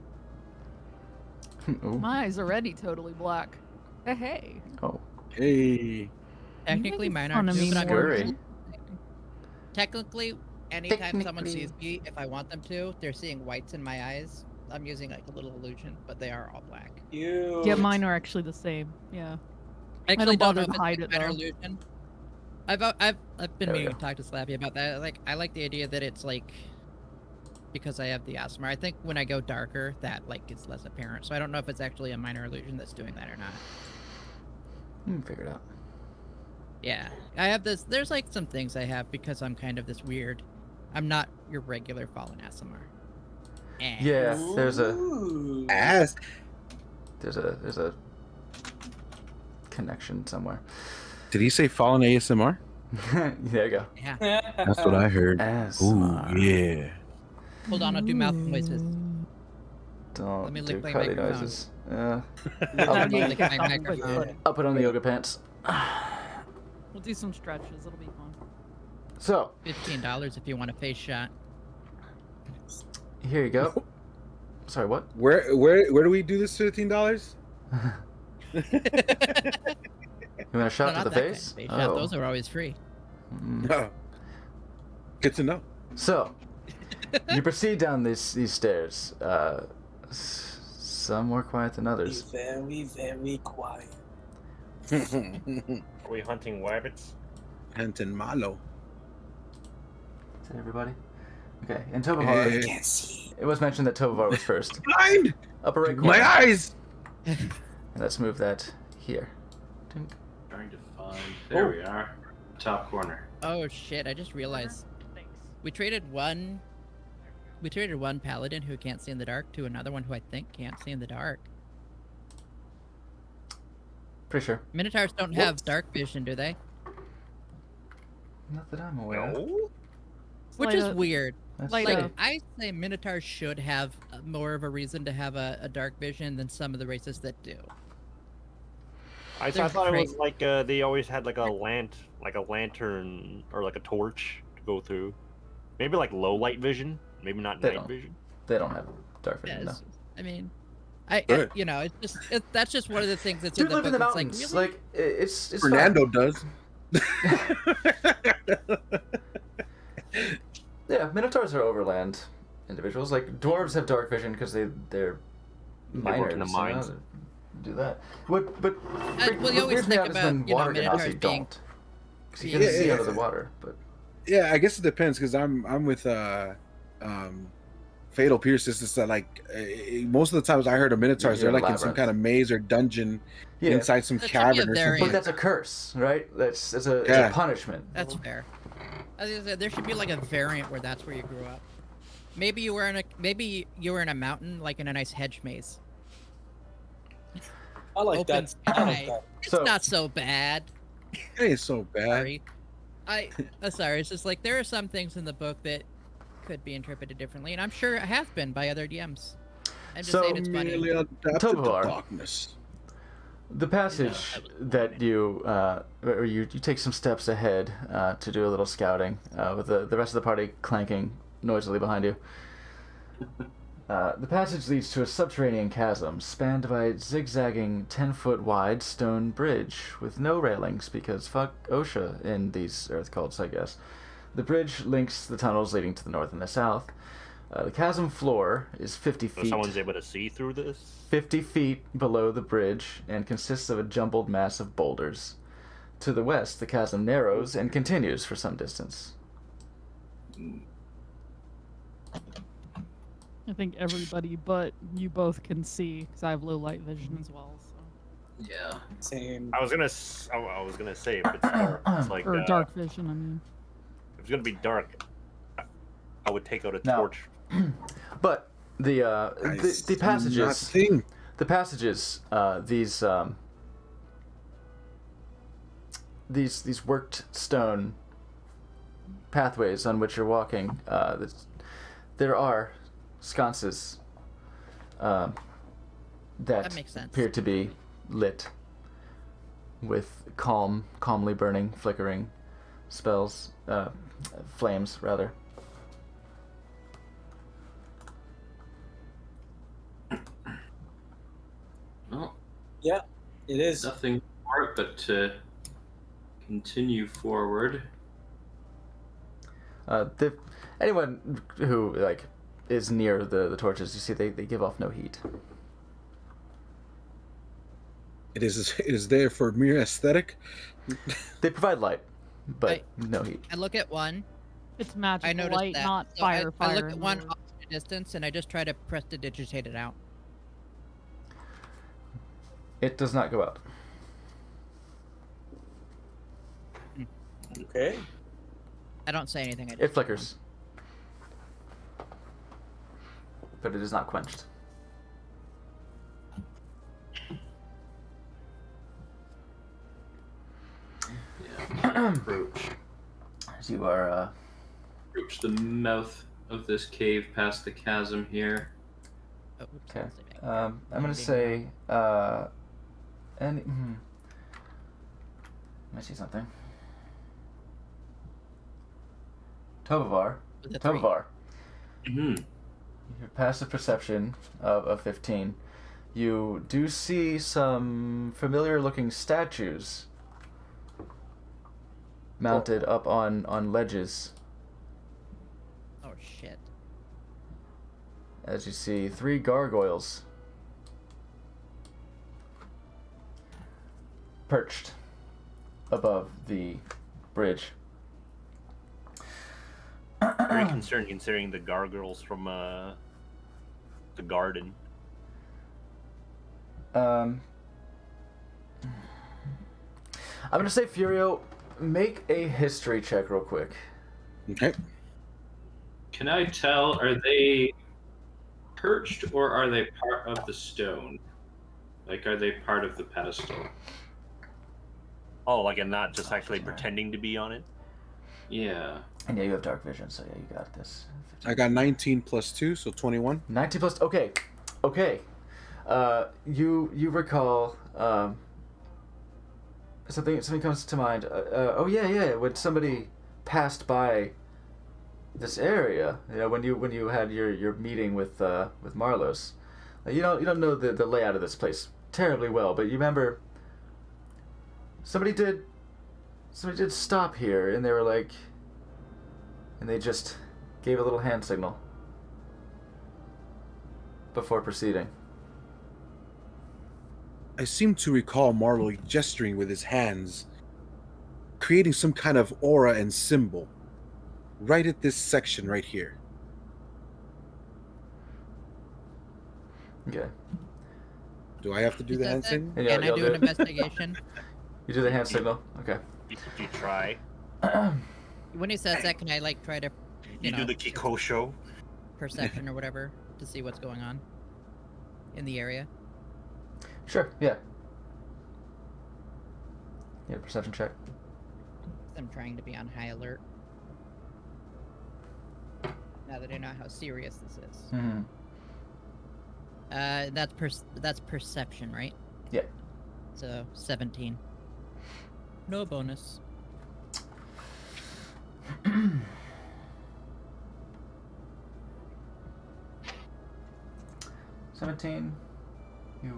Ooh. My eyes already totally black. Hey. Oh. Hey. Technically, making mine fun are of too, me but I'm more. Scurry. Technically, anytime someone sees me, if I want them to, they're seeing whites in my eyes. I'm using like a little illusion, but they are all black. You. Yeah, mine are actually the same. Yeah. I actually don't don't know bother if to it's hide like it, minor though. illusion. I've been There we meaning go. to talk to Slappy about that. Like, I like the idea that it's like because I have the asthma. I think when I go darker, that like gets less apparent. So I don't know if it's actually a minor illusion that's doing that or not. Figure it out. Yeah, I have this. There's like some things I have because I'm kind of this weird. I'm not your regular fallen ASMR. Eh. Yeah, there's a Ooh. Ass. there's a connection somewhere. Did he say fallen ASMR? There you go. Yeah. That's what I heard. As Ooh, yeah. Hold on, I'll do mouth noises. Don't Let me do lick my cruddy microphone. noises. I'll Yeah, lick yeah, my yeah. microphone. I'll put on the yoga pants. We'll do some stretches. It'll be fun. So $15 if you want a face shot. here you go. Sorry, what? Where do we do this $15? You want a shot No, to not the that kind of face? face shot. Those are always free. Mm. No. Good to know. So, you proceed down these stairs. Some more quiet than Be others. very, very quiet. Are we hunting rabbits? Gente malo. Is that everybody? Okay, and Tobovar. Can't see. It was mentioned that Tobovar was first. Blind! Upper right corner. My eyes! And let's move that here. Tink. Trying to find. There we are. Top corner. Oh shit! I just realized we traded one paladin who can't see in the dark to another one who I think can't see in the dark. Pretty sure. Minotaurs don't have dark vision, do they? Not that I'm aware of. No? Which Light is up. weird. That's Light Like, up. I say Minotaurs should have more of a reason to have a dark vision than some of the races that do. I They're thought it was crazy. like they always had like a lantern or like a torch to go through. Maybe like low light vision, maybe not They night don't. vision. They don't have dark vision, no. Yes. I mean, Good. you know, that's just one of the things that's Dude, in the live in book. the It's mountains. like, Like, it's Fernando does. Yeah, Minotaurs are overland individuals. Like, dwarves have dark vision because they're They work in the miners. mines. You know, do that. But well, you always weirds me think out is about, when you know, water Minotaurs genasi being- don't. Because you Yeah, can yeah, see yeah. out of the water, but Yeah, I guess it depends because I'm with Fatal Pierce. It's just that like most of the times I heard of Minotaurs, You're they're in like in some labyrinth. kind of maze or dungeon yeah. inside some That should be a cavern or variant. But something. that's a curse, right? It's a Yeah. punishment. that's fair. I was gonna say, there should be like a variant where that's where you grew up. Maybe you were in a mountain, like in a nice hedge maze. I like Open that. I like sky. that. It's So- not so bad. It ain't so bad. Sorry. Sorry. It's just like there are some things in the book that could be interpreted differently, and I'm sure it have been by other DMs. I'm just So, saying it's funny. Merely adapted to Tovar. darkness. The passage that you, or you take some steps ahead to do a little scouting, with the rest of the party clanking noisily behind you. The passage leads to a subterranean chasm spanned by a zigzagging 10-foot wide stone bridge with no railings because fuck OSHA in these earth cults, I guess. The bridge links the tunnels leading to the north and the south. The chasm floor is 50 So feet. someone's able to see through this. 50 feet below the bridge and consists of a jumbled mass of boulders. To the west, the chasm narrows and continues for some distance. I think everybody but you both can see because I have low light vision as well. So. Yeah. Same. I was gonna say if it's dark, it's like Or dark vision, I mean. if it's gonna be dark, I would take out a Now- torch. But the Not passages, thing. these worked stone pathways on which you're walking, there are sconces that makes sense. appear to be lit with calmly burning, flickering flames rather. Well, Yeah, it is. nothing for it but to continue forward. Anyone who is near the torches, you see they give off no heat. It is there for mere aesthetic. They provide light, but I- no heat. I look at one. It's I magical noticed light, that. not So fire. I look fire at in one other off words. at a distance, and I just try to prestidigitate it out. It does not go out. Okay. I don't say anything. I It just flickers, but it is not quenched. Yeah. Approach As you are approach the mouth of this cave past the chasm here. Oh, oops, okay. I'll say back. I'm gonna say let me see something. Tovar. With a three. Tovar. Hmm. Your passive perception of 15. You do see some familiar-looking statues mounted up on ledges. Oh shit. As you see 3 gargoyles perched above the bridge. Very concerned considering the gargoyles from the garden. I'm gonna say, Furio, make a history check real quick. Okay. Can I tell, are they perched or are they part of the stone? Like, are they part of the pedestal? Oh, like and not just actually pretending to be on it? Yeah. And yeah, you have dark vision, so yeah, you got this. I got 19 plus 2, so 21. 19 plus. Okay. You recall something comes to mind. Oh yeah. When somebody passed by this area, when you had your meeting with Marlos, you don't know the layout of this place terribly well, but you remember somebody did stop here, and they were like, and they just gave a little hand signal before proceeding. I seem to recall Marlowe gesturing with his hands, creating some kind of aura and symbol right at this section right here. Okay. Do I have to do the hand signal? And Can I you'll do an investigation? You do the hand signal. Okay. You try. When he says that, can I like try to, You do the Kikosho. perception or whatever to see what's going on in the area? Sure. Yeah. Yeah. Perception check. I'm trying to be on high alert. Now that I know how serious this is. Mm-hmm. That's perception, right? Yeah. So 17. No bonus. 17. You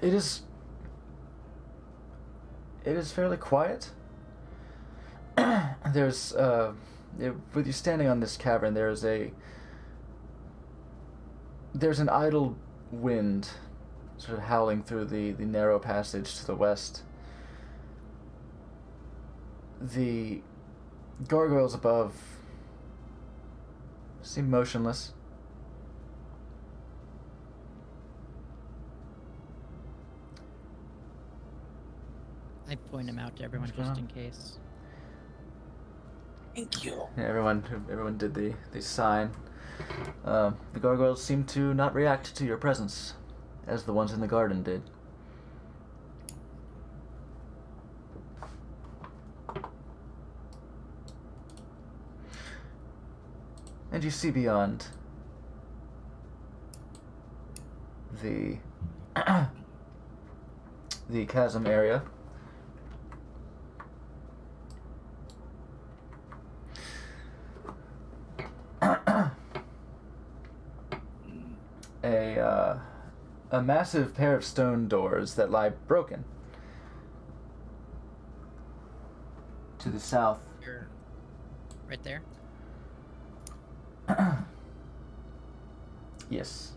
It is fairly quiet. There's with you standing on this cavern, there's an idle wind sort of howling through the narrow passage to the west. The gargoyles above seem motionless. I point him out to everyone What's going just on? in case. Thank you. Yeah, everyone did the sign. The gargoyles seem to not react to your presence, as the ones in the garden did. And you see beyond the the chasm area. A massive pair of stone doors that lie broken to the south. You're right there. Yes,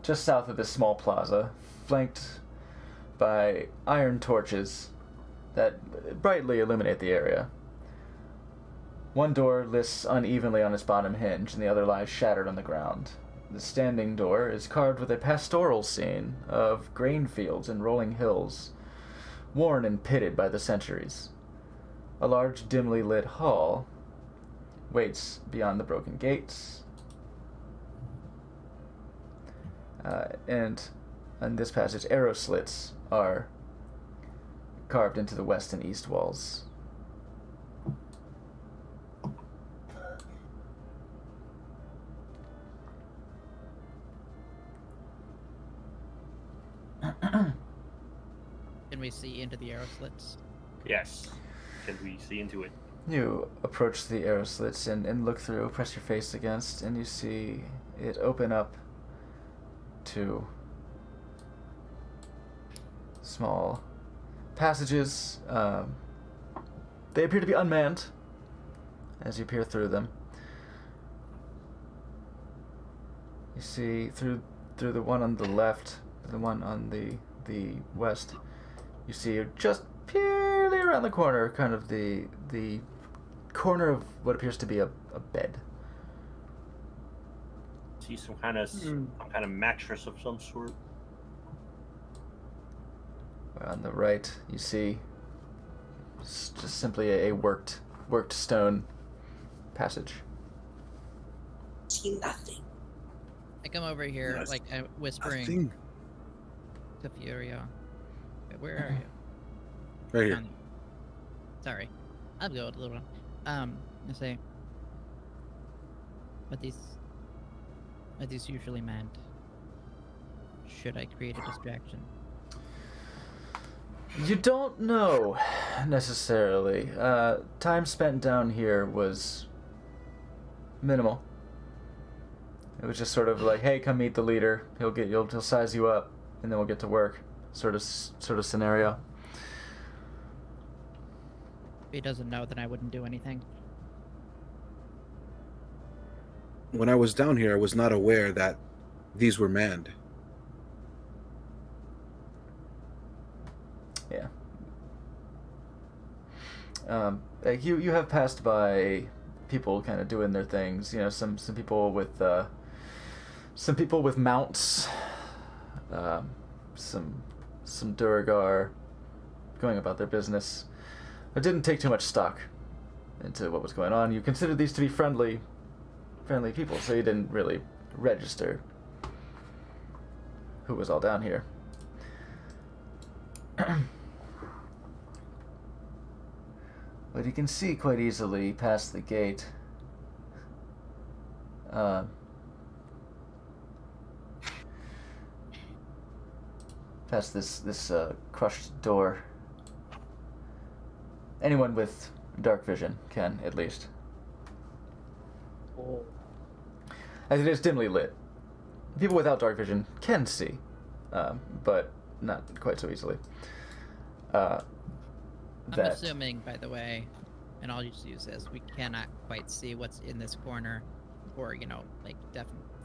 just south of this small plaza, flanked by iron torches that brightly illuminate the area. One door lists unevenly on its bottom hinge, and the other lies shattered on the ground. The standing door is carved with a pastoral scene of grain fields and rolling hills, worn and pitted by the centuries. A large, dimly lit hall waits beyond the broken gates. And in this passage, arrow slits are carved into the west and east walls. Can we see into the arrow slits? Yes. Can we see into it? You approach the arrow slits and look through, press your face against, and you see it open up to small passages that They appear to be unmanned as you peer through them. You see through the one on the left, the one on the west. You see just purely around the corner, kind of the corner of what appears to be a bed. See some kind of mattress of some sort. On the right, you see just simply a worked stone passage. See nothing. I come over here, Yes. like whispering Nothing. to Furio. Wait, where are you? Right here. Sorry, I'll go a little one. I say, are these usually manned? Should I create a distraction? You don't know, necessarily. Time spent down here was minimal. It was just sort of like, hey, come meet the leader. He'll size you up, and then we'll get to work. Sort of scenario. If he doesn't know, then I wouldn't do anything. When I was down here, I was not aware that these were manned. Yeah. Like you have passed by people kind of doing their things. You know, some people with mounts, some Duragar going about their business. It didn't take too much stock into what was going on. You considered these to be friendly people, so you didn't really register who was all down here. But you can see quite easily past the gate. Past this crushed door. Anyone with dark vision can, at least. As it is dimly lit. People without dark vision can see, but not quite so easily. I'm assuming, by the way, and I'll just use this, we cannot quite see what's in this corner, or, like,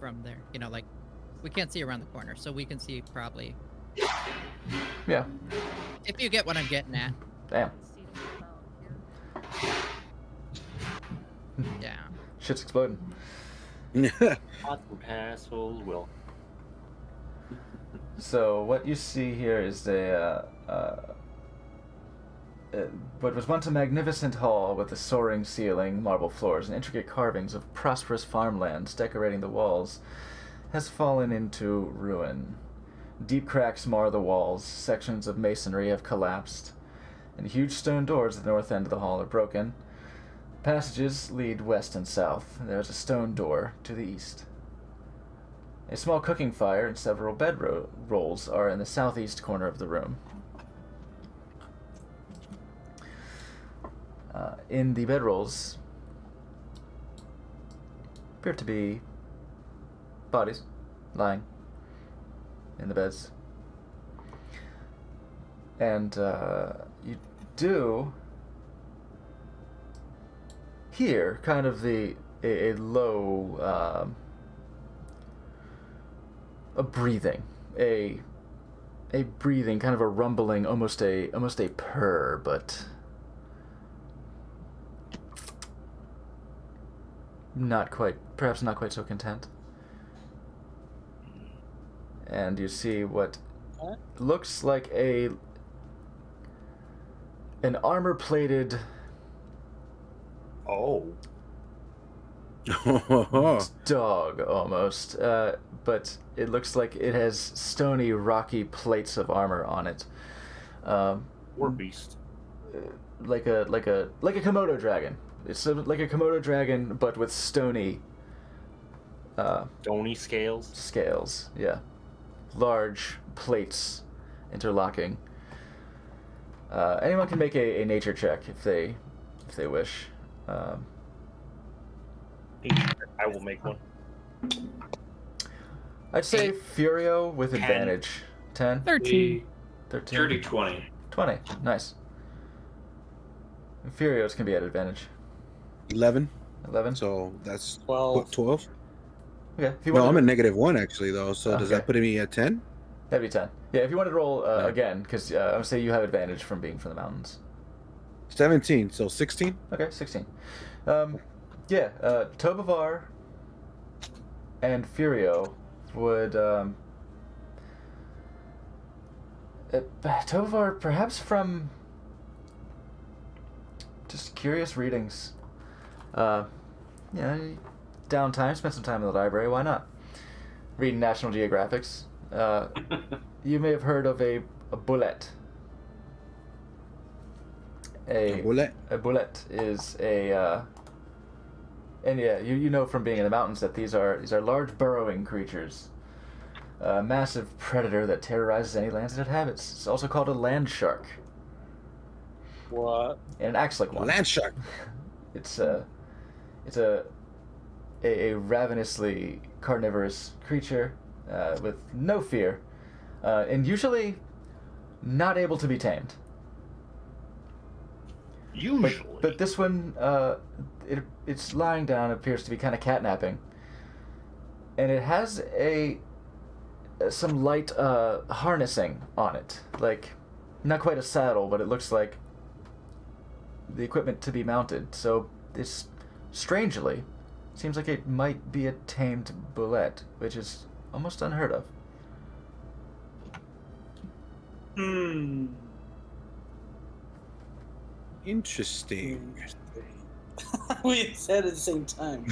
from there. Like, we can't see around the corner, so we can see probably... Yeah. If you get what I'm getting at. Damn. Yeah. Shit's exploding. Assholes will. So what you see here is what was once a magnificent hall with a soaring ceiling, marble floors, and intricate carvings of prosperous farmlands decorating the walls, has fallen into ruin. Deep cracks mar the walls, sections of masonry have collapsed, and huge stone doors at the north end of the hall are broken. Passages lead west and south, and there is a stone door to the east. A small cooking fire and several bed rolls are in the southeast corner of the room. In the bedrolls appear to be bodies lying in the beds. And you do hear kind of a low a breathing, a breathing, kind of a rumbling, almost a purr, but perhaps not quite so content. And you see what looks like an armor-plated dog, almost. But it looks like it has stony, rocky plates of armor on it. War beast. Like a Komodo dragon. It's like a Komodo dragon, but with stony. Stony scales. Scales, yeah. Large plates interlocking. Anyone can make a nature check if they wish. I will make one. I'd say Furio with 10. advantage. 10? 13. 13. Dirty 20. 20. Nice. Furios can be at advantage. 11. 11. So that's 12. 12. Okay. If you No, wanted- I'm at -1 actually though. So does Okay. that put me at 10? That'd be 10. Yeah, if you wanted to roll Yeah. again, because I would say you have advantage from being from the mountains. 17. So 16. Okay, 16. Yeah, Tobavar and Furio would. Tobavar, perhaps from just curious readings. Downtime, spend some time in the library, why not? Reading National Geographics. You may have heard of a bullet. A Bullet. A bullet is a, and yeah, you know from being in the mountains that these are large burrowing creatures. A massive predator that terrorizes any lands it inhabits. It's also called a land shark, What? and it acts like one. Land shark. It's a ravenously carnivorous creature with no fear, and usually not able to be tamed. Usually. But this one, it's lying down, appears to be kind of catnapping, and it has some light harnessing on it, like not quite a saddle, but it looks like the equipment to be mounted. So it's strangely seems like it might be a tamed bullet, which is almost unheard of. Interesting. We said at the same time.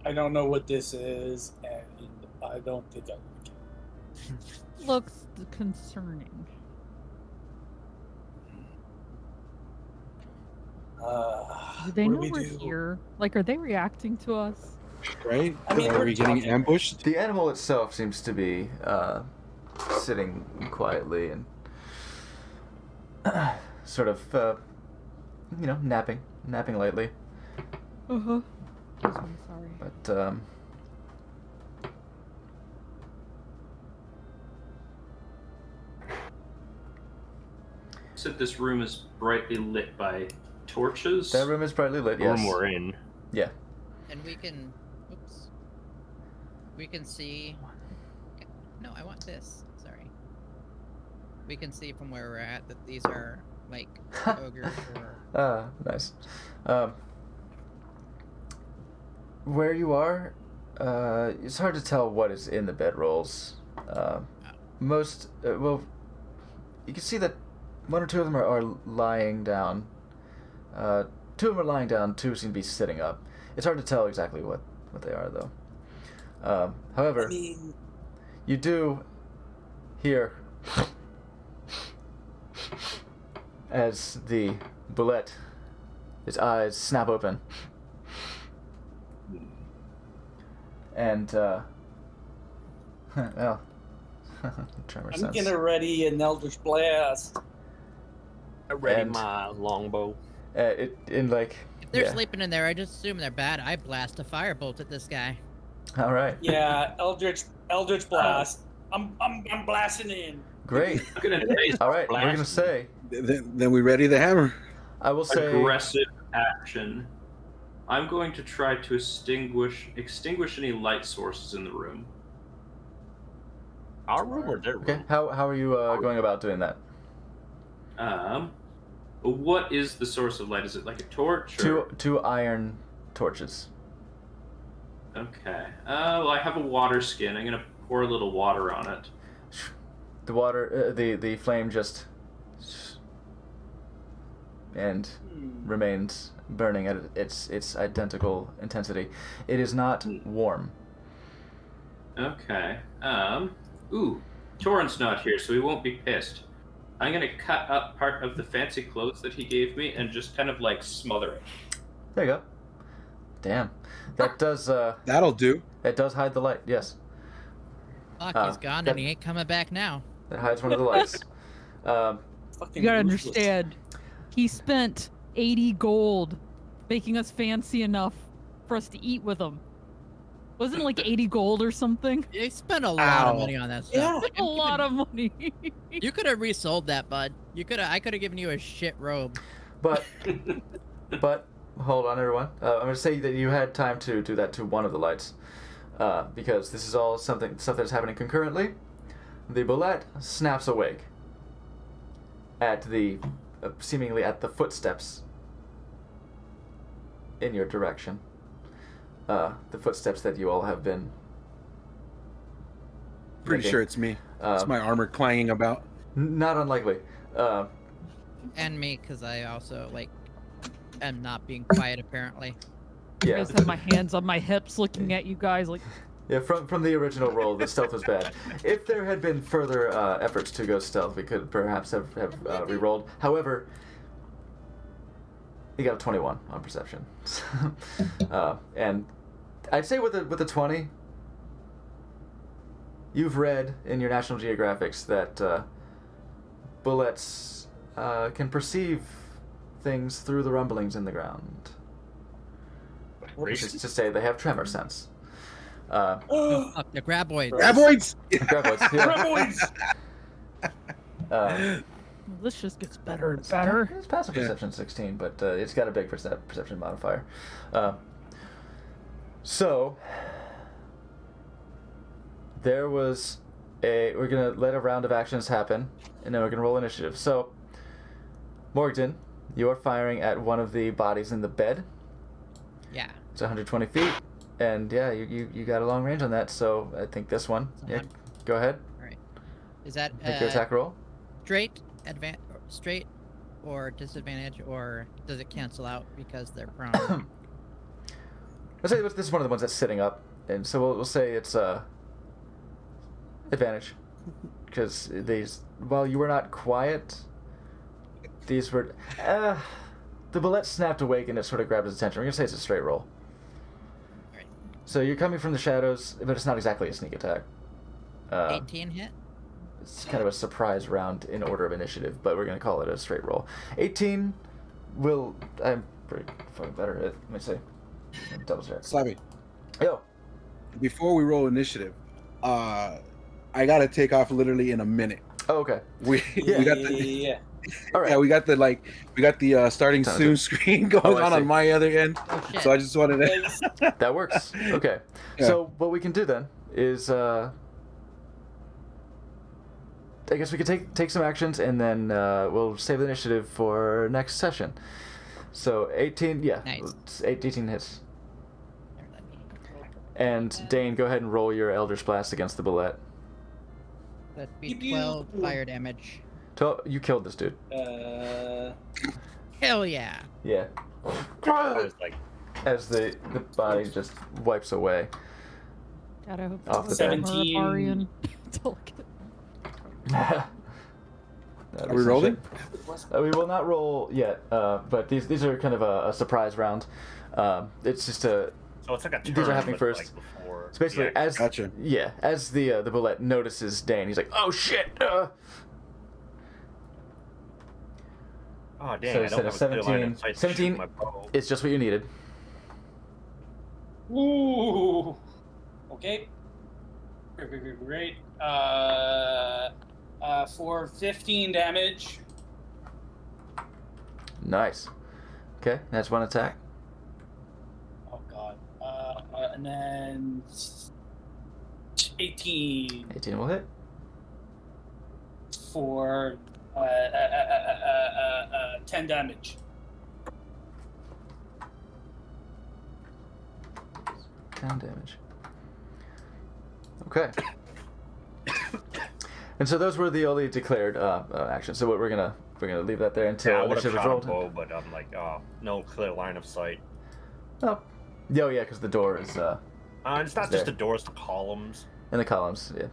I don't know what this is, and I don't think I like it. Looks concerning. Do they know what do we're we do? here? Like, are they reacting to us? Right? I mean, Are we're we getting talking. ambushed? The animal itself seems to be sitting quietly and sort of, napping lightly. Uh-huh. Excuse me, sorry. But Said this room is brightly lit by torches. that room is brightly lit. The Yes. room we're in. Yeah. And we can, oops. We can see. No, I want this. Sorry. We can see from where we're at that these are like ogres or. Ah, nice. Where you are, it's hard to tell what is in the bedrolls. Most, you can see that one or two of them are lying down. Two of them are lying down, two seem to be sitting up. It's hard to tell exactly what they are, though. However, I mean, you do hear as the bullet, his eyes snap open. And, well, tremor I'm sense. gonna ready an Eldritch Blast. I ready And- my longbow. If They're yeah. sleeping in there. I just assume they're bad. I blast a firebolt at this guy. All right. Yeah, Eldritch Blast. I'm blasting in. Great. I'm gonna say All right. We're gonna Blast. say. Then we ready the hammer. I will say. aggressive action. I'm going to try to extinguish any light sources in the room. Our room or their room? Okay. How are you going about doing that? What is the source of light? Is it like a torch? Or... Two iron torches. Okay. Well, I have a water skin. I'm gonna pour a little water on it. The water, the flame just and remains burning at its identical intensity. It is not warm. Okay. Ooh, Torrent's not here, so he won't be pissed. I'm gonna cut up part of the fancy clothes that he gave me and just kind of like smother it. There you go. Damn. That does That'll do. that does hide the light. Yes. Fuck, he's gone that- and he ain't coming back now. That hides one of the lights. Fucking You gotta useless. understand, he spent 80 gold making us fancy enough for us to eat with them. Wasn't it like 80 gold or something? They spent a lot of money on that stuff. Yeah. A lot of money. You could have resold that, bud. I could have given you a shit robe. But hold on, everyone. I'm gonna say that you had time to do that to one of the lights, because this is all stuff that's happening concurrently. The bullet snaps awake at the seemingly at the footsteps in your direction. The footsteps that you all have been. Pretty making. sure it's me. It's my armor clanging about. Not unlikely. And me, because I also, am not being quiet, apparently. I Yeah. just have my hands on my hips looking at you guys like, Yeah, from the original roll, the stealth was bad. If there had been further efforts to go stealth, we could perhaps have re-rolled. However, you got a 21 on perception, and I'd say with a 20, you've read in your National Geographics that bullets can perceive things through the rumblings in the ground. Which is to say, they have tremor sense. Fuck, the graboids. Graboids! Graboids, yeah. Graboids! this just gets better and better. It's passive perception 16, but it's got a big perception modifier. So there was we're gonna let a round of actions happen, and then we're gonna roll initiative. So Morgton, you are firing at one of the bodies in the bed. Yeah. It's 120 feet, and yeah, you got a long range on that. So I think this one. Yeah, go ahead. All right. Is that Make your attack roll. straight or disadvantage, or does it cancel out because they're prone? Let's say this is one of the ones that's sitting up, and so we'll say it's advantage, because while you were not quiet, these were the bullet snapped awake and it sort of grabbed his attention. We're gonna say it's a straight roll. Alright. So you're coming from the shadows, but it's not exactly a sneak attack. 18 hit. It's kind of a surprise round in order of initiative, but we're gonna call it a straight roll. 18 will. I'm pretty fucking better at it. Let me see. Double check. Slappy, Yo. before we roll initiative, I gotta take off literally in a minute. Oh, okay. We got the Yeah. All right. yeah we got the starting Sounds soon good. screen going Oh, I see. on my other end. Oh shit. So I just wanted to. That works. Okay. Yeah. So what we can do then is I guess we could take some actions, and then we'll save the initiative for next session. So 18, yeah. Nice. 18 hits. And Dane, go ahead and roll your Eldritch Blast against the bullet. That'd be 12 fire damage. You killed this dude. Hell yeah. Yeah. I was like, As the body just wipes away. God, I hope Off that the was bat. 17. Barbarian. Delicate. Are we rolling? We will not roll yet, but these are kind of a surprise round. It's just so it's like a turn. These are happening but, first. Like, before. It's basically Yeah. as Gotcha. as the bullet notices Dane, he's like, "Oh shit!" Oh dang! So I don't instead have of a clear line 17 of sight to 17 shoot my bow. It's just what you needed. Ooh. Okay. Great. For 15 damage. Nice. Okay, that's one attack. Oh god. And then 18 18 will hit. for 10 damage. 10 damage. Okay. And so those were the only declared actions. So what we're gonna leave that there until Yeah, I would have initiative is shot a rolled. bow, but I'm like, oh, no clear line of sight. Oh, yeah, because the door is It's not Is just there. the doors, the columns. in the columns. Yeah.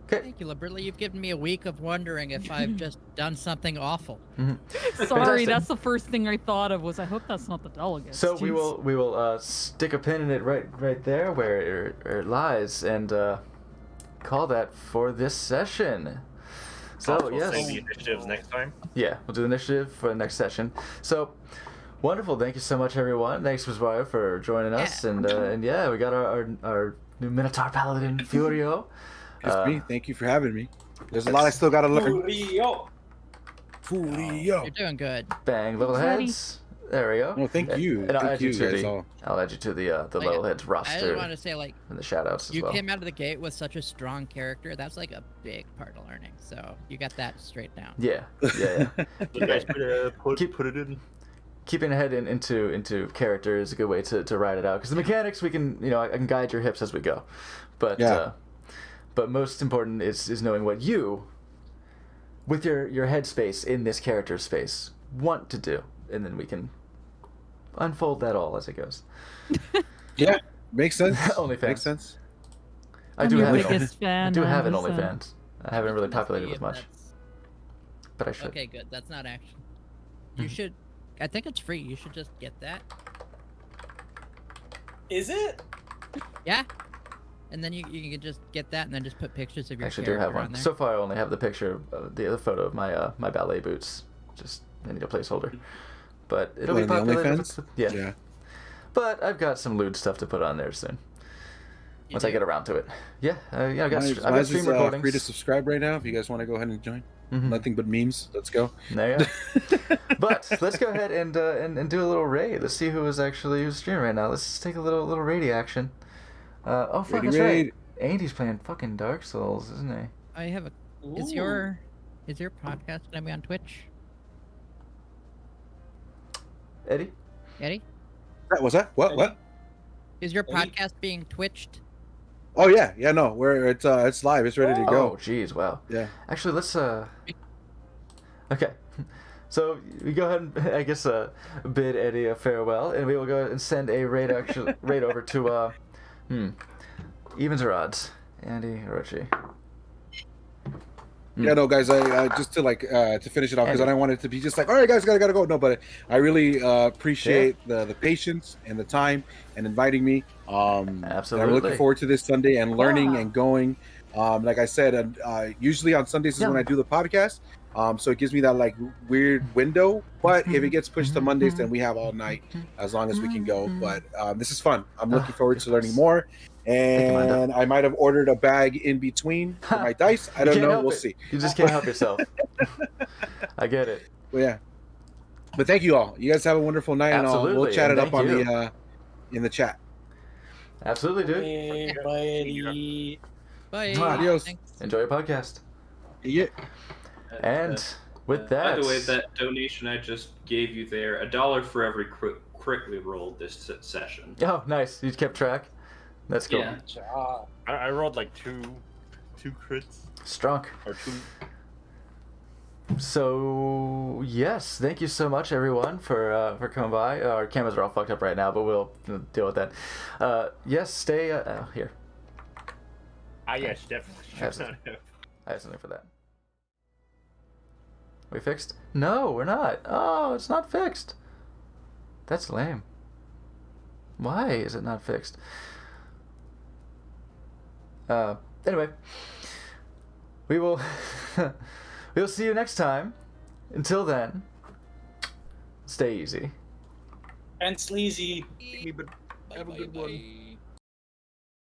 Okay. Thank you, Liberty. You've given me a week of wondering if I've just done something awful. Fantastic. Sorry, that's the first thing I thought of was I hope that's not the delegates. So we Jeez. will stick a pin in it right there where it lies, and call that for this session. So We'll yes, save the initiatives next time. yeah, we'll do the initiative for the next session. So Wonderful. Thank you so much, everyone. Thanks, Mizwayo, for joining us. And yeah, we got our new Minotaur Paladin, Furio. It's me. Thank you for having me. There's a lot I still got to learn. Furio. You're doing good. Bang, level Ready. heads. There we go. No, thank you. And I'll Thank add you you, to guys the. all. I'll add you to the Like, level heads I roster just wanted to say, like, and the shoutouts as you well. came out of the gate with such a strong character. That's like a big part of learning. So you got that straight down. Yeah. You guys put it in. Keeping ahead into character is a good way to ride it out, because the mechanics we can, I can guide your hips as we go, but but most important is knowing what you, with your headspace in this character space, want to do, and then we can unfold that all as it goes. Yeah, makes sense. OnlyFans. Makes sense. I do your have biggest fan. I do have an Amazon. OnlyFans. I haven't really Must populated be with if much, that's- but I should. Okay, good. That's not action. You should. I think it's free. You should just get that. Is it? Yeah. And then you can just get that, and then just put pictures of I your actually do character have one. on there. So far, I only have the picture, the photo of my ballet boots. Just I need a placeholder, but it'll What, be on the populated. OnlyFans? Yeah. But I've got some lewd stuff to put on there soon. You Once I do? get around to it. Yeah, I got Mine's I've got stream is, recordings. free to subscribe right now if you guys want to go ahead and join. Mhm. Nothing but memes. Let's go. There you go. But let's go ahead and do a little raid. Let's see who's streaming right now. Let's take a little raid action. Oh fuck, Raid, that's raid. right. Andy's playing fucking Dark Souls, isn't he? I have a. Is your podcast gonna be on Twitch, Eddie? Eddie? Was that? What? Is your Eddie? podcast being twitched? Oh yeah, no. It's live. It's ready to Oh, go. jeez, wow. Yeah. Actually, let's Okay, so we go ahead and I guess bid Eddie a farewell, and we will go and send a raid over to evens or odds, Andy Orochi. Yeah, no, guys. I just to to finish it off, because I don't want it to be just like, all right, guys, gotta go. No, but I really appreciate the patience and the time and inviting me. Absolutely. I'm looking forward to this Sunday and learning and going. Like I said, usually on Sundays is when I do the podcast. So it gives me that weird window. But if it gets pushed to Mondays, then we have all night as long as we can go. But this is fun. I'm looking forward to learning more. And I might have ordered a bag in between for my dice. I don't know. We'll see. You just can't help yourself. I get it. But yeah. But thank you all. You guys have a wonderful night, and Absolutely, we'll chat and it up on thank the in the chat. Absolutely, dude. Bye. Bye. Adios. Thanks. Enjoy your podcast. Yeah. And with that, By the way, that donation I just gave you there, $1 for every crit we rolled this session. Oh, nice. You kept track. That's cool. Yeah. Job. I rolled like two crits Strong. or two. So yes, thank you so much, everyone, for coming by. Our cameras are all fucked up right now, but we'll deal with that. Yes, stay here. Yes, definitely. I have something for that. We fixed? No, we're not. Oh, it's not fixed. That's lame. Why is it not fixed? Anyway, we will we'll see you next time. Until then, stay easy. And sleazy. Have a good one.